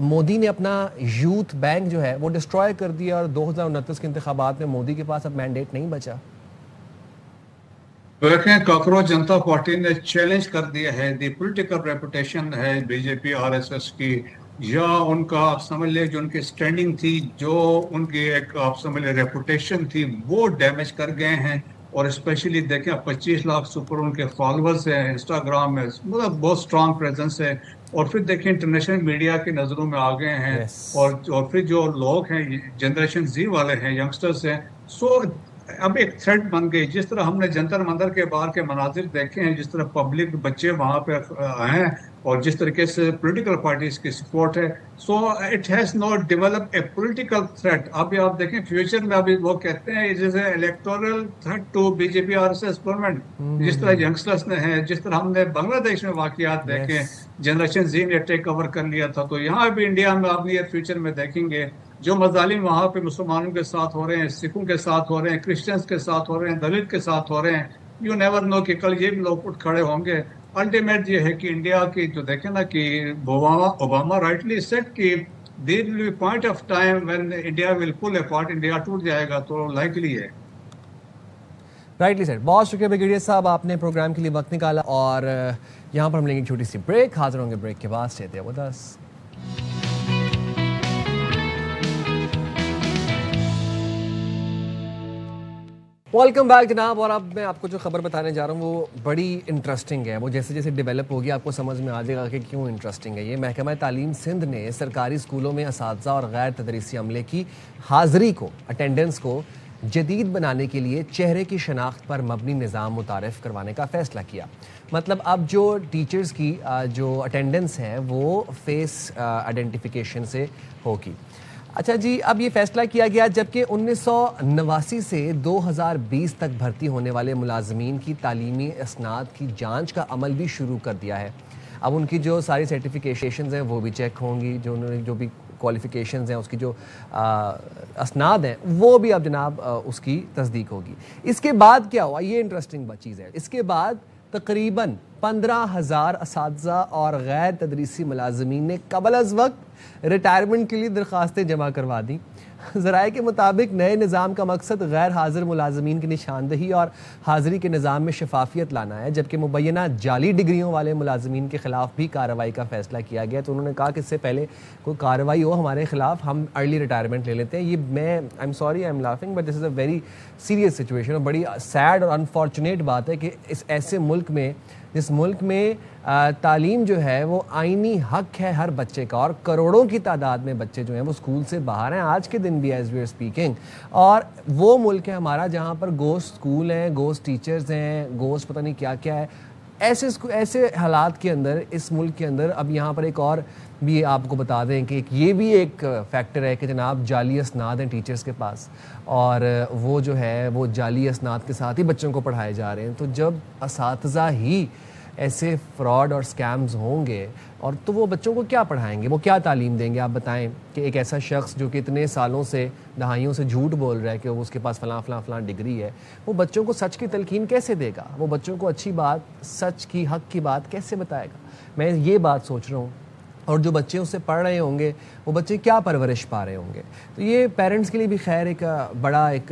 मोदी ने अपना यूथ बैंक जो है वो डिस्ट्रॉय कर दिया, और 2029 के इंतखाबात में मोदी के पास अब मैंडेट नहीं बचा। देखें, कॉकरोच जनता पार्टी ने चैलेंज कर दिया है दी पॉलिटिकल रेपुटेशन है बीजेपी आरएसएस की, या उनका आप समझ ले जो उनकी स्टैंडिंग थी, जो उनकी एक आप समझ ले रेपुटेशन थी, वो डैमेज कर गए हैं। और स्पेशली देखें 25 लाख से ऊपर उनके फॉलोअर्स हैं इंस्टाग्राम में, मतलब बहुत स्ट्रांग प्रेजेंस है। और फिर देखें इंटरनेशनल मीडिया की नज़रों में आ गए हैं। और फिर जो लोग हैं जनरेशन जी वाले हैं, यंगस्टर्स हैं, सो अब एक थ्रेट बन गई। जिस तरह हमने जंतर मंदिर के बाहर के मनाजिर देखे हैं, जिस तरह पब्लिक बच्चे वहाँ पे हैं, और जिस तरीके से पॉलिटिकल पार्टीज की सपोर्ट है, so it has not develop a political threat. अभी आप देखें फ्यूचर में अभी वो कहते हैं it is electoral threat to BJP RSS government. जिस तरह यंगस्टर्स ने है, जिस तरह हमने बांग्लादेश में वाकयात देखे, जनरेशन जी ने टेक ओवर कर लिया था, तो यहाँ भी इंडिया में आप नियर फ्यूचर में देखेंगे जो मजालिम वहाँ पे मुसलमानों के साथ हो रहे हैं, सिखों के साथ हो रहे हैं, क्रिश्चियंस के साथ हो रहे हैं, दलित के साथ हो रहे हैं, यू नेवर नो कि कल ये भी लोग उठ खड़े होंगे। अल्टीमेट ये है कि इंडिया की जो देखें ना कि ओबामा राइटली सेड कि there will be point of time when India will pull apart, India टूट जाएगा, तो लाइकली है। Rightly said. बहुत शुक्रिया ब्रिगेडियर साहब, आपने प्रोग्राम के लिए वक्त निकाला। और यहाँ पर हम लेंगे एक छोटी सी ब्रेक, हाजिर होंगे ब्रेक के बाद। Stay there with us. Welcome back जनाब। और अब मैं आपको जो खबर बताने जा रहा हूँ वो बड़ी इंटरेस्टिंग है। वो जैसे जैसे डेवलप होगी आपको समझ में आ जाएगा कि क्यों इंटरेस्टिंग है। ये महकमा तालीम सिंध ने सरकारी स्कूलों में असातिज़ा और गैर तदरीसी अमले की हाज़िरी को, अटेंडेंस को जदीद बनाने के लिए चेहरे की शनाख्त पर मबनी निज़ाम मुतारिफ़ करवाने का फ़ैसला किया। मतलब अब जो टीचर्स की जो अटेंडेंस है वो फेस आइडेंटिफिकेशन से होगी। अच्छा जी, अब ये फैसला किया गया जबकि 1989 से 2020 तक भर्ती होने वाले मुलाजमीन की तालीमी इसनाद की जांच का अमल भी शुरू कर दिया है। अब उनकी जो सारी सर्टिफिकेशंस हैं वो भी चेक होंगी, जो उन्होंने जो भी क्वालिफ़िकेशंस हैं, उसकी जो असनाद हैं वो भी अब जनाब उसकी तस्दीक होगी। इसके बाद क्या हुआ, ये इंटरेस्टिंग चीज़ है। इसके बाद तकरीबन 15,000 असातिज़ा और गैर तदरीसी मुलाजमीन ने कबल अज़ वक्त रिटायरमेंट के लिए दरख्वास्तें जमा करवा दी। ज़राए के मुताबिक नए निज़ाम का मकसद गैर हाजिर मुलाजमीन की निशानदही और हाज़िरी के निज़ाम में शफाफियत लाना है, जबकि मुबैना जाली डिग्रियों वाले मुलाजमीन के ख़िलाफ़ भी कार्रवाई का फ़ैसला किया गया। तो उन्होंने कहा कि इससे पहले कोई कार्रवाई हो हमारे ख़िलाफ़, हम अर्ली रिटायरमेंट ले लेते हैं। ये मैं I am sorry, I am laughing, but this is a very serious situation. और बड़ी सैड और अनफॉर्चुनेट बात है कि इस ऐसे मुल्क में, जिस मुल्क में तालीम जो है वो आईनी हक है हर बच्चे का, और करोड़ों की तादाद में बच्चे जो हैं वो स्कूल से बाहर हैं आज के दिन भी, एज वी आर स्पीकिंग। और वो मुल्क है हमारा जहाँ पर गोश्त स्कूल हैं, गोश्त टीचर्स हैं, गोश्त पता नहीं क्या क्या है। ऐसे हालात के अंदर इस मुल्क के अंदर अब यहाँ पर एक और भी आपको बता दें कि ये भी एक फैक्टर है कि जनाब जाली असनाद हैं टीचर्स के पास, और वो जो है वो जाली असनाद के साथ ही बच्चों को पढ़ाए जा रहे हैं। तो जब असातिज़ा ही ऐसे फ्रॉड और स्कैम्स होंगे और तो वो बच्चों को क्या पढ़ाएंगे, वो क्या तालीम देंगे? आप बताएं कि एक ऐसा शख्स जो कि इतने सालों से, दहाइयों से झूठ बोल रहा है कि वो उसके पास फ़लाँ डिग्री है, वो बच्चों को सच की तलकीन कैसे देगा? वो बच्चों को अच्छी बात, सच की, हक की बात कैसे बताएगा? मैं ये बात सोच रहा हूँ। और जो बच्चे उससे पढ़ रहे होंगे वो बच्चे क्या परवरिश पा रहे होंगे? तो ये पेरेंट्स के लिए भी खैर एक बड़ा एक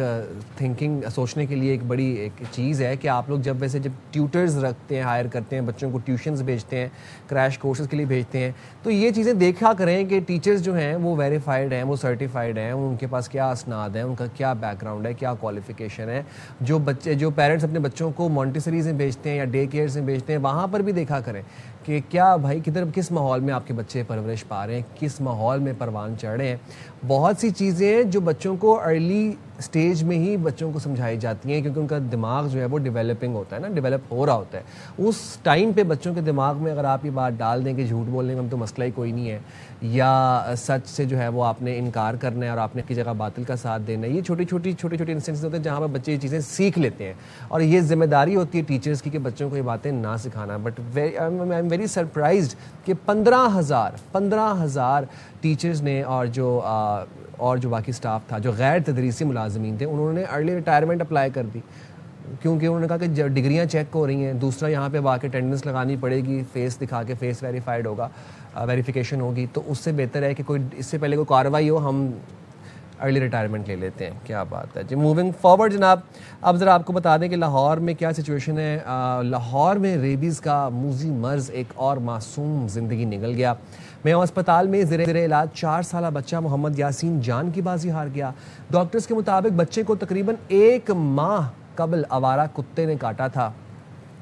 थिंकिंग, सोचने के लिए एक बड़ी एक चीज़ है कि आप लोग जब ट्यूटर्स रखते हैं, हायर करते हैं, बच्चों को ट्यूशन्स भेजते हैं, क्रैश कोर्सेज़ के लिए भेजते हैं, तो ये चीज़ें देखा करें कि टीचर्स जो हैं वो वेरीफाइड हैं, वो सर्टिफाइड हैं, उनके पास क्या असनाद है, उनका क्या बैकग्राउंड है, क्या क्वालिफ़िकेशन है। जो पेरेंट्स अपने बच्चों को मॉन्टेसरीज़ में भेजते हैं या डे केयर्स में भेजते हैं, वहाँ पर भी देखा करें कि क्या भाई किस माहौल में आपके बच्चे परवरिश पा रहे हैं, किस माहौल में परवान चढ़ रहे हैं। बहुत सी चीज़ें जो बच्चों को अर्ली स्टेज में ही बच्चों को समझाई जाती हैं, क्योंकि उनका दिमाग जो है वो डेवलपिंग होता है ना, डेवलप हो रहा होता है। उस टाइम पे बच्चों के दिमाग में अगर आप ये बात डाल दें कि झूठ बोलने में तो मसला ही कोई नहीं है, या सच से जो है वो आपने इनकार करना है और आपने की जगह बातिल का साथ देना है, ये छोटी छोटी इंस्टेंसेस होते हैं जहाँ पर बच्चे ये चीज़ें सीख लेते हैं। और ये जिम्मेदारी होती है टीचर्स की कि बच्चों को ये बातें ना सिखाना। But I am very surprised कि 15,000 टीचर्स ने और जो बाकी स्टाफ था, जो गैर तदरीसी मुलाजमीन थे, उन्होंने अर्ली रिटायरमेंट अप्लाई कर दी, क्योंकि उन्होंने कहा कि डिग्रियां चेक हो रही हैं, दूसरा यहाँ पे आके अटेंडेंस लगानी पड़ेगी, फेस दिखा के फेस वेरीफाइड होगा, वेरिफिकेशन होगी, तो उससे बेहतर है कि कोई इससे पहले कोई कार्रवाई हो, हम अर्ली रिटायरमेंट ले लेते हैं। क्या बात है जी। मूविंग फॉरवर्ड जनाब, अब ज़रा आपको बता दें कि लाहौर में क्या सिचुएशन है। लाहौर में रेबीज़ का मूजी मर्ज़ एक और मासूम ज़िंदगी निकल गया। मेयो अस्पताल में ज़ेरे इलाज 4 साला बच्चा मोहम्मद यासीन जान की बाजी हार गया। डॉक्टर्स के मुताबिक बच्चे को तकरीबन 1 माह कबल आवारा कुत्ते ने काटा था।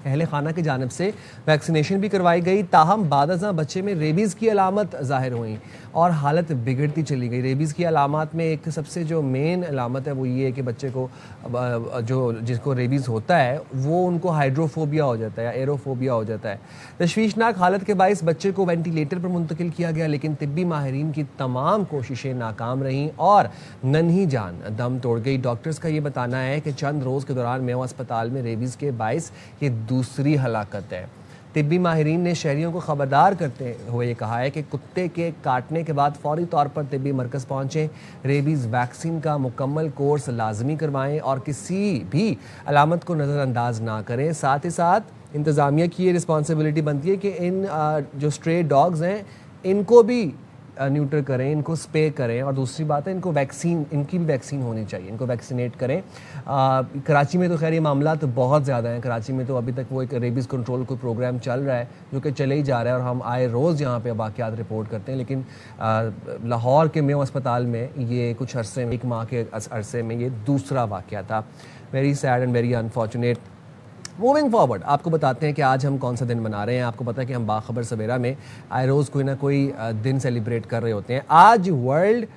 अहले खाना की जानिब से वैक्सीनेशन भी करवाई गई, ताहम बादअज़ां बच्चे में रेबीज़ की अलामत ज़ाहिर हुई और हालत बिगड़ती चली गई। रेबीज़ की अलामत में एक सबसे जो मेन अलामत है वो ये है कि बच्चे को जिसको रेबीज़ होता है वो उनको हाइड्रोफोबिया हो जाता है या एरोफोबिया हो जाता है। तशवीशनाक हालत के बाइस बच्चे को वेंटिलेटर पर मुंतकिल किया गया, लेकिन तिब्बी माहिरीन की तमाम कोशिशें नाकाम रहीं और नन्ही जान दम तोड़ गई। डॉक्टर्स का ये बताना है कि चंद रोज़ के दौरान मेयो अस्पताल में रेबीज़ के बाइस ये दूसरी हलाकत है। तिब्बी माहिरीन ने शहरियों को खबरदार करते हुए कहा है कि कुत्ते के काटने के बाद फौरी तौर पर तिब्बी मरकज़ पहुँचें, रेबीज़ वैक्सीन का मुकम्मल कोर्स लाजमी करवाएं और किसी भी अलामत को नज़रअंदाज ना करें। साथ ही साथ इंतज़ामिया की ये रिस्पॉन्सिबिलिटी बनती है कि इन जो स्ट्रे डॉग्स हैं इनको भी न्यूटर करें, इनको स्प्रे करें, और दूसरी बात है इनको वैक्सीन, इनकी भी वैक्सीन होनी चाहिए, इनको वैक्सीनेट करें। कराची में तो खैर ये मामला तो बहुत ज़्यादा है। कराची में तो अभी तक वो एक रेबीज़ कंट्रोल कोई प्रोग्राम चल रहा है जो कि चले ही जा रहा है और हम आए रोज़ यहाँ पे वाक़यात रिपोर्ट करते हैं, लेकिन लाहौर के मेयो अस्पताल में ये कुछ अरसे में, 1 माह के अरसे में ये दूसरा वाक़या था। Very sad and very unfortunate. Moving forward, आपको बताते हैं कि आज हम कौन सा दिन मना रहे हैं। आपको पता है कि हम बाखबर सवेरा में आए रोज़ कोई ना कोई दिन सेलिब्रेट कर रहे होते हैं। आज world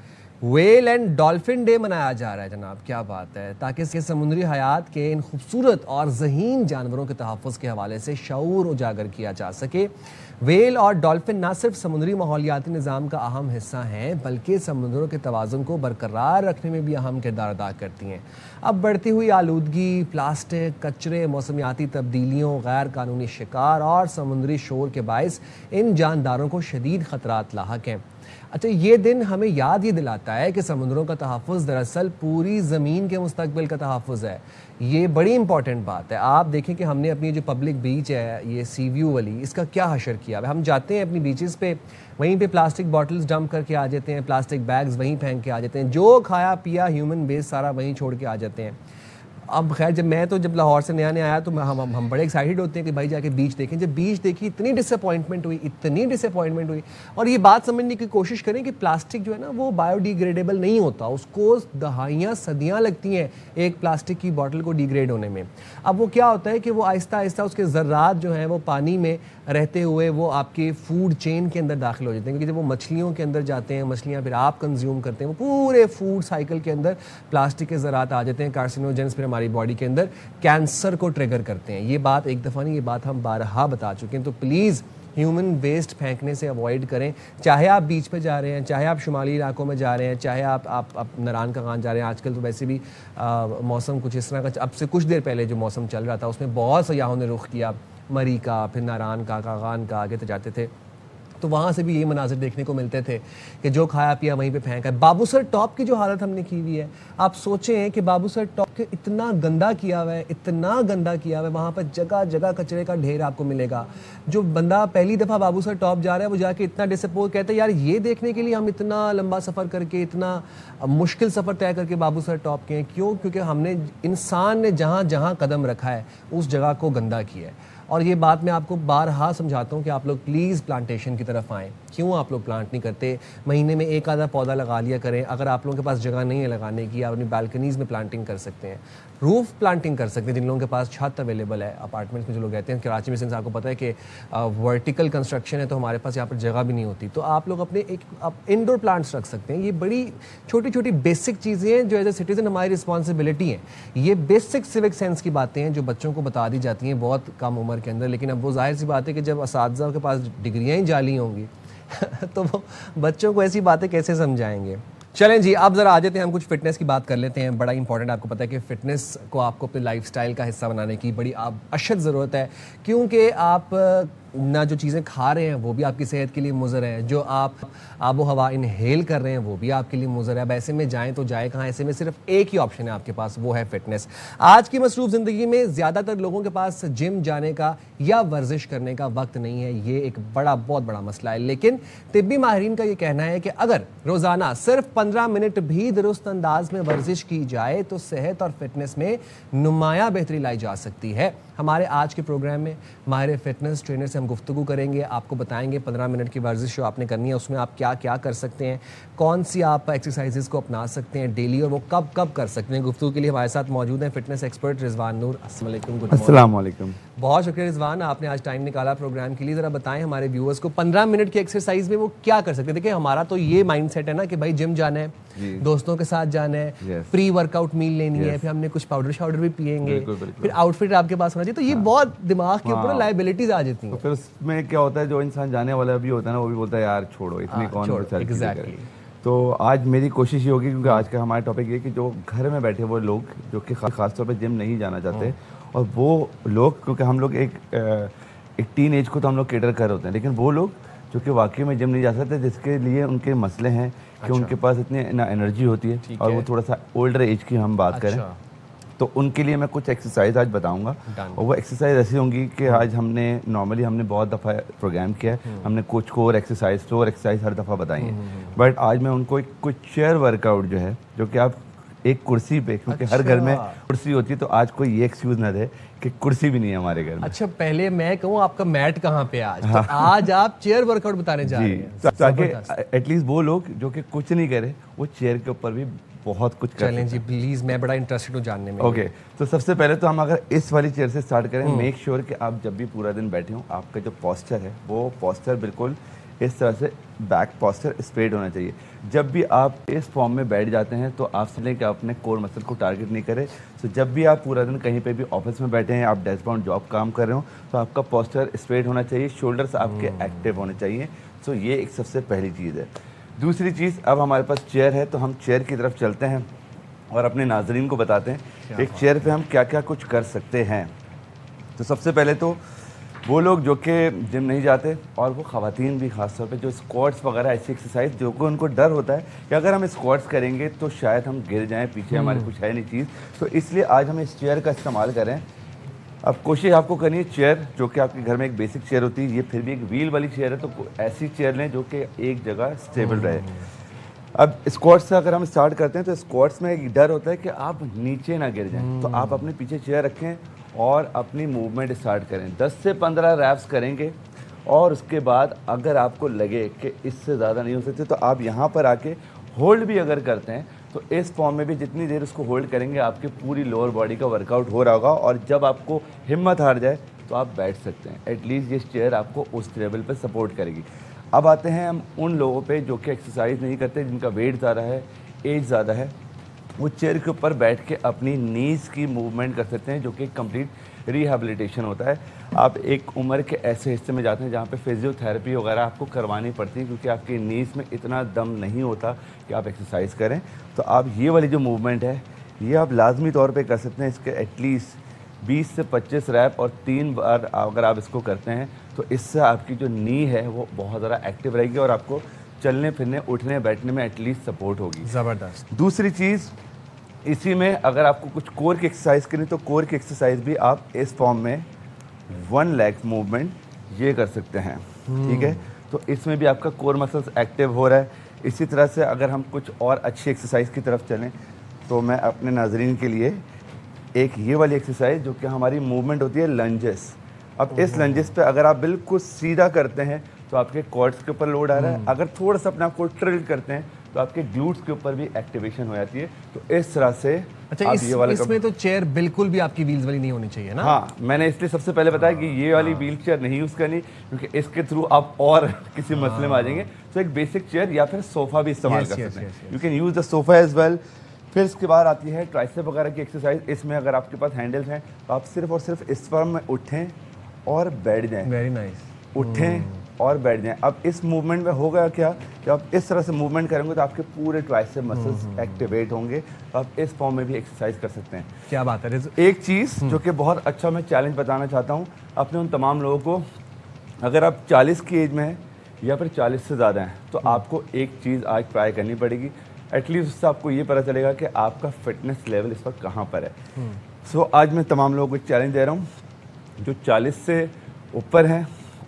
whale and dolphin day मनाया जा रहा है जनाब। क्या बात है, ताकि इसके समुद्री हयात के इन खूबसूरत और ज़हीन जानवरों के तहफ़्फ़ुज़ के हवाले से शऊर उजागर किया जा सके। व्हेल और डॉल्फिन न सिर्फ समुद्री माहौलियाती निज़ाम का अहम हिस्सा हैं, बल्कि समुद्रों के तवाज़ुन को बरकरार रखने में भी अहम किरदार अदा करती हैं। अब बढ़ती हुई आलूदगी, प्लास्टिक, कचरे, मौसमियाती तब्दीलियों, गैर कानूनी शिकार और समुद्री शोर के बायस इन जानदारों को शदीद ख़तरात लाहक हैं। अच्छा, ये दिन हमें याद ये दिलाता है कि समुद्रों का तहफ़्फ़ुज़ दरअसल पूरी ज़मीन के मुस्तक़बिल का तहफ़्फ़ुज़ है। ये बड़ी इंपॉर्टेंट बात है। आप देखें कि हमने अपनी जो पब्लिक बीच है, ये सी व्यू वाली, इसका क्या हशर किया है। हम जाते हैं अपनी बीचेस पे, वहीं पे प्लास्टिक बॉटल्स डंप करके आ जाते हैं, प्लास्टिक बैग्स वहीं फेंक के आ जाते हैं, जो खाया पिया ह्यूमन वेस्ट सारा वहीं छोड़ के आ जाते हैं। अब खैर जब लाहौर से नया आया तो हम बड़े एक्साइटेड होते हैं कि भाई जाके बीच देखें। जब बीच देखी इतनी डिसअपॉइंटमेंट हुई। और ये बात समझने की कोशिश करें कि प्लास्टिक जो है ना वो बायोडिग्रेडेबल नहीं होता, उसको दहाइयाँ सदियाँ लगती हैं एक प्लास्टिक की बॉटल को डिग्रेड होने में। अब वो क्या होता है कि वो आहिस्ता आहिस्ता उसके ज़र्रात जो हैं वो पानी में रहते हुए वो आपके फूड चेन के अंदर दाखिल हो जाते हैं, क्योंकि जब वो मछलियों के अंदर जाते हैं, मछलियाँ फिर आप कंज्यूम करते हैं, वो पूरे फूड साइकिल के अंदर प्लास्टिक के ज़रात आ जाते हैं, कार्सिनोजेंस, फिर हमारी बॉडी के अंदर कैंसर को ट्रिगर करते हैं। ये बात एक दफ़ा नहीं, ये बात हम बारहा बता चुके हैं। तो प्लीज़ ह्यूमन वेस्ट फेंकने से अवॉइड करें, चाहे आप बीच पे जा रहे हैं, चाहे आप शुमाली इलाकों में जा रहे हैं, चाहे आप नारान का खान जा रहे हैं। आजकल तो वैसे भी मौसम कुछ इस तरह का, अब से कुछ देर पहले जो मौसम चल रहा था उसमें बहुत सयाहों ने रुख किया मरी का, फिर नारान का, कागान का, आगे तो जाते थे, तो वहाँ से भी ये मनाजिर देखने को मिलते थे कि जो खाया पिया वहीं पे फेंका है। बाबूसर टॉप की जो हालत हमने की हुई है, आप सोचें कि बाबूसर टॉप के इतना गंदा किया हुआ है, वहाँ पर जगह जगह कचरे का ढेर आपको मिलेगा। जो बंदा पहली दफ़ा बाबूसर टॉप जा रहा है वो जाके इतना डिसअपॉइंट कहता है, यार ये देखने के लिए हम इतना लंबा सफ़र करके, इतना मुश्किल सफ़र तय करके बाबूसर टॉप के हैं। क्यों? क्योंकि हमने, इंसान ने जहाँ जहाँ कदम रखा है उस जगह को गंदा किया है। और ये बात मैं आपको बारहा समझाता हूँ कि आप लोग प्लीज़ प्लांटेशन की तरफ आएँ। क्यों आप लोग प्लांट नहीं करते? महीने में एक आधा पौधा लगा लिया करें। अगर आप लोगों के पास जगह नहीं है लगाने की, आप अपनी बालकनीज़ में प्लांटिंग कर सकते हैं, रूफ प्लांटिंग कर सकते हैं। जिन लोगों के पास छत अवेलेबल है, अपार्टमेंट्स में जो लोग रहते हैं, कराची में, सिंस आपको पता है कि वर्टिकल कंस्ट्रक्शन है तो हमारे पास यहाँ पर जगह भी नहीं होती, तो आप लोग अपने आप इंडोर प्लांट्स रख सकते हैं। ये बड़ी छोटी छोटी बेसिक चीज़ें हैं जो एज ए सिटीज़न हमारी रिस्पॉन्सिबिलिटी है। ये बेसिक सिविक सेंस की बातें हैं जो बच्चों को बता दी जाती हैं बहुत कम उम्र के अंदर, लेकिन अब वो जाहिर सी बात है कि जब असातिज़ा के पास डिग्रियाँ ही जाली होंगी तो वो बच्चों को ऐसी बातें कैसे समझाएंगे। चलें जी, अब ज़रा आ जाते हैं, हम कुछ फ़िटनेस की बात कर लेते हैं। बड़ा इंपॉर्टेंट, आपको पता है कि फ़िटनेस को आपको अपने लाइफस्टाइल का हिस्सा बनाने की बड़ी अशद ज़रूरत है, क्योंकि आप ना जो चीज़ें खा रहे हैं वो भी आपकी सेहत के लिए मुज़र है, जो आप आबो हवा इनहेल कर रहे हैं वो भी आपके लिए मुज़र है। अब ऐसे में जाएँ तो जाए कहाँ? ऐसे में सिर्फ एक ही ऑप्शन है आपके पास, वो है फ़िटनेस। आज की मसरूफ़ ज़िंदगी में ज़्यादातर लोगों के पास जिम जाने का या वर्जिश करने का वक्त नहीं है। ये एक बहुत बड़ा मसला है, लेकिन तिब्बी माहिरीन का ये कहना है कि अगर रोज़ाना सिर्फ 15 मिनट भी दुरुस्त अंदाज में वर्जिश की जाए तो सेहत और फिटनेस में नुमाया बेहतरी लाई जा सकती है। हमारे आज के प्रोग्राम में माहिर फिटनेस ट्रेनर से हम गुफ्तगू करेंगे, आपको बताएंगे 15 मिनट की वर्जिश जो आपने करनी है उसमें आप क्या क्या कर सकते हैं, कौन सी आप एक्सरसाइजेज को अपना सकते हैं डेली और वो कब कब कर सकते हैं। गुफ्तगू के लिए हमारे साथ मौजूद हैं फिटनेस एक्सपर्ट रिजवान नूर। अस्सलाम वालेकुम। बहुत शुक्रिया रिजवान, आपने आज टाइम निकाला प्रोग्राम के लिए। ज़रा बताएं हमारे व्यूअर्स को 15 मिनट की एक्सरसाइज में वो क्या कर सकते हैं। देखिए हमारा तो ये माइंड सेट है ना कि भाई जिम जाना है, दोस्तों के साथ जाना है, प्री वर्कआउट मील लेनी है, फिर हमने कुछ पाउडर शाउडर भी पिएंगे, फिर आउटफिट आपके पास होना चाहिए, तो ये बहुत दिमाग के ऊपर लायबिलिटीज आ जाती हैं। तो फिर उसमें क्या होता है, जो इंसान जाने वाला भी होता है ना, वो भी बोलता है यार छोड़ो, इतनी कौन एग्जैक्टली। तो आज मेरी कोशिश ये होगी, क्योंकि आज का हमारा टॉपिक ये कि जो घर में बैठे वो लोग जो कि खासतौर पे जिम नहीं जाना चाहते, और वो लोग, क्योंकि हम लोग एक टीन एज को तो हम लोग केटर कर होते हैं, लेकिन वो लोग जो कि वाकई में जिम नहीं जा सकते, जिसके लिए उनके मसले हैं कि उनके पास इतनी ना एनर्जी होती है और वो थोड़ा सा ओल्डर एज की हम बात करें, तो उनके लिए मैं कुछ एक्सरसाइज आज बताऊंगा। और वो एक्सरसाइज ऐसी होंगी कि आज हमने बहुत दफ़ा प्रोग्राम किया है, हमने कुछ कोर एक्सरसाइज, फ्लोर एक्सरसाइज हर दफ़ा बताई है, बट आज मैं उनको कुछ चेयर वर्कआउट जो है, जो कि आप एक कुर्सी पे, क्योंकि हर घर में कुर्सी होती है, तो आज कोई ये एक्सक्यूज ना दे कि कुर्सी भी नहीं है हमारे घर में। अच्छा, पहले मैं कहूँ आपका मैट कहाँ पे आज? तो आज आप चेयर वर्कआउट बताने जा रहे हैं, ताकि एटलीस्ट वो लोग जो कि कुछ नहीं करे वो चेयर के ऊपर भी बहुत कुछ कर चलें जी, प्लीज, मैं बड़ा इंटरेस्टेड हूँ जानने में। ओके, तो सबसे पहले तो हम अगर इस वाली चेयर से स्टार्ट करें, मेक श्योर कि आप जब भी पूरा दिन बैठे हो, आपका जो पोस्चर है वो पोस्चर बिल्कुल इस तरह से बैक पोस्चर स्ट्रेट होना चाहिए। जब भी आप इस फॉर्म में बैठ जाते हैं तो आप समझें कि आप अपने कोर मसल को टारगेट नहीं करें। तो जब भी आप पूरा दिन कहीं पे भी ऑफिस में बैठे हैं, आप डेस्क बाउंड जॉब काम कर रहे हो, तो आपका पोस्चर स्ट्रेट होना चाहिए, शोल्डर्स आपके एक्टिव होने चाहिए। तो ये एक सबसे पहली चीज़ है। दूसरी चीज़, अब हमारे पास चेयर है तो हम चेयर की तरफ चलते हैं और अपने नाजरीन को बताते हैं एक चेयर पे हम क्या क्या कुछ कर सकते हैं। तो सबसे पहले तो वो लोग जो कि जिम नहीं जाते, और वो ख़वातीन भी ख़ासतौर पे, जो स्क्वाट्स वगैरह ऐसी एक्सरसाइज जो को उनको डर होता है कि अगर हम स्क्वाट्स करेंगे तो शायद हम गिर जाएं, पीछे हमारे कुछ है नहीं चीज़, तो इसलिए आज हम इस चेयर का इस्तेमाल करें। अब कोशिश आपको करनी है, चेयर जो कि आपके घर में एक बेसिक चेयर होती है, ये फिर भी एक व्हील वाली चेयर है, तो ऐसी चेयर लें जो कि एक जगह स्टेबल रहे। अब स्क्वाट्स से अगर हम स्टार्ट करते हैं तो स्क्वाट्स में एक डर होता है कि आप नीचे ना गिर जाएं, तो आप अपने पीछे चेयर रखें और अपनी मूवमेंट स्टार्ट करें। 10 से 15 रैप्स करेंगे और उसके बाद अगर आपको लगे कि इससे ज़्यादा नहीं हो सकते तो आप यहाँ पर आके होल्ड भी अगर करते हैं तो इस फॉर्म में भी जितनी देर उसको होल्ड करेंगे आपकी पूरी लोअर बॉडी का वर्कआउट हो रहा होगा, और जब आपको हिम्मत हार जाए तो आप बैठ सकते हैं। एटलीस्ट ये चेयर आपको उस लेवल पर सपोर्ट करेगी। अब आते हैं हम उन लोगों पे जो कि एक्सरसाइज नहीं करते, जिनका वेट ज़्यादा है, एज ज़्यादा है, वो चेयर के ऊपर बैठ के अपनी नीज़ की मूवमेंट कर सकते हैं, जो कि कंप्लीट रिहैबिलिटेशन होता है। आप एक उम्र के ऐसे हिस्से में जाते हैं जहाँ पे फिजियोथेरेपी वगैरह आपको करवानी पड़ती है, क्योंकि आपकी नीज़ में इतना दम नहीं होता कि आप एक्सरसाइज करें। तो आप ये वाली जो मूवमेंट है ये आप लाजमी तौर पे कर सकते हैं। इसके एटलीस्ट 20 से 25 रैप और 3 बार अगर आप इसको करते हैं तो इससे आपकी जो नी है वो बहुत ज़्यादा एक्टिव रहेगी और आपको चलने फिरने, उठने बैठने में एटलीस्ट सपोर्ट होगी। ज़बरदस्त। दूसरी चीज़, इसी में अगर आपको कुछ कोर की एक्सरसाइज करनी तो कोर की एक्सरसाइज भी आप इस फॉर्म में 1 लेग मूवमेंट ये कर सकते हैं, ठीक है। तो इसमें भी आपका कोर मसल्स एक्टिव हो रहा है। इसी तरह से अगर हम कुछ और अच्छी एक्सरसाइज की तरफ चलें तो मैं अपने नाजरीन के लिए एक ये वाली एक्सरसाइज जो कि हमारी मूवमेंट होती है लंजेस। अब इस लंजेस पे अगर आप बिल्कुल सीधा करते हैं तो आपके क्वाड्स के ऊपर लोड आ रहा है, अगर थोड़ा सा अपने आप को ट्रिल्ड करते हैं तो आपके ग्लूट्स के ऊपर भी एक्टिवेशन हो जाती है। तो इस तरह से अच्छा, इसमें तो चेयर बिल्कुल भी आपकी व्हील्स वाली नहीं होनी चाहिए ना? हाँ, मैंने इसलिए सबसे पहले बताया कि ये वाली व्हील चेयर नहीं यूज़ करनी, क्योंकि इसके थ्रू आप और किसी मसले में आ जाएंगे। तो एक बेसिक चेयर या फिर सोफा भी इस्तेमाल कर सकते हैं। You can use the sofa as well. फिर इसके बाद आती है ट्राइसेप वगैरह की एक्सरसाइज। इसमें अगर आपके पास हैंडल्स हैं तो आप सिर्फ और सिर्फ इस फॉर्म में उठें और बैठ जाएं। Very nice. उठें और बैठ जाएं। अब इस मूवमेंट में होगा क्या कि आप इस तरह से मूवमेंट करेंगे तो आपके पूरे ट्राइसेप मसल्स एक्टिवेट होंगे। तो आप इस फॉर्म में भी एक्सरसाइज कर सकते हैं। क्या बात है। एक चीज़ जो कि बहुत अच्छा मैं चैलेंज बताना चाहता हूँ अपने उन तमाम लोगों को, अगर आप 40 की एज में हैं या फिर 40 से ज़्यादा हैं तो आपको एक चीज़ आज ट्राई करनी पड़ेगी। एटलीस्ट उससे आपको ये पता चलेगा कि आपका फिटनेस लेवल इस वक्त कहाँ पर है। सो आज मैं तमाम लोगों को चैलेंज दे रहा हूँ, जो 40 से ऊपर हैं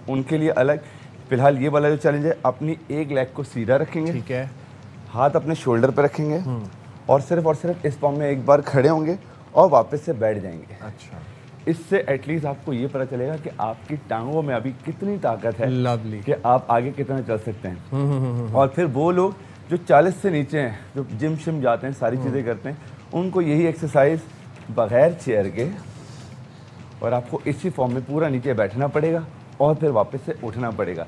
उनके लिए अलग। फिलहाल ये वाला जो चैलेंज है, अपनी एक लेग को सीधा रखेंगे, ठीक है, हाथ अपने शोल्डर पर रखेंगे और सिर्फ इस फॉर्म में एक बार खड़े होंगे और वापस से बैठ जाएंगे। अच्छा, इससे एटलीस्ट आपको ये पता चलेगा कि आपकी टांगों में अभी कितनी ताकत है, लवली, कि आप आगे कितना चल सकते हैं। और फिर वो लोग जो 40 से नीचे हैं, जो जिम शिम जाते हैं, सारी चीज़ें करते हैं, उनको यही एक्सरसाइज बगैर चेयर के और आपको इसी फॉर्म में पूरा नीचे बैठना पड़ेगा और फिर वापस से उठना पड़ेगा।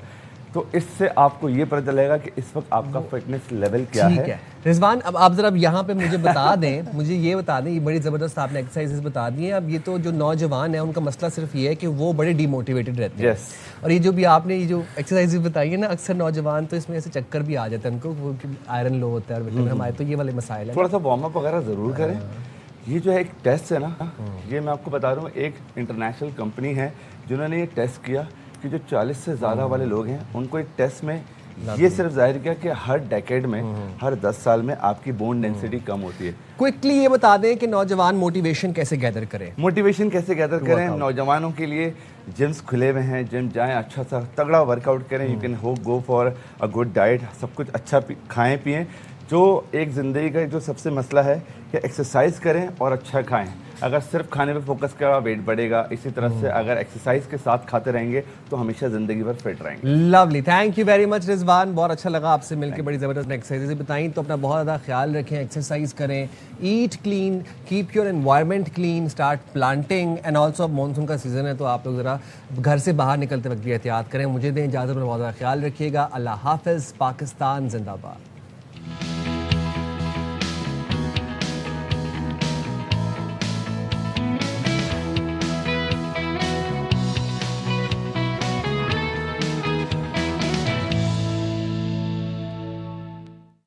तो इससे आपको ये पता चलेगा कि इस वक्त आपका फिटनेस लेवल क्या है। रिजवान, अब आप जरा यहाँ पे मुझे बता दें, मुझे ये बता दें, ये बड़ी ज़बरदस्त आपने एक्सरसाइजेस बता दी हैं। अब ये तो जो नौजवान है उनका मसला सिर्फ ये है कि वो बड़े डीमोटिवेटेड रहते हैं। और ये जो भी आपने ये जो एक्सरसाइजेस बताई है ना, अक्सर नौजवान तो इसमें ऐसे चक्कर भी आ जाते हैं उनको, वो आयरन लो होता है और विटामिन, हमारे तो ये वाले मसाइल हैं। थोड़ा सा वार्म अप वगैरह ज़रूर करें। ये जो है एक टेस्ट है ना, ये मैं आपको बता रहा हूँ, एक इंटरनेशनल कंपनी है जिन्होंने ये टेस्ट किया कि जो 40 से ज़्यादा वाले लोग हैं उनको एक टेस्ट में ये सिर्फ जाहिर किया कि हर डेकेड में, हर 10 साल में आपकी बोन डेंसिटी कम होती है। क्विकली ये बता दें कि नौजवान मोटिवेशन कैसे गैदर करें? मोटिवेशन कैसे गैदर करें? नौजवानों के लिए जिम्स खुले हुए हैं, जिम जाएं, अच्छा सा तगड़ा वर्कआउट करें। You can go for a good diet, सब कुछ अच्छा खाएं पिएं। जो एक ज़िंदगी का जो सबसे मसला है कि एक्सरसाइज करें और अच्छा खाएं। अगर सिर्फ खाने पे फोकस करा वेट बढ़ेगा। इसी तरह से अगर एक्सरसाइज के साथ खाते रहेंगे तो हमेशा ज़िंदगी भर फिट रहेंगे। Lovely, thank you very much Rizwan, बहुत अच्छा लगा आपसे मिलकर, बड़ी ज़बरदस्त एक्सरसाइज बताई। तो अपना बहुत ज़्यादा ख्याल रखें, एक्सरसाइज करें, eat clean, keep your environment clean, start planting and also अब मानसून का सीज़न है तो आप लोग ज़रा घर से बाहर निकलते वक्त भी एहतियात करें। मुझे दें इजाज़त, में बहुत ज़्यादा ख्याल रखिएगा। अल्लाह हाफ़िज़। पाकिस्तान जिंदाबाद।